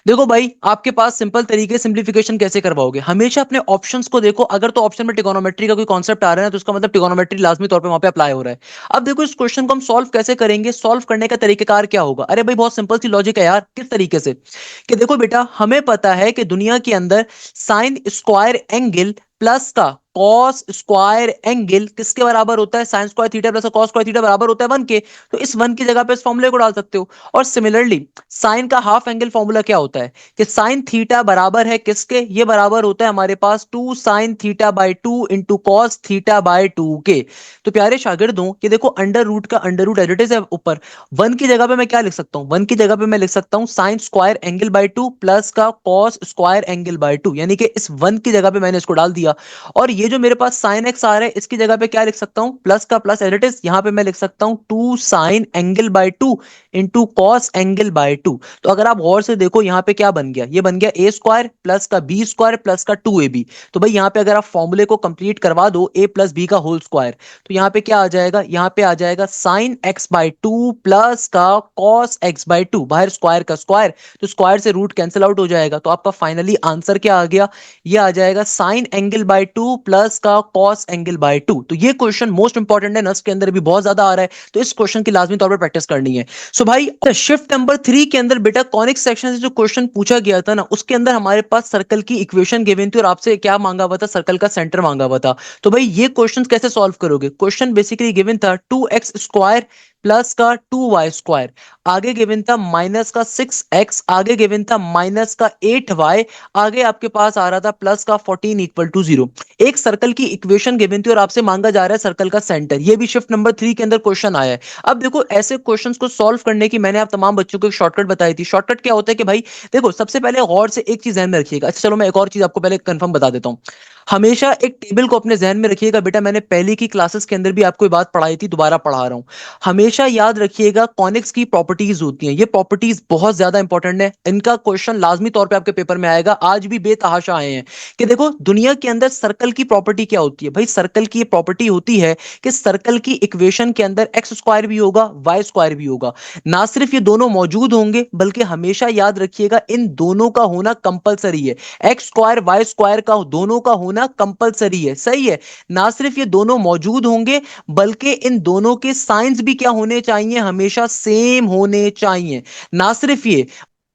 देखो भाई आपके पास सिंपल तरीके सिंप्लीफिकेशन कैसे करवाओगे, हमेशा अपने ऑप्शंस को देखो, अगर तो ऑप्शन में ट्रिगोनोमेट्री का कोई कॉन्सेप्ट आ रहा है तो उसका मतलब ट्रिगोनोमेट्री लाजमी तौर पे वहां पे अप्लाई हो रहा है। अब देखो इस क्वेश्चन को हम सॉल्व कैसे करेंगे, सॉल्व करने का तरीकेकार क्या होगा, अरे भाई बहुत सिंपल सी लॉजिक है यार, किस तरीके से, कि देखो बेटा हमें पता है कि दुनिया के अंदर साइन स्क्वायर एंगल प्लस का कॉस स्क्वायर एंगल किसके बराबर होता है, sine square theta plus cos square theta बराबर होता है 1 के। तो इस 1 की जगह पे इस फॉर्मूले को डाल सकते हो। और सिमिलरली साइन का हाफ एंगल फॉर्मूला क्या होता है, कि साइन थीटा बराबर है किसके, ये बराबर होता है हमारे पास 2 sine theta by 2 into cos theta by 2 के। तो प्यारे शागिर्दों ये देखो अंडर रूट का under root as it is है ऊपर, 1 की जगह पे मैं क्या लिख सकता हूं, 1 की जगह पे मैं लिख सकता हूं sine square angle by 2 plus का कॉस स्क्वायर एंगल बाय 2, यानी कि इस 1 की जगह पे मैंने इसको डाल दिया। और ये जो मेरे पास साइन एक्स आ रहा है इसकी जगह पे क्या लिख सकता हूं, प्लस का प्लस एज इट इज, यहां पे मैं लिख सकता हूं 2 sign angle by 2 into cos angle by 2। तो अगर आप गौर से देखो यहां पे क्या बन गया, ये बन गया ए स्क्वायर प्लस का बी स्क्वायर प्लस का 2ab। तो भाई यहां पे अगर आप फॉर्मूले को कंप्लीट करवा दो ए प्लस बी का होल स्क्वायर, तो यहां पे क्या आ जाएगा, यहां पे आ जाएगा साइन एक्स बाय 2 प्लस का कॉस एक्स बाय 2, बाहर स्क्वायर का स्क्वायर, तो स्क्वायर से रूट कैंसिल आउट हो जाएगा। तो आपका फाइनली आंसर क्या आ गया, ये आ जाएगा साइन एंगल बाय 2 प्लस का कॉस एंगल बाय 2। तो ये क्वेश्चन मोस्ट इंपॉर्टेंट है, नस के अंदर भी बहुत ज्यादा आ रहा है, तो इस क्वेश्चन की लाजमी तौर पर प्रैक्टिस करनी है। सो भाई शिफ्ट नंबर 3 के अंदर बेटा कॉनिक सेक्शन से जो क्वेश्चन पूछा गया था ना, उसके अंदर हमारे पास सर्कल की इक्वेशन गिवन थी और आपसे क्या मांगा हुआ था, सर्कल का सेंटर मांगा हुआ था। तो भाई ये क्वेश्चन कैसे सॉल्व करोगे, क्वेश्चन बेसिकली गिवन था 2x स्क्वायर प्लस का 2y स्क्वायर, आगे गिवन था माइनस का 6x, आगे गिवन था माइनस का 8y, आगे आपके पास आ रहा था प्लस का 14 इक्वल टू 0। एक सर्कल की इक्वेशन गिवन थी और आपसे मांगा जा रहा है सर्कल का सेंटर, ये भी शिफ्ट नंबर 3 के अंदर क्वेश्चन आया है। अब देखो ऐसे क्वेश्चंस को सॉल्व करने की मैंने आप तमाम बच्चों को एक शॉर्टकट बताई थी। शॉर्टकट क्या होता है कि भाई देखो सबसे पहले गौर से एक चीज ध्यान में रखिएगा। अच्छा चलो मैं एक और चीज आपको पहले कंफर्म बता देता हूं, हमेशा एक टेबल को अपने जहन में रखिएगा। बेटा मैंने पहले की क्लासेस के अंदर भी आपको ये बात पढ़ाई थी, दोबारा पढ़ा रहा हूं। हमेशा हमेशा याद रखिएगा कॉनिक्स की प्रॉपर्टीज होती हैं, ये प्रॉपर्टीज बहुत ज्यादा इंपॉर्टेंट है, इनका क्वेश्चन लाजमी तौर पे आपके पेपर में आएगा, आज भी बेतहाशा आए हैं कि देखो दुनिया के अंदर सर्कल की प्रॉपर्टी क्या होती है। भाई सर्कल की प्रॉपर्टी होती है कि सर्कल की इक्वेशन के अंदर एक्स स्क्वायर भी होगा, वाई स्क्वायर भी होगा। ना सिर्फ ये दोनों मौजूद होंगे बल्कि हमेशा याद रखिएगा इन दोनों का होना कंपलसरी है, एक्स स्क्वायर वाई स्क्वायर का दोनों का होना कंपलसरी है, सही है। ना सिर्फ ये दोनों मौजूद होंगे बल्कि इन दोनों के साइंस भी क्या होने चाहिए, हमेशा सेम होने चाहिए। ना सिर्फ ये,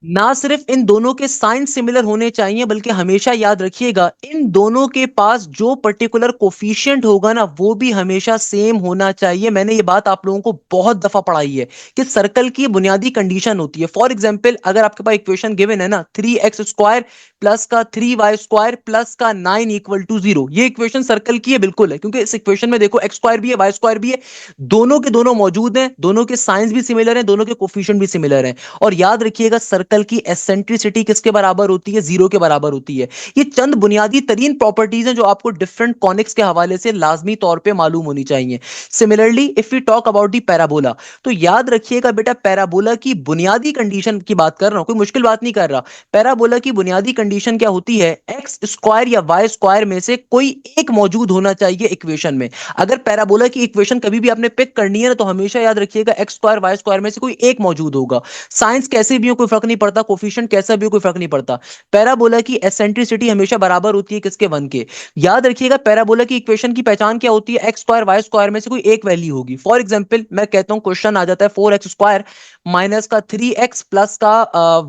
ना सिर्फ इन दोनों के साइन सिमिलर होने चाहिए बल्कि हमेशा याद रखिएगा इन दोनों के पास जो पर्टिकुलर कोफिशिएंट होगा ना वो भी हमेशा सेम होना चाहिए। मैंने ये बात आप लोगों को बहुत दफा पढ़ाई है कि सर्कल की बुनियादी कंडीशन होती है। फॉर एग्जांपल अगर आपके पास इक्वेशन गिवन है ना 3x स्क्वायर प्लस का 3y स्क्वायर प्लस का 9 इक्वल टू 0, ये इक्वेशन सर्कल की है, बिल्कुल है, क्योंकि इस इक्वेशन में देखो एक्स स्क्वायर भी है वाई स्क्वायर भी है, दोनों के दोनों मौजूद हैं, दोनों के साइंस भी सिमिलर हैं, दोनों के कोफिशिएंट भी सिमिलर हैं। और याद रखिएगा सर्कल की एसेंट्रिसिटी किसके बराबर होती है, जीरो के बराबर होती है। ये चंद बुनियादी तरीन प्रॉपर्टीज हैं जो आपको डिफरेंट कॉनिक्स के हवाले से लाजमी तौर पे मालूम होनी चाहिए। Similarly if we talk about the parabola, तो याद रखिएगा बेटा पैराबोला की बुनियादी कंडीशन की बात कर रहा हूं, कोई मुश्किल बात नहीं कर रहा। पैराबोला की बुनियादी कंडीशन क्या होती है, एक्स स्क्वायर या वाई स्क्वायर में से कोई एक मौजूद होना चाहिए इक्वेशन में। अगर पैराबोला की इक्वेशन कभी भी आपने पिक करनी है ना तो हमेशा याद रखिएगा एक्स स्क्वायर वाई स्क्वायर में से कोई एक मौजूद होगा। साइंस कैसे भी हो कोई फर्क नहीं पड़ता, कोफिशिएंट कैसा भी हो कोई फर्क नहीं पड़ता। पैराबोला की एसेंट्रिसिटी हमेशा बराबर होती है किसके, वन के। याद रखिएगा पैराबोला की इक्वेशन की पहचान क्या होती है, एक्स स्क्वायर वाई स्क्वायर में से कोई एक वैल्यू होगी। फॉर एग्जांपल मैं कहता हूं क्वेश्चन आ जाता है 4x स्क्वायर माइनस का 3x प्लस का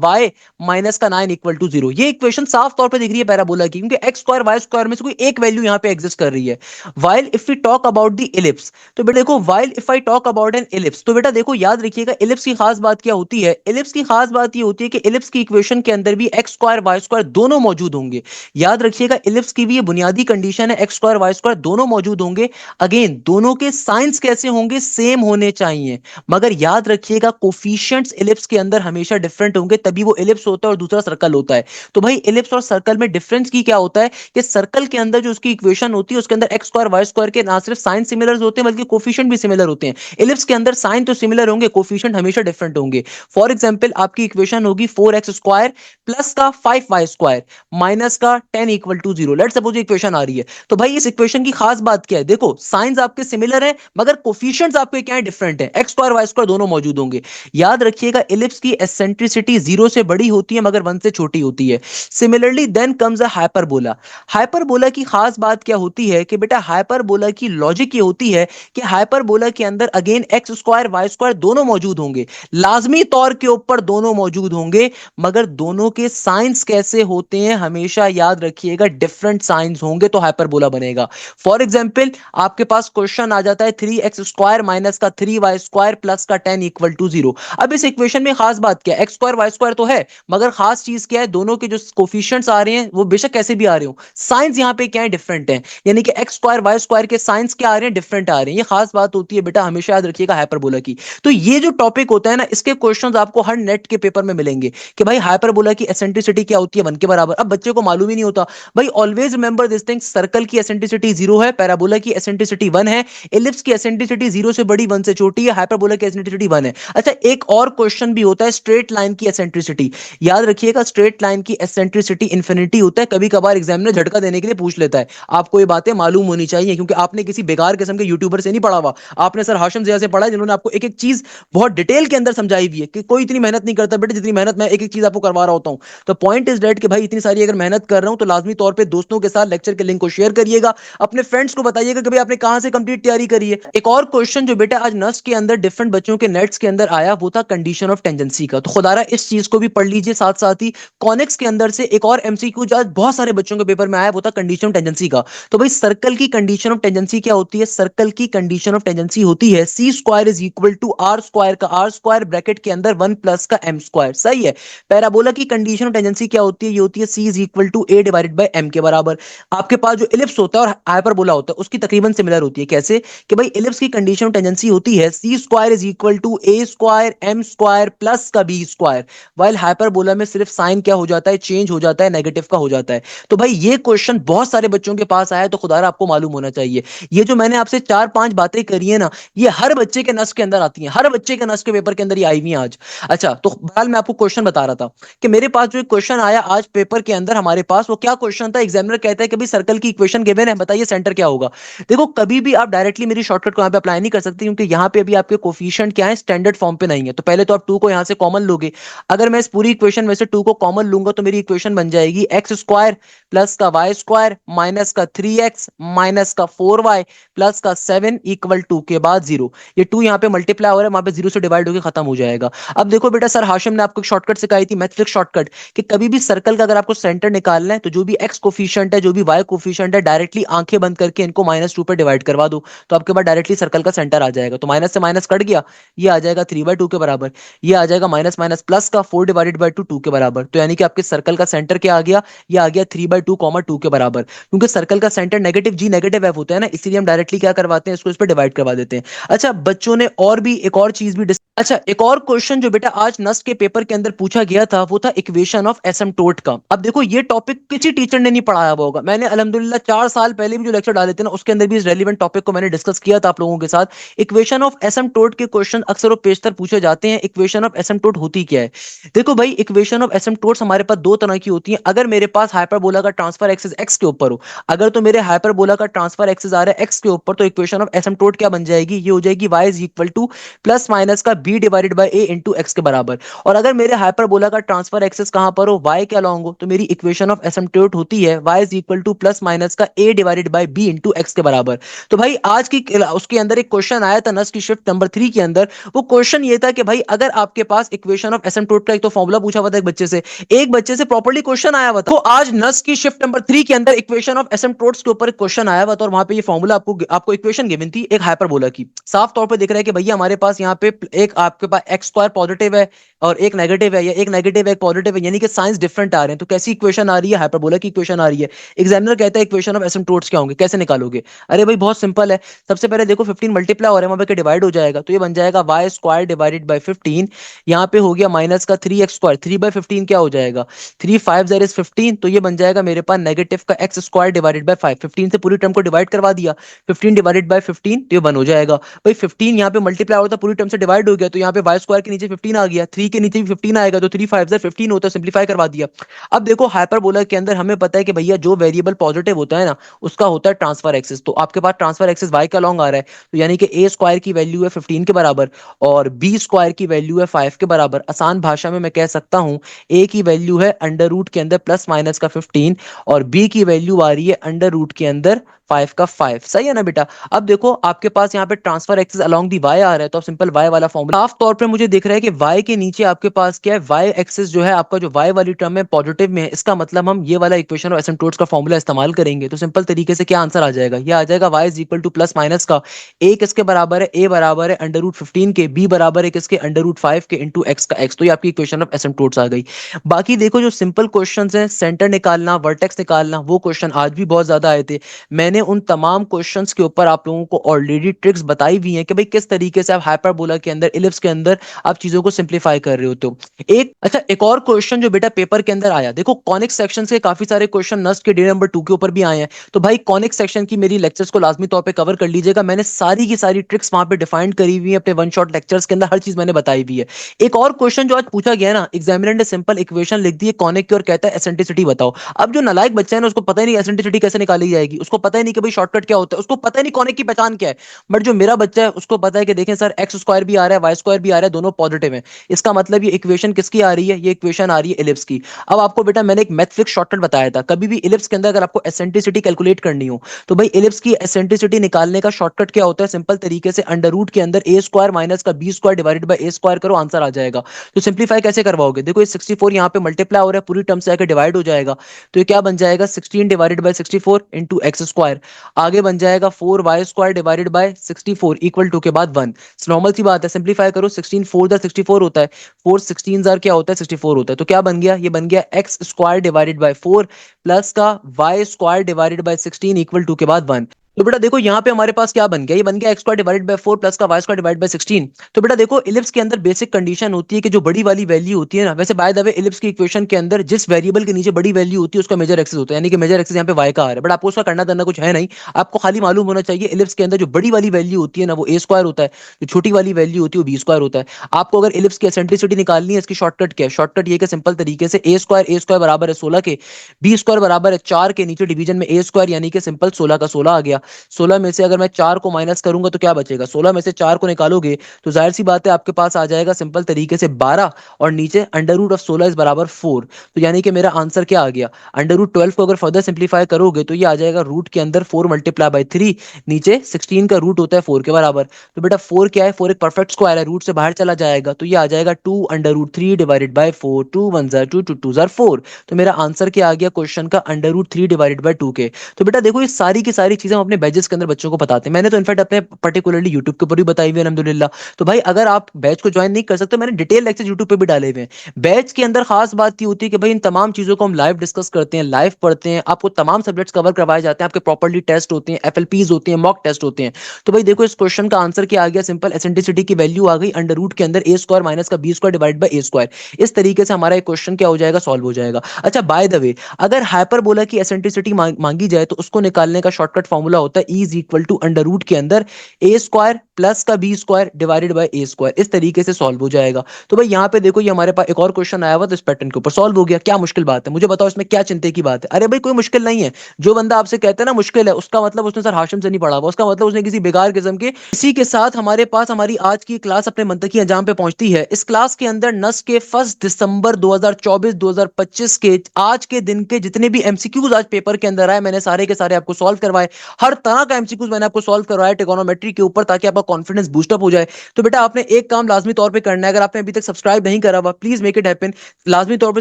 y माइनस का 9 इक्वल टू 0। ये इक्वेशन साफ तौर पे दिख रही है पैराबोला की क्योंकि एक्स स्क्वायर वाई स्क्वायर में से कोई एक वैल्यू यहां पे एग्जिस्ट कर रही है। While if we talk about the ellipse, तो बेटा देखो while if I talk about an ellipse, तो बेटा देखो याद रखिएगा इलिप्स की खास बात क्या होती है, इलिप्स की खास बात ये होती है कि इलिप्स की इक्वेशन के अंदर भी एक्स स्क्वायर वाई स्क्वायर दोनों मौजूद होंगे। याद रखिएगा इलिप्स की भी ये बुनियादी कंडीशन है, एक्स स्क्वायर वाई स्क्वायर दोनों मौजूद होंगे। अगेन दोनों के साइंस कैसे होंगे, सेम होने चाहिए, मगर याद रखिएगा कोफिशिएंट्स इलिप्स के अंदर हमेशा डिफरेंट होंगे, तभी वो इलिप्स होता है और दूसरा सर्कल होता है। तो भाई इलिप्स और सर्कल में डिफरेंस की क्या होता है कि सर्कल के अंदर जो उसकी इक्वेशन होती है उसके अंदर एक्स स्क्वायर वाई स्क्वायर के ना सिर्फ साइन सिमिलर होते हैं बल्कि कोफिशिएंट भी सिमिलर होते हैं। इलिप्स के अंदर साइन तो सिमिलर होंगे, कोफिशिएंट हमेशा डिफरेंट होंगे। फॉर एग्जांपल आपकी इक्वेशन होगी 4x स्क्वायर प्लस का 5y स्क्वायर माइनस का 10 equal to 0। Let's suppose equation आ रही है, तो भाई इस इक्वेशन की खास बात क्या है, देखो साइंस आपके सिमिलर है मगर कोफिशिएंट्स आपके क्या है, डिफरेंट है, एक्स स्क्वायर वाई स्क्वायर दोनों मौजूद होंगे। याद रखिएगा इलिप्स की एसेंट्रिसिटी 0 से बड़ी होती है मगर 1 से छोटी होती है। Similarly then comes a hyperbola. Hyperbola की खास बात क्या होती है कि बेटा हाइपरबोला की लॉजिक ये होती है कि हाइपरबोला के अंदर again X square Y square दोनों मौजूद होंगे, लाजमी तौर के ऊपर दोनों मौजूद होंगे, मगर दोनों के साइंस कैसे होते हैं हमेशा याद रखिएगा डिफरेंट साइंस होंगे तो हाइपरबोला बनेगा। फॉर एग्जांपल आपके पास क्वेश्चन आ जाता है 3x स्क्वायर माइनस का 3y स्क्वायर प्लस का 10 इक्वल टू 0। अब इस इक्वेशन में खास बात क्या है, एक्स स्क्वायर वाई स्क्वायर तो है मगर खास चीज क्या है, दोनों के जो कोफिशिएंट्स आ रहे हैं वो बेशक कैसे भी आ रहे हो, साइंस यहां पे क्या है, डिफरेंट है। यानी कि एक्स स्क्वायर वाई स्क्वायर के साइंस क्या आ रहे हैं, डिफरेंट आ रहे हैं। ये खास बात होती है बेटा हमेशा याद रखिएगा हाइपरबोला की। तो ये जो टॉपिक होता है ना इसके क्वेश्चंस आपको हर नेट के पेपर में मिलेंगे कि भाई हाइपरबोला की एसेंट्रिसिटी क्या होती है, 1 के बराबर। अब बच्चे को मालूम ही नहीं होता। भाई always remember this thing, circle की एसेंट्रिसिटी 0 है, पैराबोला की एसेंट्रिसिटी 1 है, इलिप्स की एसेंट्रिसिटी 0 से बड़ी 1 से छोटी है, हाइपरबोला की एसेंट्रिसिटी 1 है। अच्छा एक और क्वेश्चन भी होता है स्ट्रेट लाइन की एसेंट्रिसिटी। याद रखिएगा स्ट्रेट लाइन की एसेंट्रिसिटी इंफिनिटी होता है, कभी कभार एग्जामिनर झटका देने के लिए पूछ लेता है। आपको ये बातें मालूम होनी चाहिए क्योंकि आपने किसी बेकार किस्म के यूट्यूबर से नहीं पढ़ा हुआ, आपने सर हाशिम ज़िया से पढ़ा है जिन्होंने आपको एक एक चीज बहुत डिटेल के अंदर समझाई हुई है कि कोई इतनी मेहनत नहीं करता बेटे जितनी मेहनत मैं एक एक चीज आपको करवा रहा होता हूं। तो पॉइंट इज डेट कि भाई इतनी सारी अगर मेहनत कर रहा हूं तो लाजमी तौर पे दोस्तों के साथ लेक्चर के लिंक को शेयर करिएगा, अपने फ्रेंड्स को बताइएगा कि भाई आपने कहां से कंप्लीट तैयारी करी है। एक और क्वेश्चन जो बेटा आज नस्ट के अंदर डिफरेंट बच्चों के नेट्स के अंदर आया वो था कंडीशन ऑफ टेंजेंसी का, तो खुदारा इस चीज को भी पढ़ लीजिए। साथ साथ ही कॉनिक्स के अंदर से एक और एमसीक्यू जो आज बहुत सारे बच्चों के पेपर में आया वो था कंडीशन ऑफ टेंजेंसी का। तो भाई सर्कल की कंडीशन ऑफ टेंजेंसी क्या होती है, सर्कल की कंडीशन ऑफ टेंजेंसी होती है C square is equal to R square का आर स्क्वायर ब्रैकेट के अंदर 1 प्लस का एम स्क्वायर। सही है। पैराबोला की कंडीशन ऑफ टेंजेंसी क्या होती है? ये होती है c is equal to a divided by m के बराबर। आपके पास जो इलिप्स होता है और हाइपरबोला होता है उसकी तकरीबन सिमिलर होती है। कैसे? कि भाई इलिप्स की कंडीशन ऑफ टेंजेंसी होती है c square is equal to a square m square plus का b स्क्वायर, वाइल हाइपरबोला में सिर्फ साइन क्या हो जाता है? चेंज हो जाता है, नेगेटिव का हो जाता है। तो भाई ये क्वेश्चन बहुत सारे बच्चों के पास आया है, तो खुदारा आपको मालूम होना चाहिए। ये जो मैंने आपसे 4-5 बातें करी है ना, ये हर बच्चे के नस के अंदर आती हैं, हर बच्चे के नस के पेपर के अंदर ये आई हुई हैं आज। अच्छा, तो बहरहाल मैं आपको क्वेश्चन बता रहा था कि मेरे पास जो एक क्वेश्चन आया आज पेपर के अंदर हमारे पास, वो क्या क्वेश्चन था? एग्जामिनर कहता है कि भाई सर्कल की इक्वेशन गिवन है, बताइए सेंटर क्या होगा। देखो कभी भी आप डायरेक्टली मेरी शॉर्टकट को यहाँ पे अप्लाई नहीं कर सकते, क्योंकि यहाँ पे अभी आपके कोफिशिएंट क्या है? स्टैंडर्ड फॉर्म पे नहीं है। तो पहले तो आप 2 को यहाँ से कॉमन लोगे। अगर मैं इस पूरी इक्वेशन में से 2 को कॉमन लूंगा तो मेरी इक्वेशन बन जाएगी एक्स स्क्वायर प्लस का वाई स्क्वायर माइनस का 3x माइनस का 4y प्लस का 7 इक्वल 2 के बाद 0। ये 2 यहाँ पे मल्टीप्लाई हो रहा है, वहां पे 0 से डिवाइड होकर खत्म हो जाएगा। अब देखो बेटा, सर हाशिम ने आपको शॉर्टकट सिखाई थी, मैथमेटिक्स शॉर्टकट, कि कभी भी सर्कल का अगर आपको सेंटर निकालना है तो जो भी एक्स कोफिशिएंट है, जो भी वाई कोफिशिएंट है, डायरेक्टली आंखें बंद करके इनको -2 पे डिवाइड करवा दो, तो आपके पास डायरेक्टली सर्कल का सेंटर आ जाएगा। तो माइनस से माइनस कट गया, ये आ जाएगा 3/2 के बराबर, ये आ जाएगा माइनस माइनस प्लस का 4 डिवाइडेड बाई 2 के बराबर। तो यानी कि आपके सर्कल का सेंटर क्या आ गया? ये आ गया 3/2, 2 के बराबर। क्योंकि सर्कल का सेंटर नेगेटिव जी नेगेटिव एफ होता है ना, इसीलिए हम डायरेक्टली क्या करवाते हैं? इसको इस पर डिवाइड करवा देते हैं। अच्छा, बच्चों ने और भी एक और चीज भी अच्छा, एक और क्वेश्चन जो बेटा आज नस्ट के पेपर के अंदर पूछा गया था, वो था इक्वेशन ऑफ एसिम्प्टोट का। अब देखो ये टॉपिक किसी टीचर ने नहीं पढ़ाया हुआ होगा, मैंने अल्हम्दुलिल्लाह 4 साल पहले भी जो लेक्चर डाले थे ना, उसके अंदर भी इस रेलिवेंट टॉपिक को मैंने डिस्कस किया था आप लोगों के साथ। इक्वेशन ऑफ एसिम्प्टोट के क्वेश्चन अक्सर वो पेशतर पूछे जाते हैं। इक्वेशन ऑफ एसिम्प्टोट होती क्या है? देखो भाई, इक्वेशन ऑफ एसिम्प्टोट्स हमारे पास 2 तरह की होती हैं। अगर मेरे पास हाइपरबोला का ट्रांसफर एक्सिस एक्स के ऊपर हो, अगर तो मेरे हाइपरबोला का ट्रांसफर एक्सिस आ रहा है एक्स के ऊपर, तो इक्वेशन ऑफ एसिम्प्टोट क्या बन जाएगी? ये हो जाएगी y is equal to plus minus का b divided by a into x के बराबर। और अगर मेरे हाइपरबोला का ट्रांसफर एक्सिस कहां पर हो? y के अलोंग हो, तो मेरी इक्वेशन ऑफ एसिम्प्टोट होती है y is equal to plus minus का a divided bye b into x के बराबर। तो भाई आज की उसके अंदर एक क्वेश्चन आया था नस की शिफ्ट नंबर 3 के अंदर। वो क्वेश्चन ये था कि भाई अगर आपके पास इक्वेशन ऑफ एसिम्प्टोट का एक तो फॉर्मूला पूछा हुआ था एक बच्चे से प्रॉपर्ली क्वेश्चन आया हुआ था, तो आज नस की शिफ्ट नंबर 3 के अंदर इक्वेशन ऑफ एसिम्प्टोट्स के ऊपर एक क्वेश्चन आया हुआ था, और वहां पे ये फॉर्मूला आपको इक्वेशन गिवन थी एक हाइपरबोला की। साफ तौर पे दिख रहा है कि भैया हमारे पास यहाँ पे एक आपके पास एक्स स्क्वायर पॉजिटिव है और एक नेगेटिव है, या एक नेगेटिव है एक पॉजिटिव है, यानी कि साइंस डिफरेंट आ रहे हैं। तो कैसी इक्वेशन आ रही है? हाइपरबोला की इक्वेशन आ रही है। एग्जामिनर कहता है इक्वेशन ऑफ एसिम्प्टोट्स क्या होंगे, कैसे निकालोगे? अरे भाई बहुत सिंपल है। सबसे पहले देखो 15 मल्टीप्लाई हो रहा है, वहां पे डिवाइड हो जाएगा, तो ये बन जाएगा वाई स्क्वायर डिवाइडेड बाई 15। यहाँ पे हो गया माइनस का 3x स्क्वायर, 3/15 क्या हो जाएगा? 3 5 0 इज 15, तो ये बन जाएगा मेरे पास नेगेटिव का एक्स स्क्वायर डिवाइडेड बाय 5। 15 से पूरी टर्म को डिवाइड करवा दिया, 15 डिवाइडेड बाय 15, तो ये 1 हो जाएगा। भाई 15 यहाँ पे मल्टीप्लाई होता है, पूरी टर्म से डिवाइड हो गया, तो यहाँ पे वाई स्क्वायर के नीचे 15 आ गया, 3 के नीचे भी 15 आएगा, तो 3 5 15 होता है, सिंप्लीफाई करवा दिया। अब देखो हाइपरबोला के अंदर हमें पता है कि भैया जो वेरिएबल पॉजिटिव होता है ना, उसका होता है ट्रांसफर एक्सिस। तो आपके पास ट्रांसफर एक्सिस वाई का लॉन्ग आ रहा है, तो यानी कि ए स्क्वायर की वैल्यू है 15 के बराबर और बी स्क्वायर की वैल्यू है 5 के बराबर। आसान भाषा में मैं कह सकता हूं ए की वैल्यू है अंडर रूट के अंदर प्लस माइनस का 15 और बी की वैल्यू आ रही है अंडर रूट के अंदर 5 का 5। सही है ना बेटा? अब देखो आपके पास यहाँ पे transfer axis along the Y आ रहा है, तो सिंपल वाई वाला फॉर्मूला साफ तौर पे मुझे दिख रहा है कि वाई के नीचे आपके पास क्या है? वाई एक्सिस जो है आपका, जो वाई वाली टर्म है पॉजिटिव में है, इसका मतलब हम ये वाला इक्वेशन ऑफ एसिम्प्टोट्स का फॉर्मूला इस्तेमाल करेंगे। तो सिंपल तरीके से क्या आंसर आ जाएगा? ये आ जाएगा Y is equal to plus minus का ए किसके बराबर है? ए बराबर है अंडर रूट 15 के, बी बराबर है किसके? अंडर रूट 5 के इंटू एक्स का एक्स। तो ये आपकी इक्वेशन ऑफ एसिम्प्टोट्स आ गई। बाकी देखो जो सिंपल क्वेश्चन है, सेंटर निकालना, वर्टेक्स निकालना, वो क्वेश्चन आज भी बहुत ज्यादा आए थे। मैंने उन तमाम क्वेश्चंस के ऊपर आप लोगों को ऑलरेडी ट्रिक्स बताई हुई हैं कि भाई किस तरीके से आप हाइपरबोला के अंदर, इलिप्स के अंदर आप चीजों को सिंप्लीफाई कर रहे हो। तो एक और क्वेश्चन जो बेटा पेपर के अंदर आया, देखो कॉनिक सेक्शन के काफी सारे क्वेश्चन नस्ट के डे नंबर 2 के ऊपर भी आए हैं। तो भाई कॉनिक सेक्शन की मेरी लेक्चर्स को लाजमी तौर पे कवर कर लीजिएगा। मैंने सारी की सारी ट्रिक्स वहां पे डिफाइन करी हुई है अपने वन शॉट लेक्चर्स के अंदर, हर चीज मैंने बताई हुई है। एक और क्वेश्चन जो आज पूछा गया ना, एग्जामिनर ने सिंपल इक्वेशन लिख दी है कॉनिक की और कहता है एसेंट्रिसिटी बताओ। अब जो नालायक बच्चा है ना, उसको पता ही नहीं एसेंट्रिसिटी कैसे निकाली जाएगी, उसको पता ही नहीं कि भाई शॉर्टकट क्या होता है, उसको पता ही नहीं कॉनिक की पहचान क्या है। बट जो मेरा बच्चा है उसको पता है कि देखें सर एक्स स्क्वायर भी आ रहा है वाई स्क्वायर भी आ रहा है, दोनों पॉजिटिव है, इसका मतलब ये इक्वेशन किसकी आ रही है? ये इक्वेशन आ रही है इलिप्स की। अब आपको बेटा मैंने एक मैथमेटिक्स शॉर्टकट बताया था, कभी भी इलिप्स के अंदर अगर आपको एसेंट्रिसिटी कैलकुलेट करनी हो, तो भाई इलिप्स की एसेंट्रिसिटी निकालने का शॉर्टकट क्या होता है? सिंपल तरीके से अंडर रूट के अंदर ए स्क्वायर माइनस का B square divided by A square करो, आंसर आ जाएगा। तो सिंप्लीफाई कैसे करवाओगे? देखो ये 64 यहाँ पे मल्टीप्लाई हो रहा है, पूरी टर्म से आकर डिवाइड हो जाएगा, तो ये क्या बन जाएगा? 16 divided by 64 into X square. आगे बन जाएगा 4 Y square divided by 64 equal to के बाद 1। नॉर्मल सी बात है, सिंप्लीफाई करो, 16 4 द 64 होता है, 4 16 जार क्या होता है 64 होता है। तो क्या बन गया, ये बन गया X square divided by 4 plus का Y square divided by 16 equal to के बाद 1। तो बेटा देखो यहाँ पे हमारे पास क्या बन गया, ये बन गया X square divided by 4 plus का वाई स्क्वायर डिवाइड बाय 16। तो बेटा देखो इलिप्स के अंदर बेसिक कंडीशन होती है कि जो बड़ी वाली वैल्यू होती है ना, वैसे बाय द वे इलिप्स की इक्वेशन के अंदर जिस वेरिएबल के नीचे बड़ी वैल्यू होती है उसका मेजर एक्सिस होता है, यानी कि मेजर एक्सिस यहाँ पे वाई का आ रहा है। बट आपको उसका करना धरना कुछ है नहीं, आपको खाली मालूम होना चाहिए इलिप्स के अंदर जो बड़ी वाली वैल्यू होती है ना वो ए स्क्वायर होता है, जो छोटी वाली वैल्यू होती है वो बी स्क्वायर होता है। आपको अगर इलिप्स की एसेंट्रिसिटी निकालनी है, इसकी शॉर्टकट क्या है, शॉर्टकट ये कि सिंपल तरीके से ए स्क्वायर बराबर है 16 के, बी स्क्वायर बराबर है 4 के, नीचे डिवीजन में ए स्क्वायर यानी कि सिंपल 16 का 16 आ गया। 16 में से अगर मैं 4 को माइनस करूंगा तो क्या बचेगा, 16 में से 4 को निकालोगे तो जाहिर सी बात है आपके पास आ जाएगा सिंपल तरीके से 12 और नीचे अंडर रूट ऑफ 16 इज बराबर 4। तो यानी कि मेरा आंसर क्या आ गया, अंडर रूट 12 को अगर फर्दर सिंप्लीफाई करोगे तो ये आ जाएगा रूट के अंदर 4 मल्टीप्लाई बाई 3, नीचे 16 का रूट होता है 4 के बराबर। तो बेटा 4 क्या है, 4 एक परफेक्ट स्क्वायर है, रूट से बाहर चला जाएगा तो ये आ जाएगा 2 अंडर रूट 3 डिवाइडेड बाय 4, 2 1 जार 2, 2 2 जार 4। तो मेरा आंसर क्या आ गया क्वेश्चन का, अंडर रूट 3 डिवाइडेड बाय 2 के। तो बेटा देखो ये सारी की सारी चीजें हम अपने बैचेस के अंदर बच्चों को बताते हैं, मैंने तो इनफैक्ट अपने पर्टिकुलरली यूट्यूब के ऊपर भी बताई हुई है अल्हम्दुलिल्लाह। तो भाई अगर आप बैच को ज्वाइन नहीं कर सकते, मैंने डिटेल लेक्चर यूट्यूब पे भी डाले हुए हैं। बैच के अंदर खास बात ये होती है कि भाई इन तमाम चीजों को हम लाइव डिस्कस करते हैं, लाइव पढ़ते हैं, आपको तमाम सब्जेक्ट्स कवर करवाए जाते हैं, आपके प्रॉपर्ली टेस्ट होते हैं, एफएलपीज होते हैं, मॉक टेस्ट होते हैं। तो भाई देखो इस क्वेश्चन का आंसर क्या आ गया, सिंपल एसेंट्रिसिटी की वैल्यू आ गई अंडर रूट के अंदर ए स्क्वायर माइनस का B square divide by A square. इस तरीके से हमारा एक क्वेश्चन क्या हो जाएगा, सॉल्व हो जाएगा। अच्छा बाय द वे अगर हाइपरबोला की एसेंट्रिसिटी मांगी जाए तो उसको निकालने का शॉर्टकट फॉर्मूला होता है E is equal to under root के अंदर ए स्क्वायर प्लस का B square divided by A square. इस तरीके से सॉल्व हो जाएगा। तो भाई यहाँ पे देखो ये हमारे पास एक और क्वेश्चन आया हुआ तो इस पैटर्न के ऊपर सॉल्व हो गया। क्या मुश्किल बात है, मुझे बताओ इसमें क्या चिंता की बात है। अरे भाई कोई मुश्किल नहीं है, जो बंदा आपसे कहता है ना मुश्किल है, उसका मतलब उसने सर हाशिम से नहीं पढ़ा हुआ, उसका मतलब उसने किसी बेकार किस्म के। इसी के साथ हमारे पास हमारी आज की क्लास अपने मंतकी अंजाम पे पहुंचती है। इस क्लास के अंदर नस के 1 दिसंबर 2024-2025 के आज के दिन के जितने भी एमसीक्यूज आज पेपर के अंदर आए मैंने सारे के सारे आपको सॉल्व करवाए। हर तरह का एमसीक्यूज मैंने आपको सॉल्व करवाया ट्रिगोनोमेट्री के ऊपर, ताकि आपका कॉन्फिडेंस बूस्टअप हो जाए। तो बेटा आपने एक काम लाजमी तौर पे करना है, अगर आपने अभी तक सब्सक्राइब नहीं करा हुआ प्लीज मेक इट हैपन, लाजमी तौर पे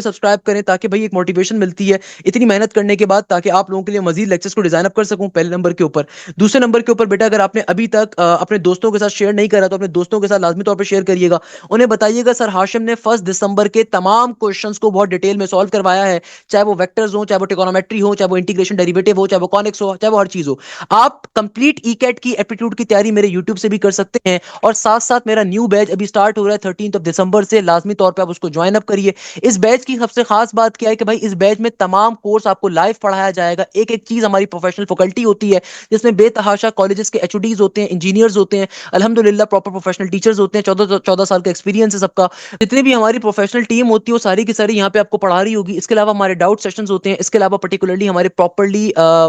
सब्सक्राइब करें ताकि भाई एक मोटिवेशन मिलती है इतनी मेहनत करने के बाद, ताकि आप लोगों के लिए मजीद लेक्चर्स को डिजाइन अप कर सकूं पहले नंबर के ऊपर। दूसरे नंबर के ऊपर बेटा अगर आपने अभी तक अपने दोस्तों के साथ शेयर नहीं करा तो अपने दोस्तों के साथ लाजमी तौर पर शेयर करिएगा। उन्हें बताइएगा सर हाशिम ने 1 दिसंबर के तमाम क्वेश्चंस को बहुत डिटेल में सॉल्व करवाया है, चाहे वो वेक्टर्स हो, चाहे वो ट्रिगोनोमेट्री हो, चाहे वो इंटीग्रेशन डेरिवेटिव हो, चाहे वो कॉनिक्स हो, चाहे वो हर चीज हो। आप कंप्लीट ईकेट की एप्टीट्यूड की तैयारी मेरे यूट्यूब से भी कर सकते हैं, और साथ साथ मेरा न्यू बैच अभी स्टार्ट हो रहा है 13 दिसंबर से, लाजमी तौर पे आप उसको ज्वाइन अप करिए। इस बैच की सबसे खास बात क्या है कि भाई इस बैच में तमाम कोर्स आपको लाइव पढ़ाया जाएगा, एक एक चीज हमारी प्रोफेशनल फैकल्टी होती है जिसमें बेतहाशा कॉलेजेस के एचओडीज होते हैं, इंजीनियर्स होते हैं, अल्हम्दुलिल्लाह प्रॉपर प्रोफेशनल टीचर्स होते हैं, 14 साल का एक्सपीरियंस है सबका। जितनी भी हमारी प्रोफेशनल टीम होती है वो सारी की सारी यहाँ पे आपको पढ़ा रही होगी। इसके अलावा हमारे डाउट सेशंस होते हैं, इसके अलावा पर्टिकुलरली हमारे प्रॉपर्ली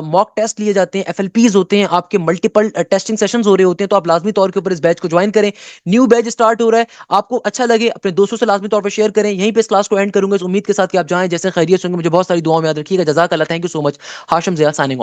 मॉक टेस्ट लिए जाते हैं, एफएलपीज होते हैं, आपके मल्टीपल टेस्टिंग सेशंस हो रहे होते हैं। तो आप लाजमी तौर के ऊपर इस बैच को ज्वाइन करें। न्यू बैच स्टार्ट हो रहा है, आपको अच्छा लगे अपने दोस्तों से लाजमी तौर पर शेयर करें। यहीं पे इस क्लास को एंड करूंगा इस उम्मीद के साथ कि आप जाएं जैसे खैरियत होंगे। मुझे बहुत सारी दुआओं में याद रखिएगा। जज़ाक अल्लाह, thank you so much. Hashim Zia signing of.